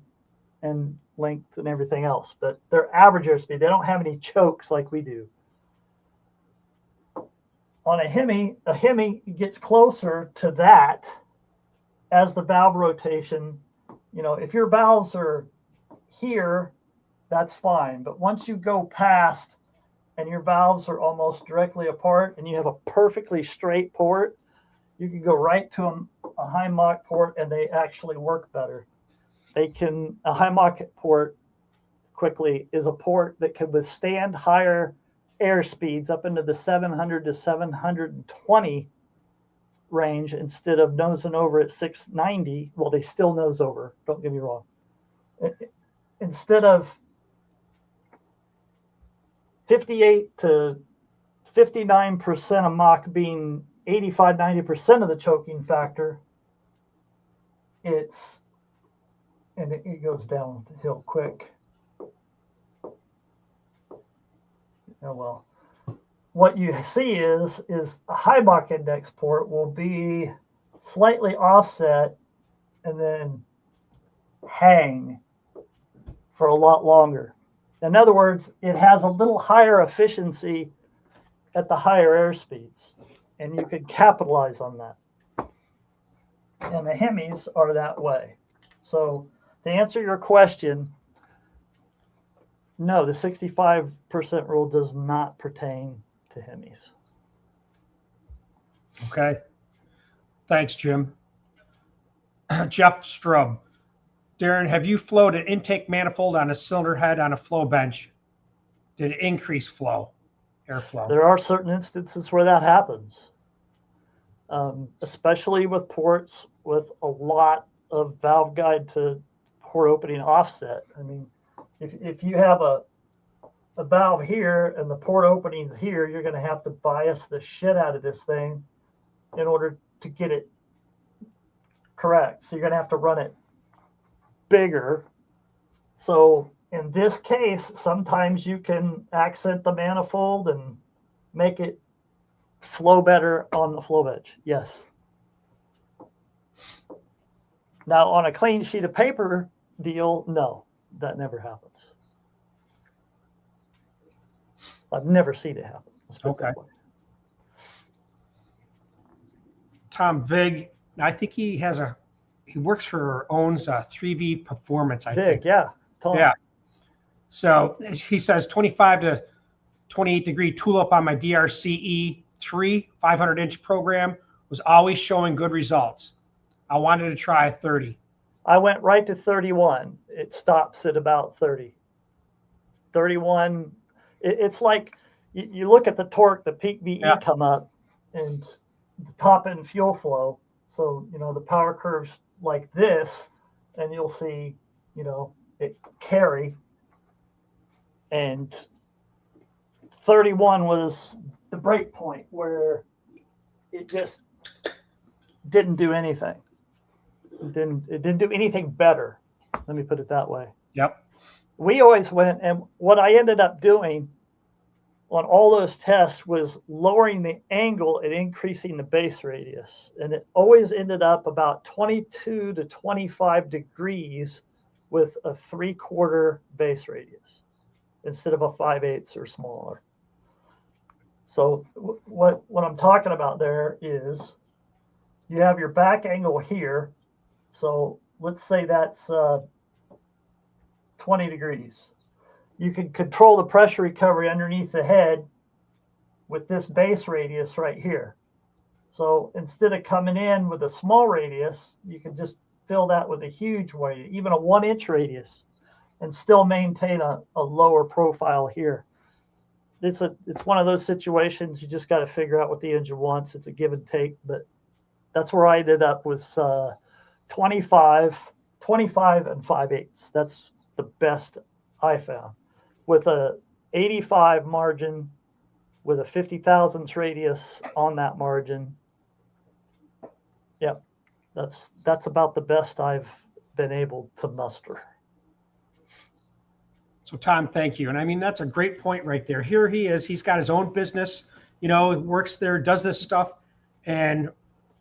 B: and length and everything else. But their average airspeed, they don't have any chokes like we do. On a Hemi gets closer to that as the valve rotation. If your valves are here, that's fine. But once you go past and your valves are almost directly apart and you have a perfectly straight port, you can go right to a high Mach port and they actually work better. A high Mach port quickly is a port that can withstand higher air speeds up into the 700 to 720 range instead of nosing over at 690. Well, they still nose over, don't get me wrong. Instead of 58 to 59% of Mach being 85-90% of the choking factor, it goes down the hill quick. Oh, well, what you see is a high Mach index port will be slightly offset and then hang for a lot longer. In other words, it has a little higher efficiency at the higher air speeds, and you could capitalize on that. And the Hemis are that way. So to answer your question, no, the 65% rule does not pertain to Hemis.
A: Okay. Thanks, Jim. Jeff Strub. Darin, have you flowed an intake manifold on a cylinder head on a Flowbench? Did it increase flow, airflow?
B: There are certain instances where that happens. especially with ports with a lot of valve guide to port opening offset. I mean, if you have a valve here and the port opening's here, you're going to have to bias the shit out of this thing in order to get it correct. So you're going to have to run it bigger. So in this case, sometimes you can accent the manifold and make it flow better on the Flowbench. Yes. Now on a clean sheet of paper deal, no, that never happens. I've never seen it happen.
A: Okay. Tom Vig, I think he works for, owns 3V Performance, I think.
B: Yeah. Tom.
A: Yeah. So he says 25 to 28 degree tulip on my DRCE 3 500-inch program was always showing good results. I wanted to try 30.
B: I went right to 31. It stops at about 30. 31. It's like you look at the torque, the peak VE come up, and the top end fuel flow. So, the power curves like this, and you'll see, it carry. And 31 was the break point where it just didn't do anything. It didn't do anything better. Let me put it that way.
A: Yep.
B: We always went, and what I ended up doing on all those tests was lowering the angle and increasing the base radius. And it always ended up about 22 to 25 degrees with a 3/4 base radius instead of a 5/8 or smaller. So what I'm talking about there is you have your back angle here. So let's say that's 20 degrees. You can control the pressure recovery underneath the head with this base radius right here. So instead of coming in with a small radius, you can just fill that with a huge radius, even a 1-inch radius, and still maintain a lower profile here. It's one of those situations you just got to figure out what the engine wants. It's a give and take, but that's where I ended up with 25 and 5/8. That's the best I found, with a 85 margin with a 50 thousandths radius on that margin. Yep, that's about the best I've been able to muster.
A: So Tom, thank you. And I mean, that's a great point right there. Here he is. He's got his own business, works there, does this stuff. And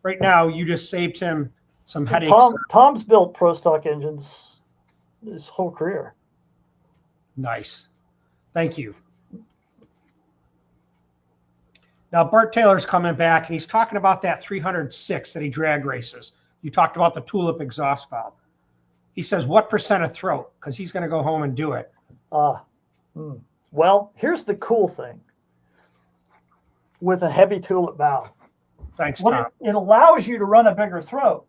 A: right now you just saved him some headaches.
B: Tom's built pro stock engines his whole career.
A: Nice. Thank you. Now, Bart Taylor's coming back, and he's talking about that 306 that he drag races. You talked about the tulip exhaust valve. He says, what percent of throat? Because he's going to go home and do it.
B: Well, here's the cool thing with a heavy tulip valve.
A: Thanks, Tom.
B: It allows you to run a bigger throat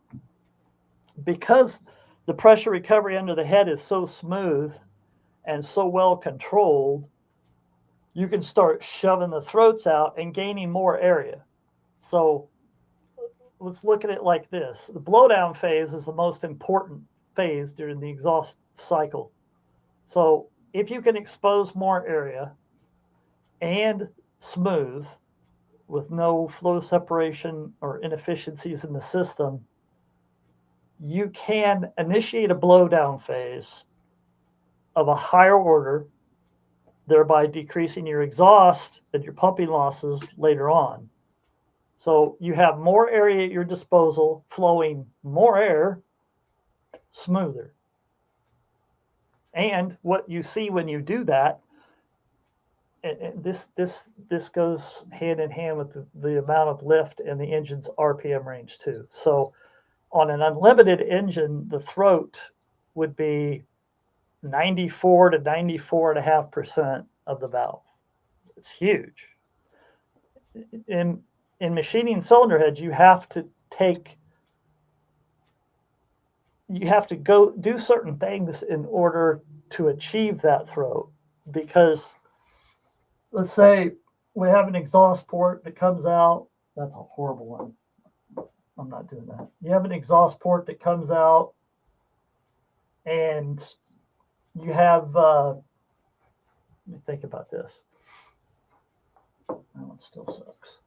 B: because the pressure recovery under the head is so smooth and so well controlled. You can start shoving the throats out and gaining more area. So let's look at it like this. The blowdown phase is the most important phase during the exhaust cycle. So if you can expose more area and smooth with no flow separation or inefficiencies in the system, you can initiate a blowdown phase of a higher order, thereby decreasing your exhaust and your pumping losses later on. So you have more area at your disposal, flowing more air, smoother. And what you see when you do that, and this goes hand in hand with the amount of lift and the engine's RPM range too. So on an unlimited engine, the throat would be 94 to 94.5% of the valve. It's huge. In machining cylinder heads, you have to go do certain things in order to achieve that throat. Because let's say we have an exhaust port that comes out. That's a horrible one. I'm not doing that. You have an exhaust port that comes out, and you have, let me think about this. That one still sucks.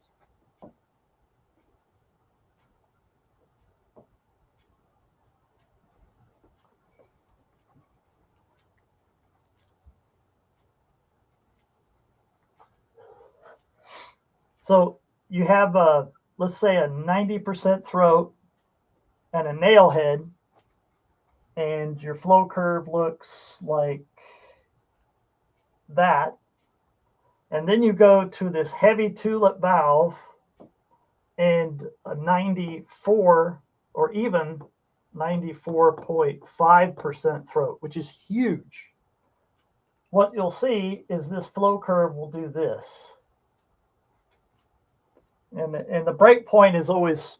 B: So you have let's say a 90% throat and a nail head, and your flow curve looks like that. And then you go to this heavy tulip valve and a 94 or even 94.5% throat, which is huge. What you'll see is this flow curve will do this. And the break point is always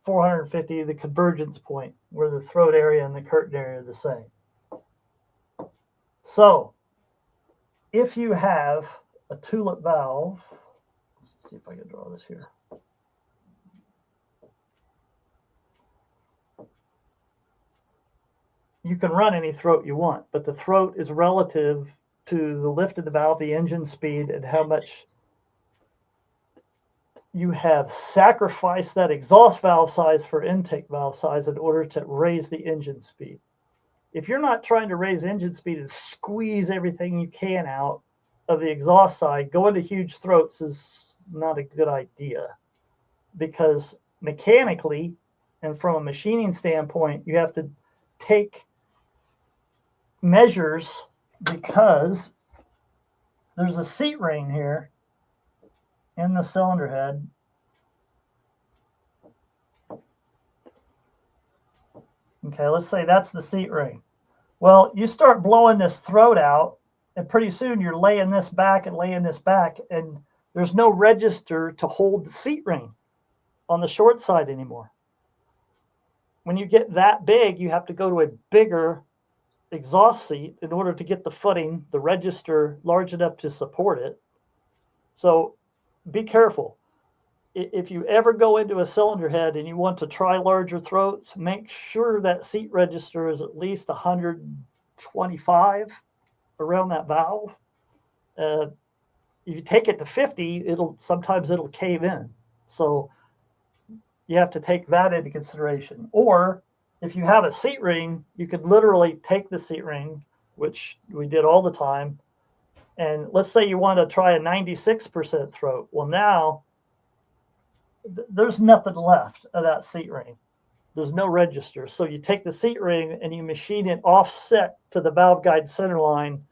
B: 450, the convergence point, where the throat area and the curtain area are the same. So if you have a tulip valve, let's see if I can draw this here. You can run any throat you want, but the throat is relative to the lift of the valve, the engine speed, and how much you have sacrificed that exhaust valve size for intake valve size in order to raise the engine speed. If you're not trying to raise engine speed and squeeze everything you can out of the exhaust side, going to huge throats is not a good idea, because mechanically and from a machining standpoint, you have to take measures, because there's a seat ring here in the cylinder head. Okay, let's say that's the seat ring. Well, you start blowing this throat out, and pretty soon you're laying this back and laying this back, and there's no register to hold the seat ring on the short side anymore. When you get that big, you have to go to a bigger exhaust seat in order to get the footing, the register large enough to support it. So be careful. If you ever go into a cylinder head and you want to try larger throats, make sure that seat register is at least 125 around that valve. If you take it to 50, sometimes it'll cave in. So you have to take that into consideration. Or if you have a seat ring, you could literally take the seat ring, which we did all the time, and let's say you want to try a 96% throat. Well, now there's nothing left of that seat ring. There's no register. So you take the seat ring and you machine it offset to the valve guide center line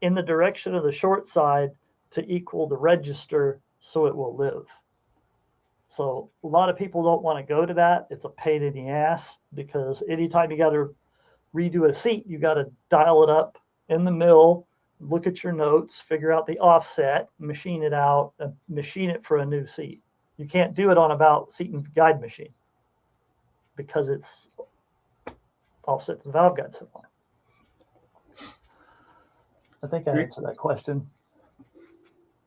B: in the direction of the short side to equal the register so it will live. So a lot of people don't want to go to that. It's a pain in the ass, because anytime you got to redo a seat, you got to dial it up in the mill, look at your notes, figure out the offset, machine it out, and machine it for a new seat. You can't do it on a seat and guide machine because it's offset to the valve guide center line. I think I answered that question.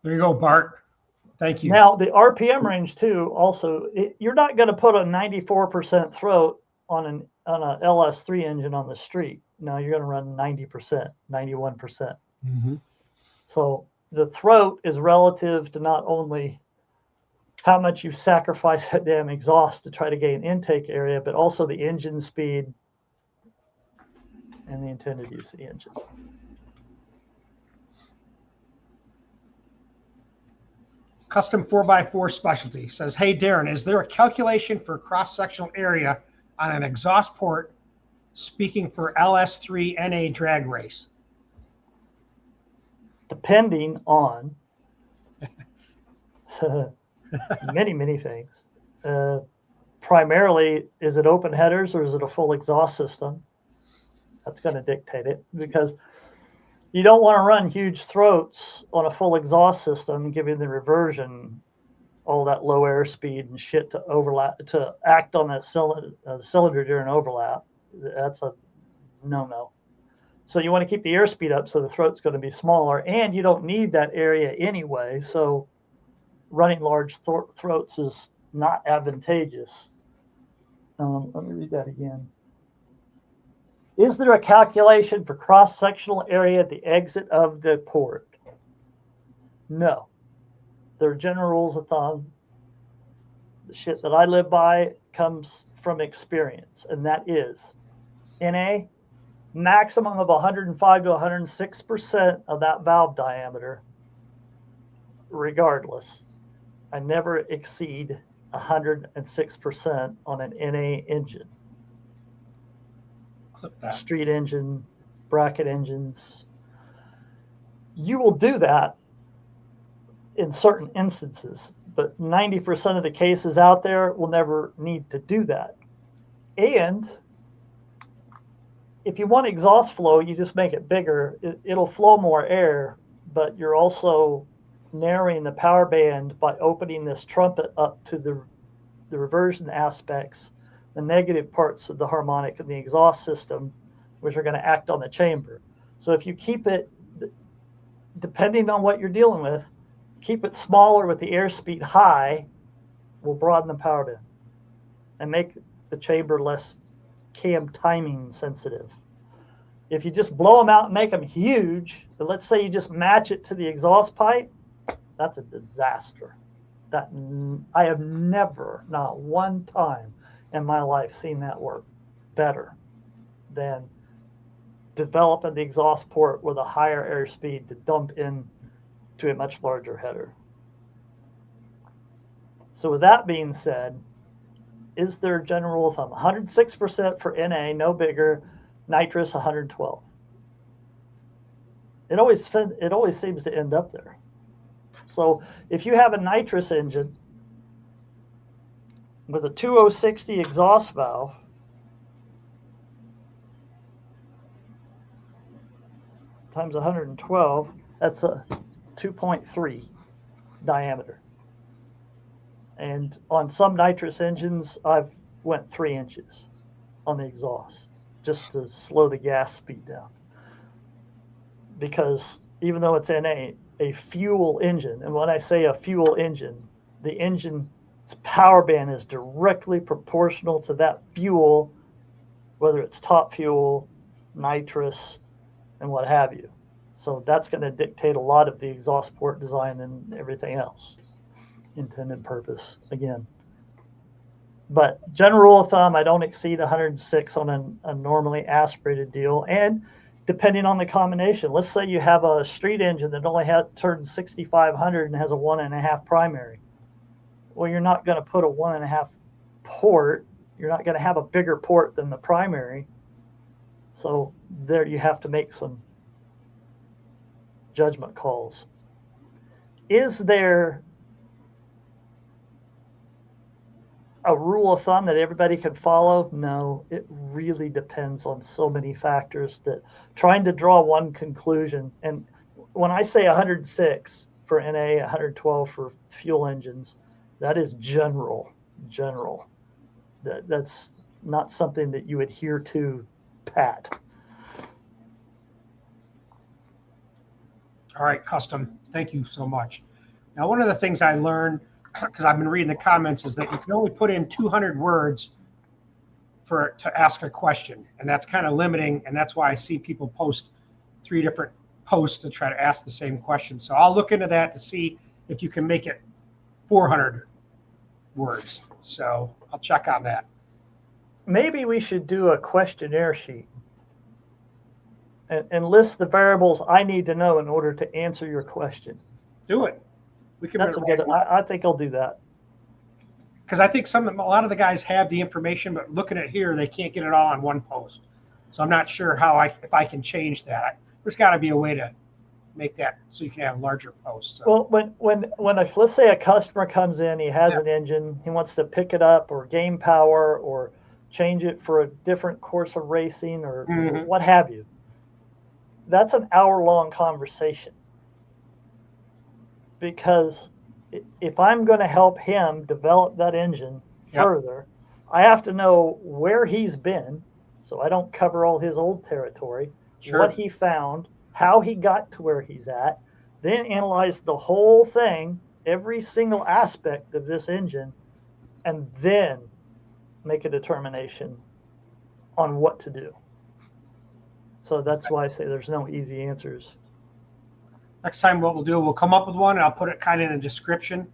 A: There you go, Bart. Thank you.
B: Now, the RPM range too, also, you're not going to put a 94% throat on an LS3 engine on the street. No, you're going to run 90%, 91%.
A: Mm-hmm.
B: So the throat is relative to not only how much you sacrifice that damn exhaust to try to gain intake area, but also the engine speed and the intended use of the engine.
A: Custom 4x4 Specialty says, hey, Darin, is there a calculation for cross-sectional area on an exhaust port speaking for LS3 NA drag race?
B: Depending on many things. Primarily, is it open headers or is it a full exhaust system? That's going to dictate it, because you don't want to run huge throats on a full exhaust system, giving the reversion all that low air speed and shit to overlap, to act on that cylinder during overlap. That's a no-no. So you want to keep the airspeed up, so the throat's going to be smaller, and you don't need that area anyway. So running large throats is not advantageous. Let me read that again. Is there a calculation for cross-sectional area at the exit of the port? No. There are general rules of thumb. The shit that I live by comes from experience, and that is NA, maximum of 105 to 106% of that valve diameter, regardless. I never exceed 106% on an NA engine.
A: Clip that.
B: Street engine, bracket engines. You will do that in certain instances, but 90% of the cases out there will never need to do that. And if you want exhaust flow, you just make it bigger. It'll flow more air, but you're also narrowing the power band by opening this trumpet up to the reversion aspects, the negative parts of the harmonic and the exhaust system, which are going to act on the chamber. So if you keep it, depending on what you're dealing with, keep it smaller with the airspeed high, will broaden the power band and make the chamber less cam timing sensitive. If you just blow them out and make them huge, but let's say you just match it to the exhaust pipe, that's a disaster. That I have never, not one time in my life, seen that work better than developing the exhaust port with a higher airspeed to dump in to a much larger header. So with that being said, is there a general rule of thumb? 106% for NA, no bigger, nitrous 112. It always seems to end up there. So if you have a nitrous engine with a 2060 exhaust valve, times 112, that's a 2.3 diameter. And on some nitrous engines, I've went 3 inches on the exhaust just to slow the gas speed down. Because even though it's in a fuel engine, and when I say a fuel engine, the engine's power band is directly proportional to that fuel, whether it's top fuel, nitrous, and what have you. So that's going to dictate a lot of the exhaust port design and everything else. Intended purpose, again. But general rule of thumb, I don't exceed 106 on a normally aspirated deal. And depending on the combination, let's say you have a street engine that only turns 6,500 and has a 1.5 primary. Well, you're not going to put a 1.5 port. You're not going to have a bigger port than the primary. So there you have to make some judgment calls. Is there a rule of thumb that everybody can follow? No, it really depends on so many factors that trying to draw one conclusion. And when I say 106 for NA, 112 for fuel engines, that is general. That's not something that you adhere to, pat.
A: All right, Custom, thank you so much. Now, one of the things I learned, because I've been reading the comments, is that you can only put in 200 words to ask a question, and that's kind of limiting, and that's why I see people post 3 different posts to try to ask the same question. So I'll look into that to see if you can make it 400 words. So I'll check on that.
B: Maybe we should do a questionnaire sheet and list the variables I need to know in order to answer your question.
A: Do it. We can.
B: That's good. I think I'll do that.
A: Because I think a lot of the guys have the information, but looking at here, they can't get it all on one post. So I'm not sure if I can change that. There's got to be a way to make that so you can have larger posts. So.
B: Well, let's say a customer comes in, he has an engine, he wants to pick it up or gain power or change it for a different course of racing or what have you. That's an hour-long conversation. Because if I'm going to help him develop that engine further, I have to know where he's been, so I don't cover all his old territory, what he found, how he got to where he's at, then analyze the whole thing, every single aspect of this engine, and then make a determination on what to do. So that's why I say there's no easy answers.
A: Next time what we'll do, we'll come up with one and I'll put it kind of in the description,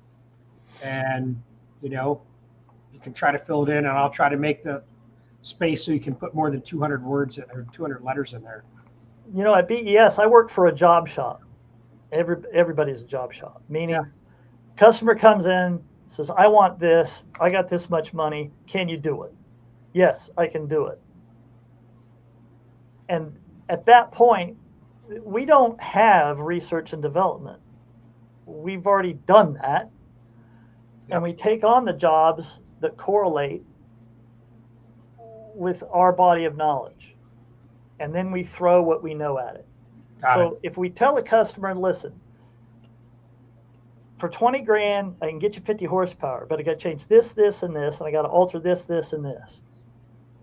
A: and you know, you can try to fill it in, and I'll try to make the space so you can put more than 200 words in, or 200 letters in there.
B: You know, at BES, I work for a job shop. Everybody's a job shop, meaning customer comes in, says, I want this, I got this much money, can you do it? Yes, I can do it. And at that point, we don't have research and development. We've already done that. And we take on the jobs that correlate with our body of knowledge. And then we throw what we know at it. So if we tell a customer, listen, for 20 grand, I can get you 50 horsepower, but I got to change this, this, and this, and I got to alter this, this, and this.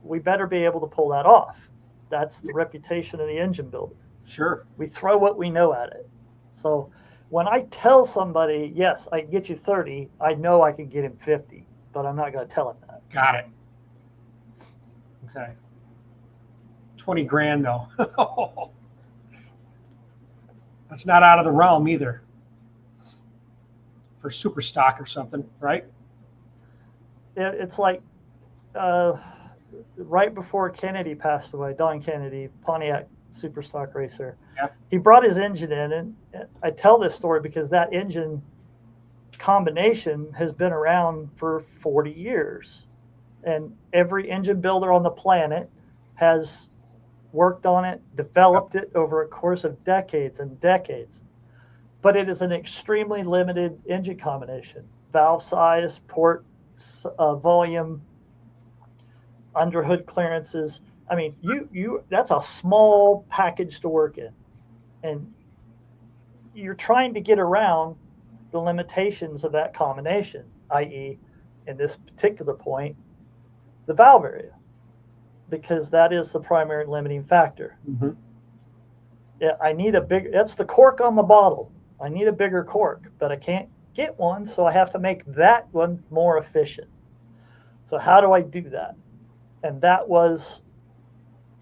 B: We better be able to pull that off. That's the reputation of the engine builder.
A: Sure.
B: We throw what we know at it. So when I tell somebody, yes, I can get you 30, I know I can get him 50, but I'm not going to tell him that.
A: Got it. Okay. 20 grand though. That's not out of the realm either. For super stock or something, right?
B: It's like right before Kennedy passed away, Don Kennedy, Pontiac super stock racer.
A: Yeah.
B: He brought his engine in, and I tell this story because that engine combination has been around for 40 years. And every engine builder on the planet has worked on it, developed it over a course of decades and decades. But it is an extremely limited engine combination. Valve size, port volume, underhood clearances. I mean, that's a small package to work in. And you're trying to get around the limitations of that combination, i.e., in this particular point, the valve area, because that is the primary limiting factor.
A: Mm-hmm.
B: Yeah, I need a big, that's the cork on the bottle. I need a bigger cork, but I can't get one, so I have to make that one more efficient. So how do I do that? And that was,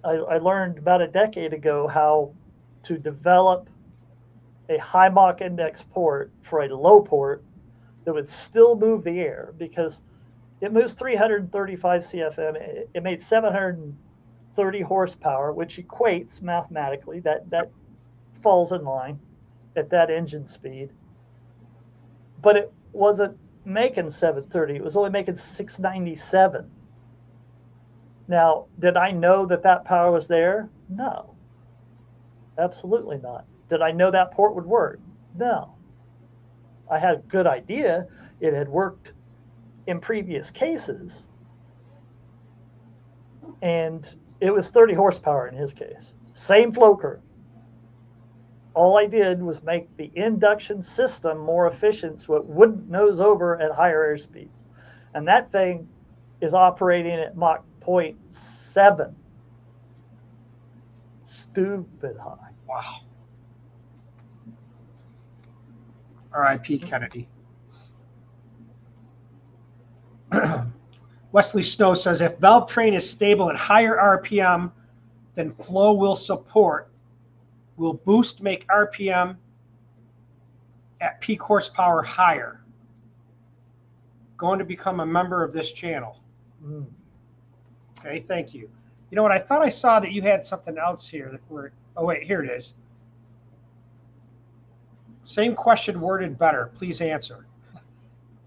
B: I learned about a decade ago how to develop a high Mach index port for a low port that would still move the air, because it moves 335 CFM. It made 730 horsepower, which equates mathematically, that falls in line at that engine speed. But it wasn't making 730. It was only making 697. Now, did I know that power was there? No. Absolutely not. Did I know that port would work? No. I had a good idea. It had worked in previous cases. And it was 30 horsepower in his case. Same flow curve. All I did was make the induction system more efficient so it wouldn't nose over at higher air speeds. And that thing is operating at Mach 0.7. Stupid high.
A: Wow. R.I.P. Kennedy. Wesley Snow says, if valve train is stable at higher RPM than flow will support, will boost make RPM at peak horsepower higher? Going to become a member of this channel. Okay, thank you. You know what? I thought I saw that you had something else here that were. Oh wait, here it is. Same question worded better. Please answer.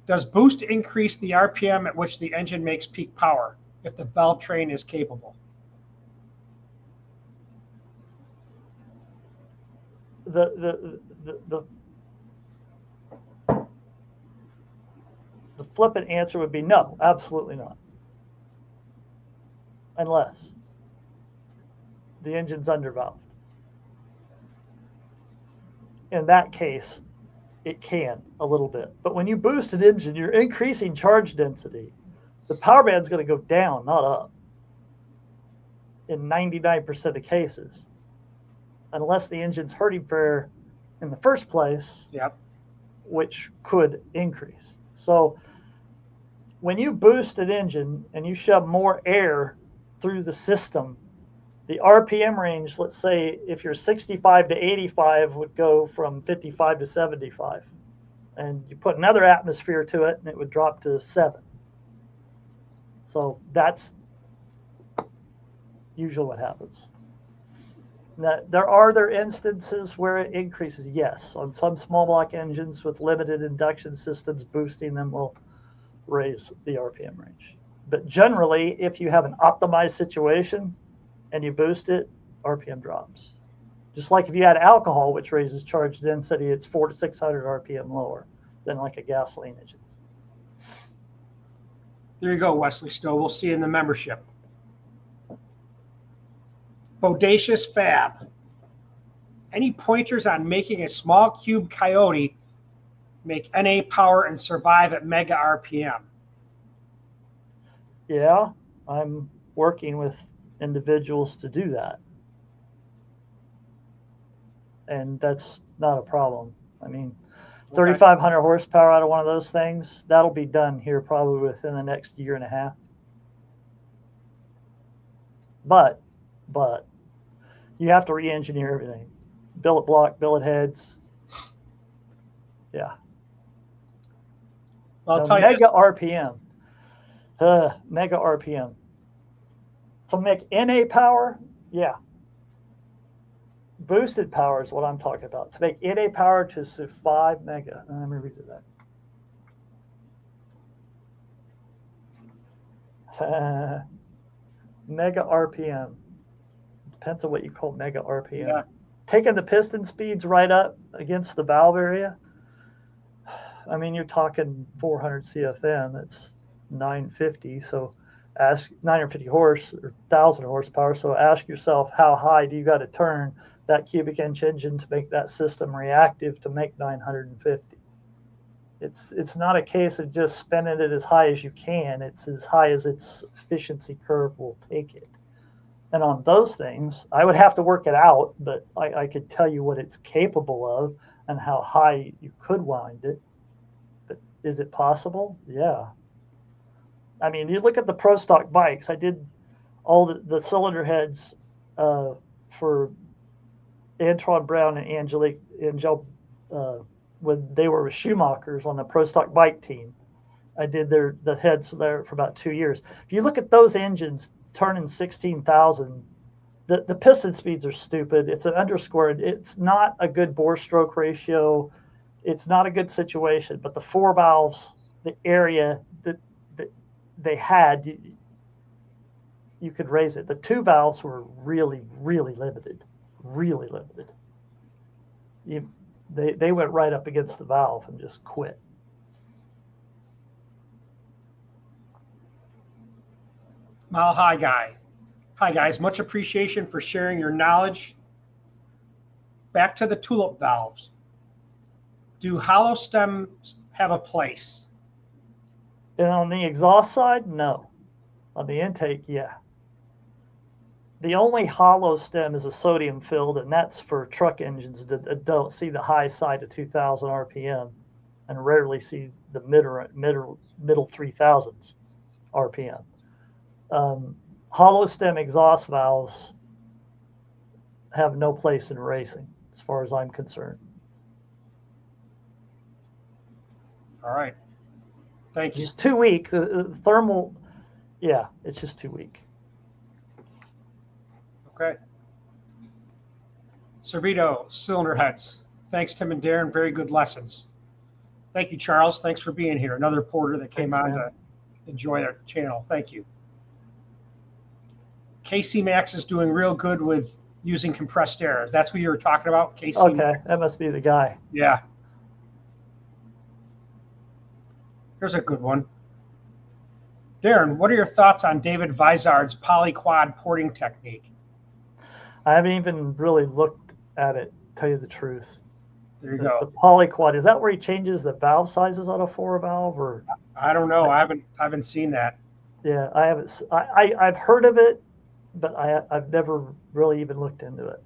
A: Does boost increase the RPM at which the engine makes peak power if the valve train is capable?
B: The flippant answer would be no, absolutely not. Unless the engine's undervalved. In that case, it can a little bit. But when you boost an engine, you're increasing charge density. The power band's going to go down, not up, in 99% of cases, unless the engine's hurting for air in the first place,
A: Yep.
B: which could increase. So when you boost an engine and you shove more air through the system, the RPM range, let's say if you're 65 to 85, would go from 55 to 75. And you put another atmosphere to it, and it would drop to 7. So that's usually what happens. Now, there are other instances where it increases, yes. On some small block engines with limited induction systems, boosting them will raise the RPM range. But generally, if you have an optimized situation and you boost it, RPM drops. Just like if you add alcohol, which raises charge density, it's 400 to 600 RPM lower than like a gasoline engine.
A: There you go, Wesley Stowe. We'll see you in the membership. Bodacious Fab. Any pointers on making a small cube Coyote make NA power and survive at mega RPM?
B: Yeah, I'm working with individuals to do that. And that's not a problem. I mean, 3,500 horsepower out of one of those things, that'll be done here probably within the next year and a half. But you have to re-engineer everything. Billet block, billet heads. Yeah.
A: Well, I'll
B: No,
A: tell you
B: mega RPM. Mega RPM. To make NA power, yeah. Boosted power is what I'm talking about. To make NA power to 5 mega. Let me read that. Mega RPM. Depends on what you call mega RPM.
A: Yeah.
B: Taking the piston speeds right up against the valve area. I mean, you're talking 400 CFM. That's 950. So ask 950 horse or 1,000 horsepower. So ask yourself, how high do you got to turn that cubic inch engine to make that system reactive to make 950? It's not a case of just spinning it as high as you can. It's as high as its efficiency curve will take it. And on those things, I would have to work it out, but I could tell you what it's capable of and how high you could wind it. But is it possible? Yeah. I mean, you look at the pro stock bikes. I did all the cylinder heads for Antron Brown and Angel when they were with Schumacher's on the pro stock bike team. I did the heads there for about 2 years. If you look at those engines turning 16,000, the piston speeds are stupid. It's an underscored. It's not a good bore stroke ratio. It's not a good situation. But the 4 valves, the area that they had, you could raise it. The 2 valves were really, really limited. Really limited. They went right up against the valve and just quit.
A: Mile High Guy. Hi, guys. Much appreciation for sharing your knowledge. Back to the tulip valves. Do hollow stems have a place?
B: And on the exhaust side, no. On the intake, yeah. The only hollow stem is a sodium filled, and that's for truck engines that don't see the high side of 2,000 RPM and rarely see the middle 3,000s RPM. Hollow stem exhaust valves have no place in racing, as far as I'm concerned.
A: All right. Thank you.
B: It's too weak. The thermal, yeah, it's just too weak.
A: Okay. Cervito, cylinder heads. Thanks, Tim and Darin. Very good lessons. Thank you, Charles. Thanks for being here. Another porter that came on to enjoy our channel. Thank you. KC Max is doing real good with using compressed air. That's what you were talking about, KC?
B: Okay, that must be the guy.
A: Yeah. Here's a good one. Darin, what are your thoughts on David Vizard's polyquad porting technique?
B: I haven't even really looked at it, to tell you the truth.
A: There you go.
B: The polyquad, is that where he changes the valve sizes on a 4 valve, or?
A: I don't know. I haven't seen that.
B: Yeah, I haven't. I've heard of it, but I've never really even looked into it.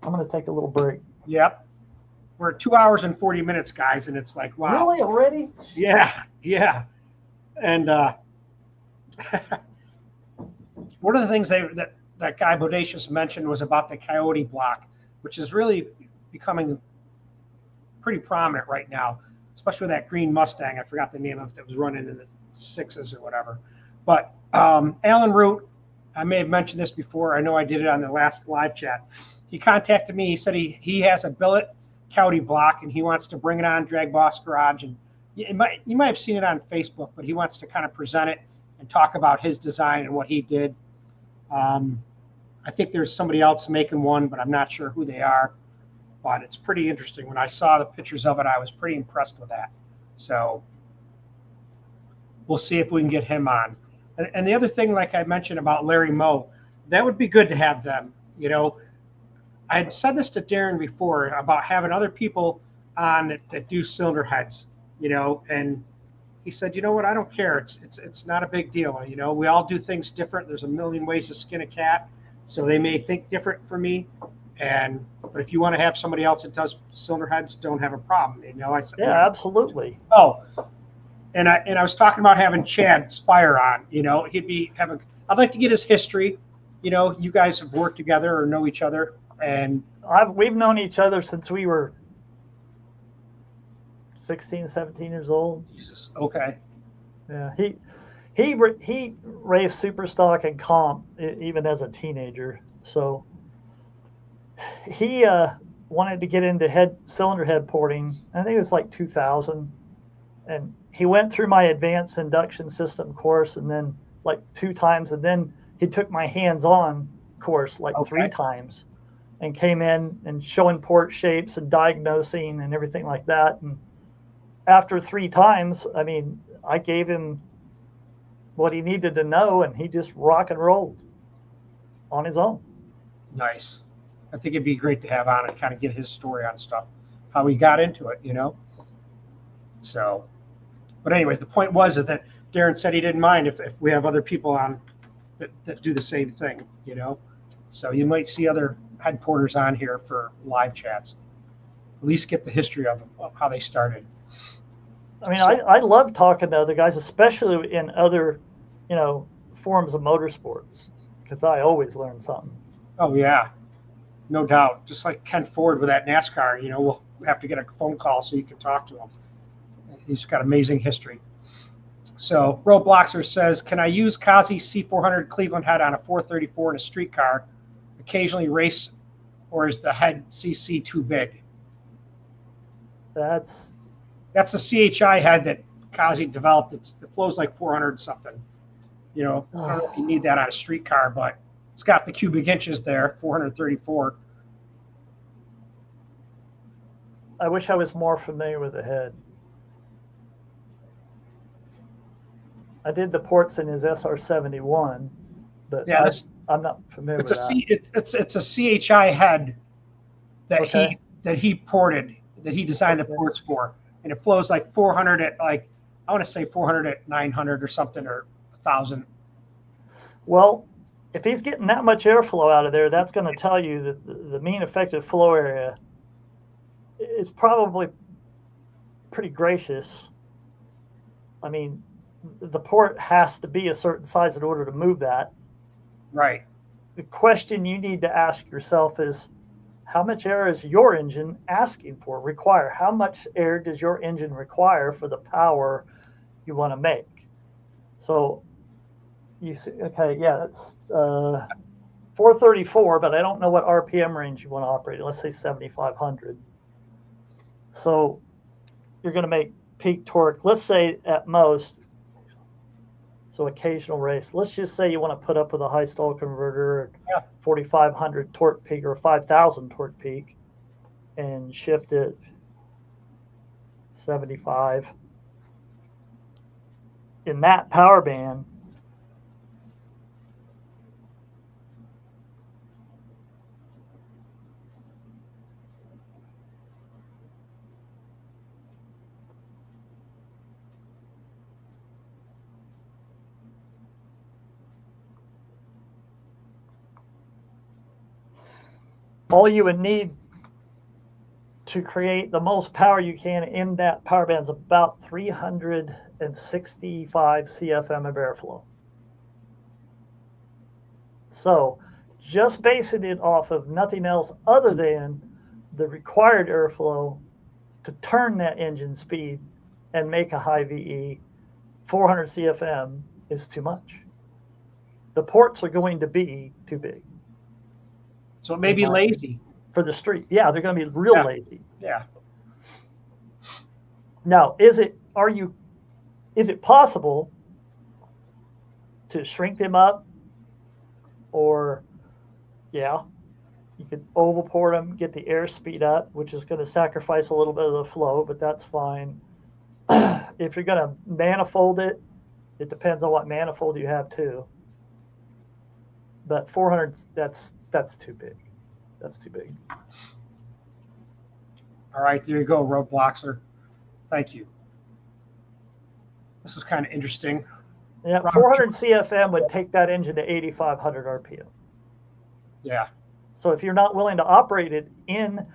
B: I'm going to take a little break.
A: Yep. We're at 2 hours and 40 minutes, guys, and it's like, wow.
B: Really already?
A: Yeah, yeah. And one of the things that guy Bodacious mentioned was about the Coyote block, which is really becoming pretty prominent right now, especially with that green Mustang. I forgot the name of it that was running in the sixes or whatever. But Alan Root, I may have mentioned this before. I know I did it on the last live chat. He contacted me. He said he has a billet Coyote block and he wants to bring it on Dragboss Garage. And you might have seen it on Facebook, but he wants to kind of present it and talk about his design and what he did. I think there's somebody else making one, but I'm not sure who they are. But it's pretty interesting. When I saw the pictures of it, I was pretty impressed with that. So we'll see if we can get him on. And the other thing, like I mentioned about Larry Moe, that would be good to have them. You know, I had said this to Darin before about having other people on that do cylinder heads, you know, and he said, you know what, I don't care. It's not a big deal. You know, we all do things different. There's a million ways to skin a cat. So they may think different for me. But if you want to have somebody else that does cylinder heads, don't have a problem. You know, I said,
B: yeah, absolutely.
A: Oh, and I was talking about having Chad Spire on. You know, I'd like to get his history. You know, you guys have worked together or know each other, and
B: we've known each other since we were 16, 17 years old.
A: Jesus, okay.
B: Yeah, he raced super stock and comp even as a teenager. So he wanted to get into cylinder head porting. I think it was like 2000, and he went through my advanced induction system course, and then like 2 times, and then he took my hands-on course like 3 times, and came in and showing port shapes and diagnosing and everything like that. And after 3 times, I mean, I gave him what he needed to know, and he just rock and rolled on his own.
A: Nice. I think it'd be great to have on and kind of get his story on stuff, how he got into it, you know? So, but anyways, the point was that Darin said he didn't mind if we have other people on that do the same thing, you know? So you might see other head porters on here for live chats. At least get the history of them, of how they started.
B: I mean, I love talking to other guys, especially in other, you know, forms of motorsports, because I always learn something.
A: Oh, yeah. No doubt. Just like Ken Ford with that NASCAR, you know, we'll have to get a phone call so you can talk to him. He's got amazing history. So Roadbloxer says, can I use Kazi's C400 Cleveland head on a 434 in a street car, occasionally race, or is the head CC too big?
B: That's
A: the CHI head that Kazi developed. It flows like 400 something. You know, I don't know if you need that on a street car, but it's got the cubic inches there, 434.
B: I wish I was more familiar with the head. I did the ports in his SR71, but
A: yeah,
B: I'm not familiar with that.
A: It's a CHI head that he ported, that he designed the ports for, and it flows like 400 at like, I want to say 400 at 900 or something, or 1,000.
B: Well, if he's getting that much airflow out of there, that's going to tell you that the mean effective flow area is probably pretty gracious. I mean, the port has to be a certain size in order to move that.
A: Right.
B: The question you need to ask yourself is, how much air is your engine asking for, require? How much air does your engine require for the power you want to make? So you see, okay, yeah, that's 434, but I don't know what RPM range you want to operate. Let's say 7,500. So you're going to make peak torque, let's say at most, so occasional race. Let's just say you want to put up with a high stall converter, 4,500 torque peak or 5,000 torque peak, and shift it 75. In that power band, all you would need to create the most power you can in that power band is about 365 CFM of airflow. So just basing it off of nothing else other than the required airflow to turn that engine speed and make a high VE, 400 CFM is too much. The ports are going to be too big.
A: So it may be lazy.
B: For the street. Yeah, they're going to be real lazy.
A: Yeah.
B: Now, is it possible to shrink them up? Or, yeah, you could oval port them, get the airspeed up, which is going to sacrifice a little bit of the flow, but that's fine. If you're going to manifold it, it depends on what manifold you have too. But 400, that's too big. That's too big.
A: All right, there you go, Roadblockser. Thank you. This was kind of interesting.
B: Yeah, 400 CFM would take that engine to 8,500 RPM.
A: Yeah.
B: So if you're not willing to operate it in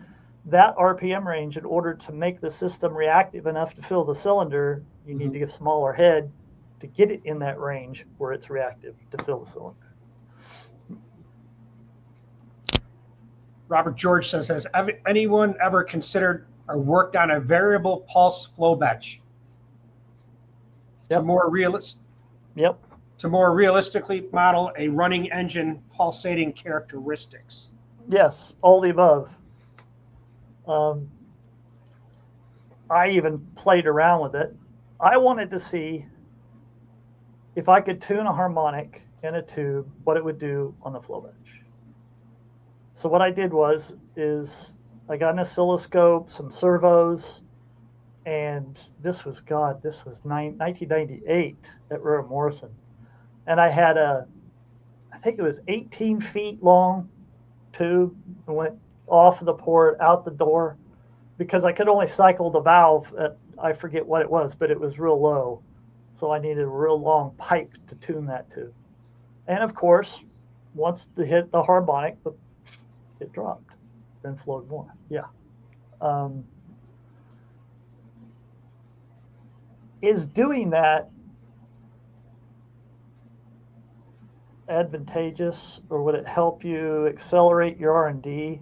B: that RPM range in order to make the system reactive enough to fill the cylinder, you need to get a smaller head to get it in that range where it's reactive to fill the cylinder.
A: Robert George says, has anyone ever considered or worked on a variable pulse Flowbench?
B: Yep.
A: To more realistically model a running engine pulsating characteristics.
B: Yes, all the above. I even played around with it. I wanted to see if I could tune a harmonic in a tube, what it would do on the Flowbench. So what I did is I got an oscilloscope, some servos, and this was 1998 at Royal Morrison. And I had I think it was 18 feet long tube, went off of the port, out the door, because I could only cycle the valve at, I forget what it was, but it was real low. So I needed a real long pipe to tune that to. And of course, once it hit the harmonic, it dropped, then flowed more. Yeah. Is doing that advantageous, or would it help you accelerate your R&D?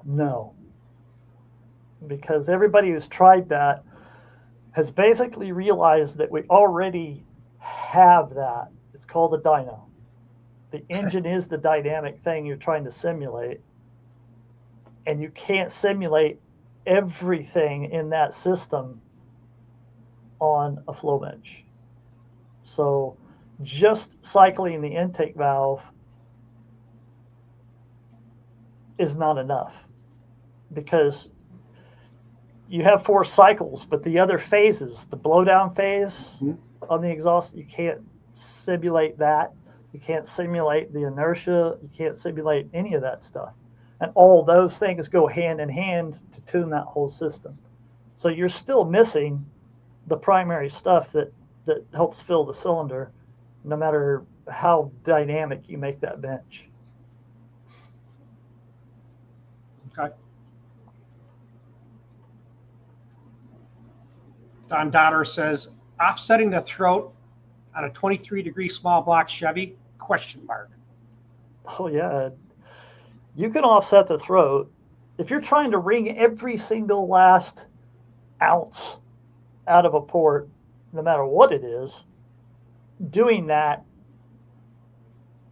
B: No, because everybody who's tried that has basically realized that we already have that. It's called a dyno. The engine is the dynamic thing you're trying to simulate, and you can't simulate everything in that system on a Flowbench. So just cycling the intake valve is not enough, because you have 4 cycles, but the other phases, the blowdown phase on the exhaust, you can't simulate that. You can't simulate the inertia. You can't simulate any of that stuff. And all those things go hand in hand to tune that whole system. So you're still missing the primary stuff that helps fill the cylinder, no matter how dynamic you make that bench.
A: Okay. Don Dotter says, offsetting the throat on a 23-degree small block Chevy, ?
B: Oh, yeah. You can offset the throat. If you're trying to wring every single last ounce out of a port, no matter what it is, doing that,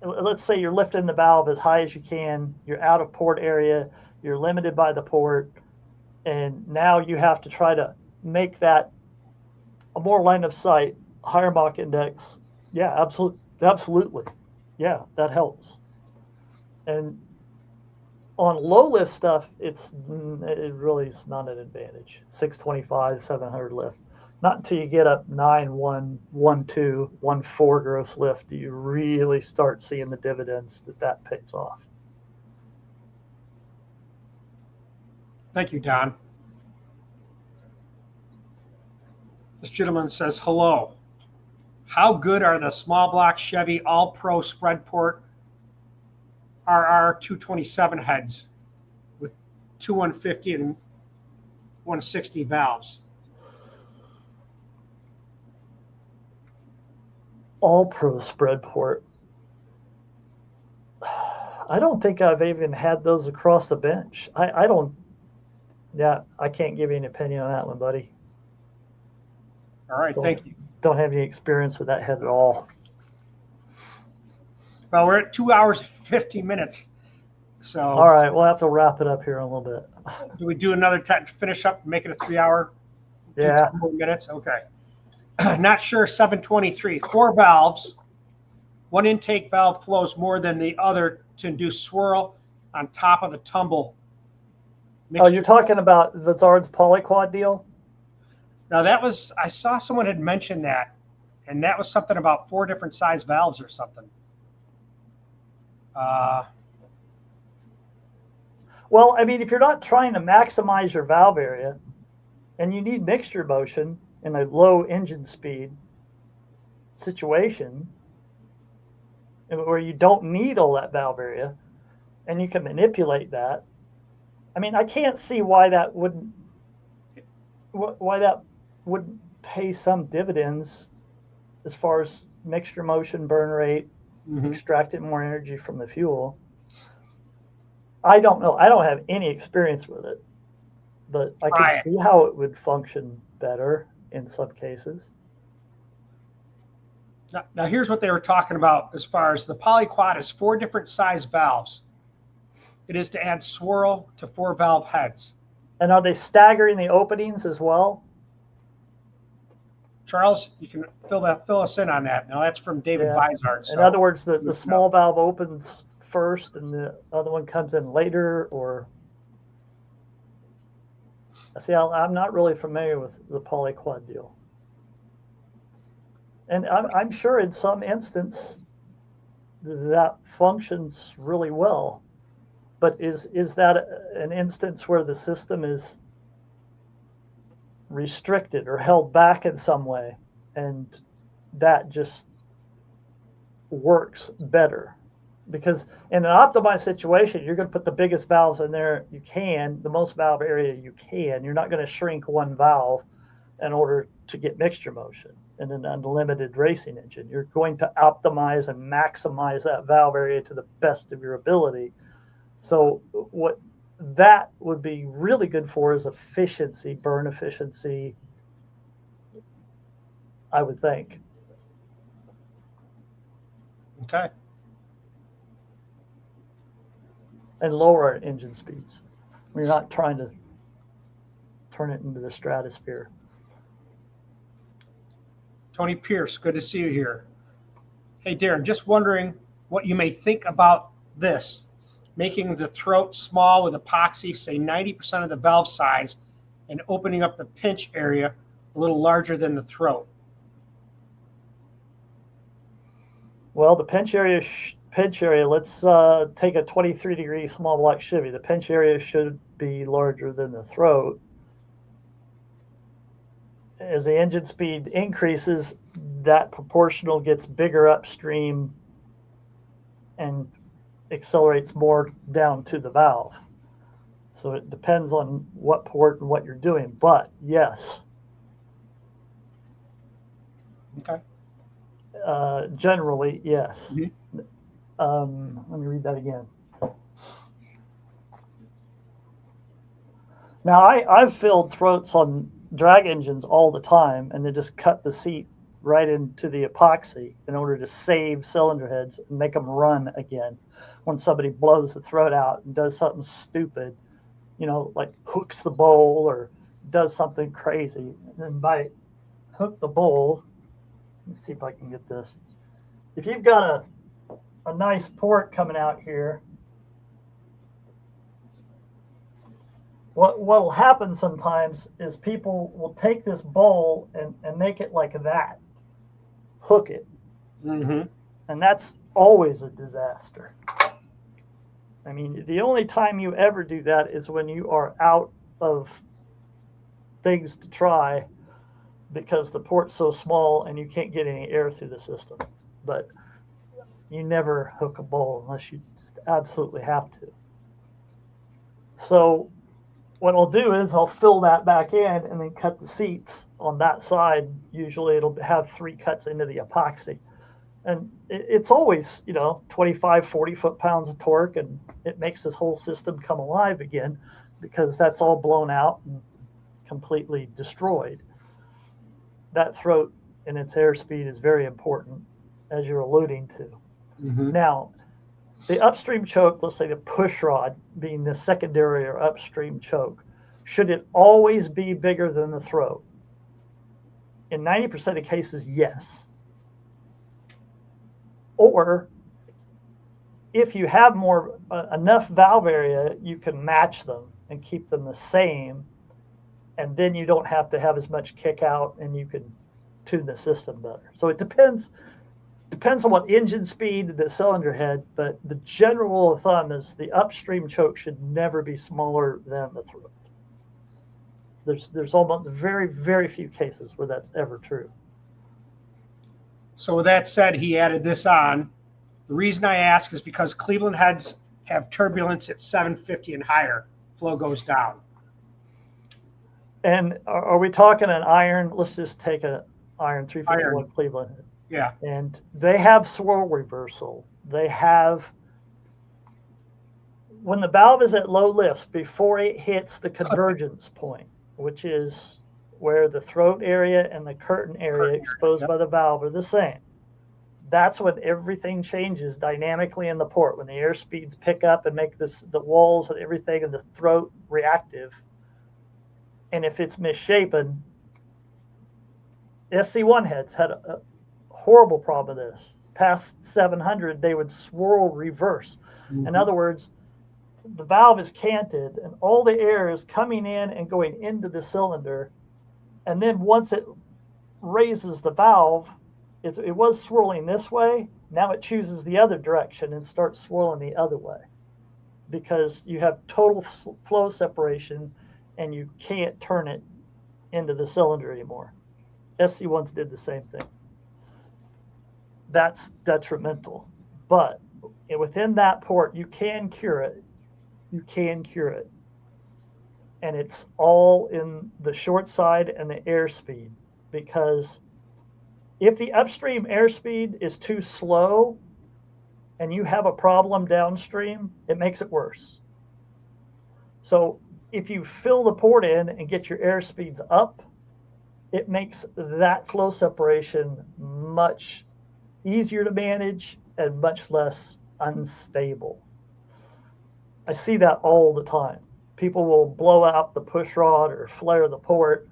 B: let's say you're lifting the valve as high as you can, you're out of port area, you're limited by the port, and now you have to try to make that a more line of sight, higher Mach index. Yeah, absolutely. Yeah, that helps. And on low lift stuff, it really is not an advantage. 625, 700 lift. Not until you get up 9, 1, 1, 2, 1, 4 gross lift do you really start seeing the dividends that pays off.
A: Thank you, Don. This gentleman says, hello. How good are the small block Chevy All-Pro spread port RR227 heads with two 150 and 160 valves.
B: All pro spread port. I don't think I've even had those across the bench. I don't. Yeah, I can't give you an opinion on that one, buddy.
A: All right, thank you.
B: Don't have any experience with that head at all.
A: Well, we're at 2 hours and 50 minutes. So
B: all right, we'll have to wrap it up here in a little bit.
A: Do we do another finish up, make it a 3 hour?
B: Yeah.
A: 2 more minutes. Okay. Not sure. 723. 4 valves. One intake valve flows more than the other to induce swirl on top of the tumble.
B: Oh, you're talking about Vizard's polyquad deal?
A: Now that was, I saw someone had mentioned that, and that was something about 4 different size valves or something.
B: Well, I mean, if you're not trying to maximize your valve area and you need mixture motion in a low engine speed situation where you don't need all that valve area and you can manipulate that, I mean, I can't see why that wouldn't pay some dividends as far as mixture motion, burn rate, extracting more energy from the fuel. I don't know. I don't have any experience with it, but I can see how it would function better in some cases.
A: Now here's what they were talking about as far as the polyquad is 4 different size valves. It is to add swirl to 4 valve heads.
B: And are they staggering the openings as well?
A: Charles, you can fill us in on that. Now that's from David Vizard.
B: In other words, the small valve opens first and the other one comes in later, or see, I'm not really familiar with the polyquad deal. And I'm sure in some instance that functions really well. But is that an instance where the system is restricted or held back in some way, and that just works better? Because in an optimized situation, you're going to put the biggest valves in there you can, the most valve area you can. You're not going to shrink one valve in order to get mixture motion in an unlimited racing engine. You're going to optimize and maximize that valve area to the best of your ability. So what that would be really good for is efficiency, burn efficiency, I would think.
A: Okay.
B: And lower engine speeds. We're not trying to turn it into the stratosphere.
A: Tony Pierce, good to see you here. Hey, Darin, just wondering what you may think about this. Making the throat small with epoxy, say 90% of the valve size, and opening up the pinch area a little larger than the throat.
B: Well, the pinch area, let's take a 23-degree small block Chevy. The pinch area should be larger than the throat. As the engine speed increases, that proportional gets bigger upstream and accelerates more down to the valve. So it depends on what port and what you're doing. But yes.
A: Okay.
B: Generally, yes.
A: Mm-hmm.
B: Let me read that again. Now, I've filled throats on drag engines all the time, and they just cut the seat right into the epoxy in order to save cylinder heads and make them run again when somebody blows the throat out and does something stupid, you know, like hooks the bowl or does something crazy. And then by hook the bowl, let's see if I can get this. If you've got a nice port coming out here, what will happen sometimes is people will take this bowl and make it like that, hook it.
A: Mm-hmm.
B: And that's always a disaster. I mean, the only time you ever do that is when you are out of things to try because the port's so small and you can't get any air through the system. But you never hook a bowl unless you just absolutely have to. So what I'll do is I'll fill that back in and then cut the seats on that side. Usually it'll have 3 cuts into the epoxy. And it's always, 25, 40 foot-pounds of torque, and it makes this whole system come alive again because that's all blown out and completely destroyed. That throat and its airspeed is very important, as you're alluding to.
A: Mm-hmm.
B: Now, the upstream choke, let's say the push rod being the secondary or upstream choke, should it always be bigger than the throat? In 90% of the cases, yes. Or if you have more enough valve area, you can match them and keep them the same, and then you don't have to have as much kick out, and you can tune the system better. So it depends on what engine speed, the cylinder head, but the general rule of thumb is the upstream choke should never be smaller than the throat. There's almost very, very few cases where that's ever true.
A: So with that said, he added this on. The reason I ask is because Cleveland heads have turbulence at 750 and higher. Flow goes down.
B: And are we talking an iron? Let's just take an iron 351
A: Iron.
B: Cleveland.
A: Yeah.
B: And they have swirl reversal. They have, when the valve is at low lifts, before it hits the convergence point, which is where the throat area and the curtain area exposed by the valve are the same. That's when everything changes dynamically in the port, when the air speeds pick up and make the walls and everything in the throat reactive. And if it's misshapen, SC1 heads had a horrible problem with this. Past 700, they would swirl reverse. Mm-hmm. In other words, the valve is canted and all the air is coming in and going into the cylinder. And then once it raises the valve, it was swirling this way. Now it chooses the other direction and starts swirling the other way because you have total flow separation and you can't turn it into the cylinder anymore. SC1s did the same thing. That's detrimental. But within that port, you can cure it. You can cure it. And it's all in the short side and the airspeed, because if the upstream airspeed is too slow and you have a problem downstream, it makes it worse. So if you fill the port in and get your airspeeds up, it makes that flow separation much easier to manage and much less unstable. I see that all the time. People will blow out the push rod or flare the port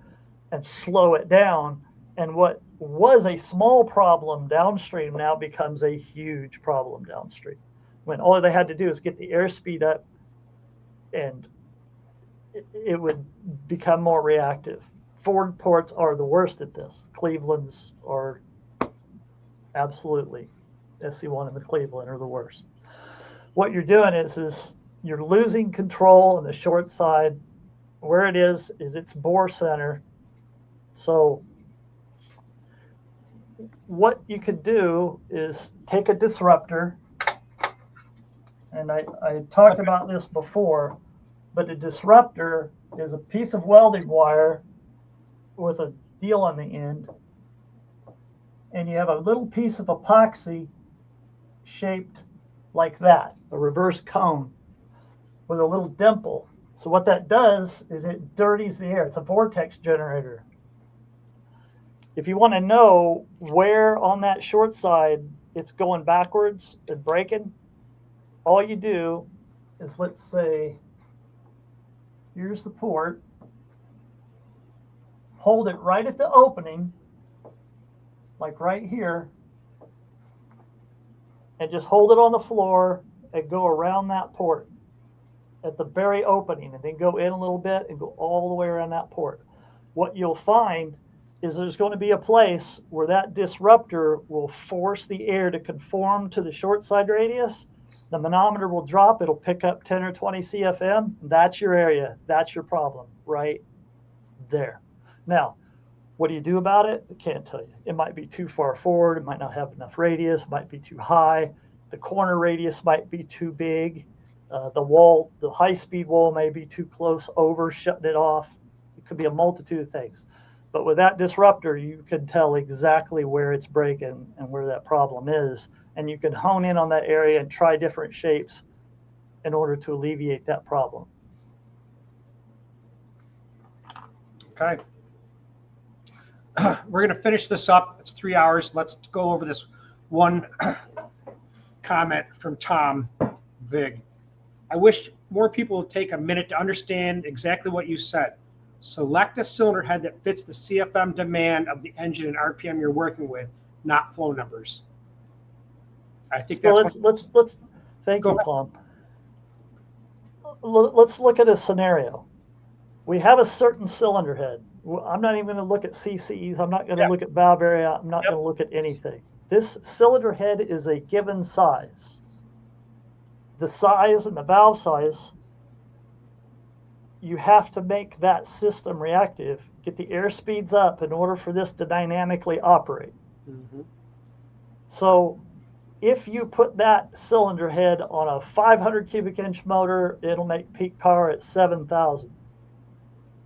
B: and slow it down. And what was a small problem downstream now becomes a huge problem downstream. When all they had to do is get the airspeed up and it would become more reactive. Ford ports are the worst at this. Cleveland's are absolutely, SC1 and the Cleveland are the worst. What you're doing is you're losing control on the short side. Where it is its bore center. So what you could do is take a disruptor, and I talked about this before, but a disruptor is a piece of welding wire with a deal on the end, and you have a little piece of epoxy shaped like that, a reverse cone with a little dimple. So what that does is it dirties the air. It's a vortex generator. If you want to know where on that short side it's going backwards and breaking, all you do is, let's say, here's the port. Hold it right at the opening, like right here, and just hold it on the floor and go around that port at the very opening, and then go in a little bit and go all the way around that port. What you'll find is there's going to be a place where that disruptor will force the air to conform to the short side radius. The manometer will drop. It'll pick up 10 or 20 CFM. That's your area. That's your problem right there. Now, what do you do about it? I can't tell you. It might be too far forward. It might not have enough radius. It might be too high. The corner radius might be too big. The high-speed wall may be too close over, shutting it off. It could be a multitude of things. But with that disruptor, you can tell exactly where it's breaking and where that problem is. And you can hone in on that area and try different shapes in order to alleviate that problem.
A: Okay. We're going to finish this up. It's 3 hours. Let's go over this one comment from Tom Vig. I wish more people would take a minute to understand exactly what you said. Select a cylinder head that fits the CFM demand of the engine and RPM you're working with, not flow numbers. I think
B: So
A: that's
B: let's thank you, Tom. Let's look at a scenario. We have a certain cylinder head. I'm not even going to look at CCs. I'm not going to look at valve area. I'm not going to look at anything. This cylinder head is a given size. The size and the valve size, you have to make that system reactive, get the air speeds up in order for this to dynamically operate.
A: Mm-hmm.
B: So if you put that cylinder head on a 500 cubic inch motor, it'll make peak power at 7,000.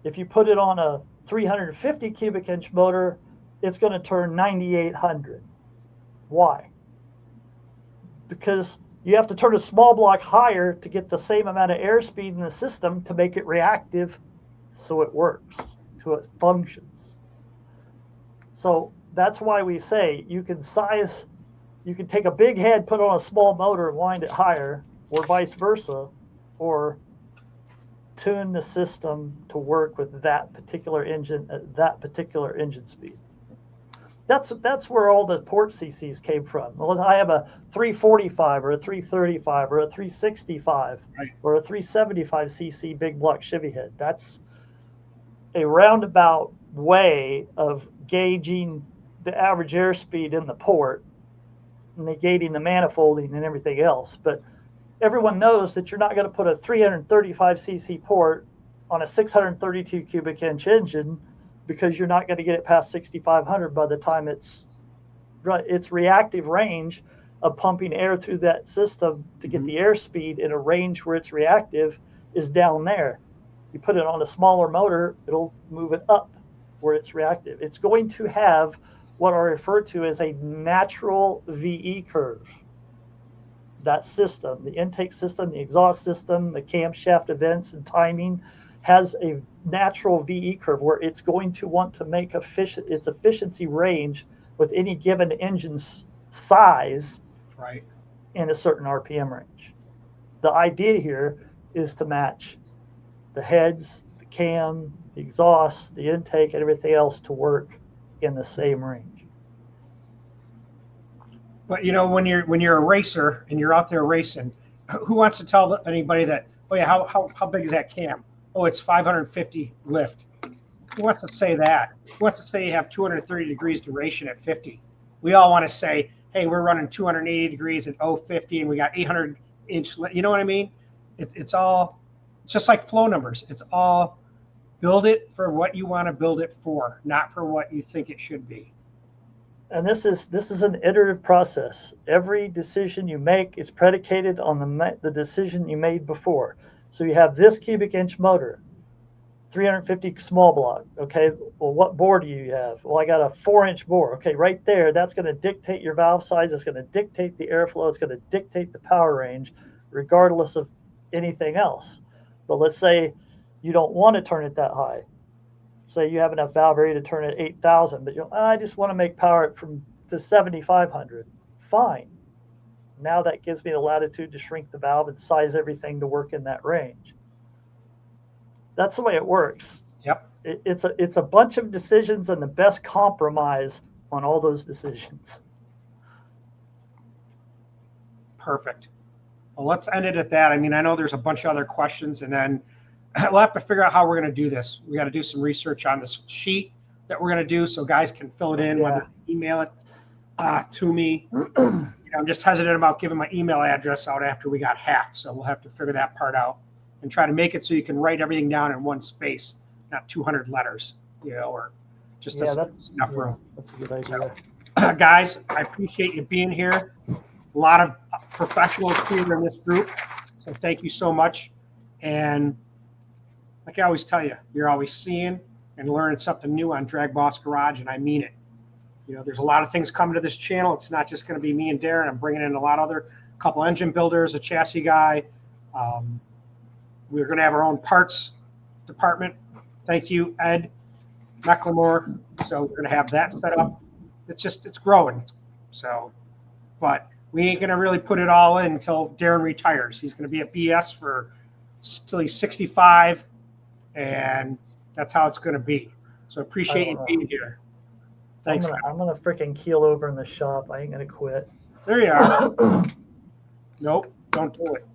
B: If you put it on a 350 cubic inch motor, it's going to turn 9,800. Why? Because you have to turn a small block higher to get the same amount of airspeed in the system to make it reactive so it works, so it functions. So that's why we say you can take a big head, put it on a small motor and wind it higher, or vice versa, or tune the system to work with that particular engine at that particular engine speed. That's where all the port CCs came from. Well, I have a 345 or a 335 or a 365 or a 375 cc big block Chevy head. That's a roundabout way of gauging the average airspeed in the port, negating the manifolding and everything else. But everyone knows that you're not going to put a 335 cc port on a 632 cubic inch engine, because you're not going to get it past 6,500 by the time its reactive range of pumping air through that system to get the airspeed in a range where it's reactive is down there. You put it on a smaller motor, it'll move it up where it's reactive. It's going to have what I refer to as a natural VE curve. That system, the intake system, the exhaust system, the camshaft events and timing, has a natural VE curve where it's going to want to make its efficiency range with any given engine's size in a certain RPM range. The idea here is to match the heads, the cam, the exhaust, the intake, and everything else to work in the same range.
A: But you know, when you're a racer and you're out there racing, who wants to tell anybody that, oh yeah, how big is that cam? Oh, it's 550 lift. Who wants to say that? Who wants to say you have 230 degrees duration at 50? We all want to say, hey, we're running 280 degrees at 050 and we got 800 inch. You know what I mean? It's just like flow numbers. It's all build it for what you want to build it for, not for what you think it should be.
B: And this is an iterative process. Every decision you make is predicated on the decision you made before. So you have this cubic inch motor, 350 small block. Okay, well, what bore do you have? Well, I got a 4-inch bore. Okay, right there, that's going to dictate your valve size. It's going to dictate the airflow. It's going to dictate the power range, regardless of anything else. But let's say you don't want to turn it that high. Say you have enough valve area to turn it 8,000, but I just want to make power to 7,500. Fine. Now that gives me the latitude to shrink the valve and size everything to work in that range. That's the way it works.
A: Yep.
B: It's a bunch of decisions and the best compromise on all those decisions.
A: Perfect. Well, let's end it at that. I mean, I know there's a bunch of other questions, and then we'll have to figure out how we're going to do this. We got to do some research on this sheet that we're going to do so guys can fill it in, whether email it to me. I'm just hesitant about giving my email address out after we got hacked. So we'll have to figure that part out and try to make it so you can write everything down in one space, not 200 letters, or just enough room.
B: That's a good idea.
A: So, guys, I appreciate you being here. A lot of professionals here in this group. So thank you so much. And like I always tell you, you're always seeing and learning something new on Dragboss Garage, and I mean it. You know, there's a lot of things coming to this channel. It's not just going to be me and Darin. I'm bringing in a lot of other couple engine builders, a chassis guy. We're going to have our own parts department. Thank you, Ed McLemore. So we're going to have that set up. It's growing. So, but we ain't going to really put it all in until Darin retires. He's going to be at BS till he's 65, and that's how it's going to be. So appreciate you being here. Thanks.
B: I'm gonna freaking keel over in the shop. I ain't gonna quit.
A: There you are. Nope, don't do it.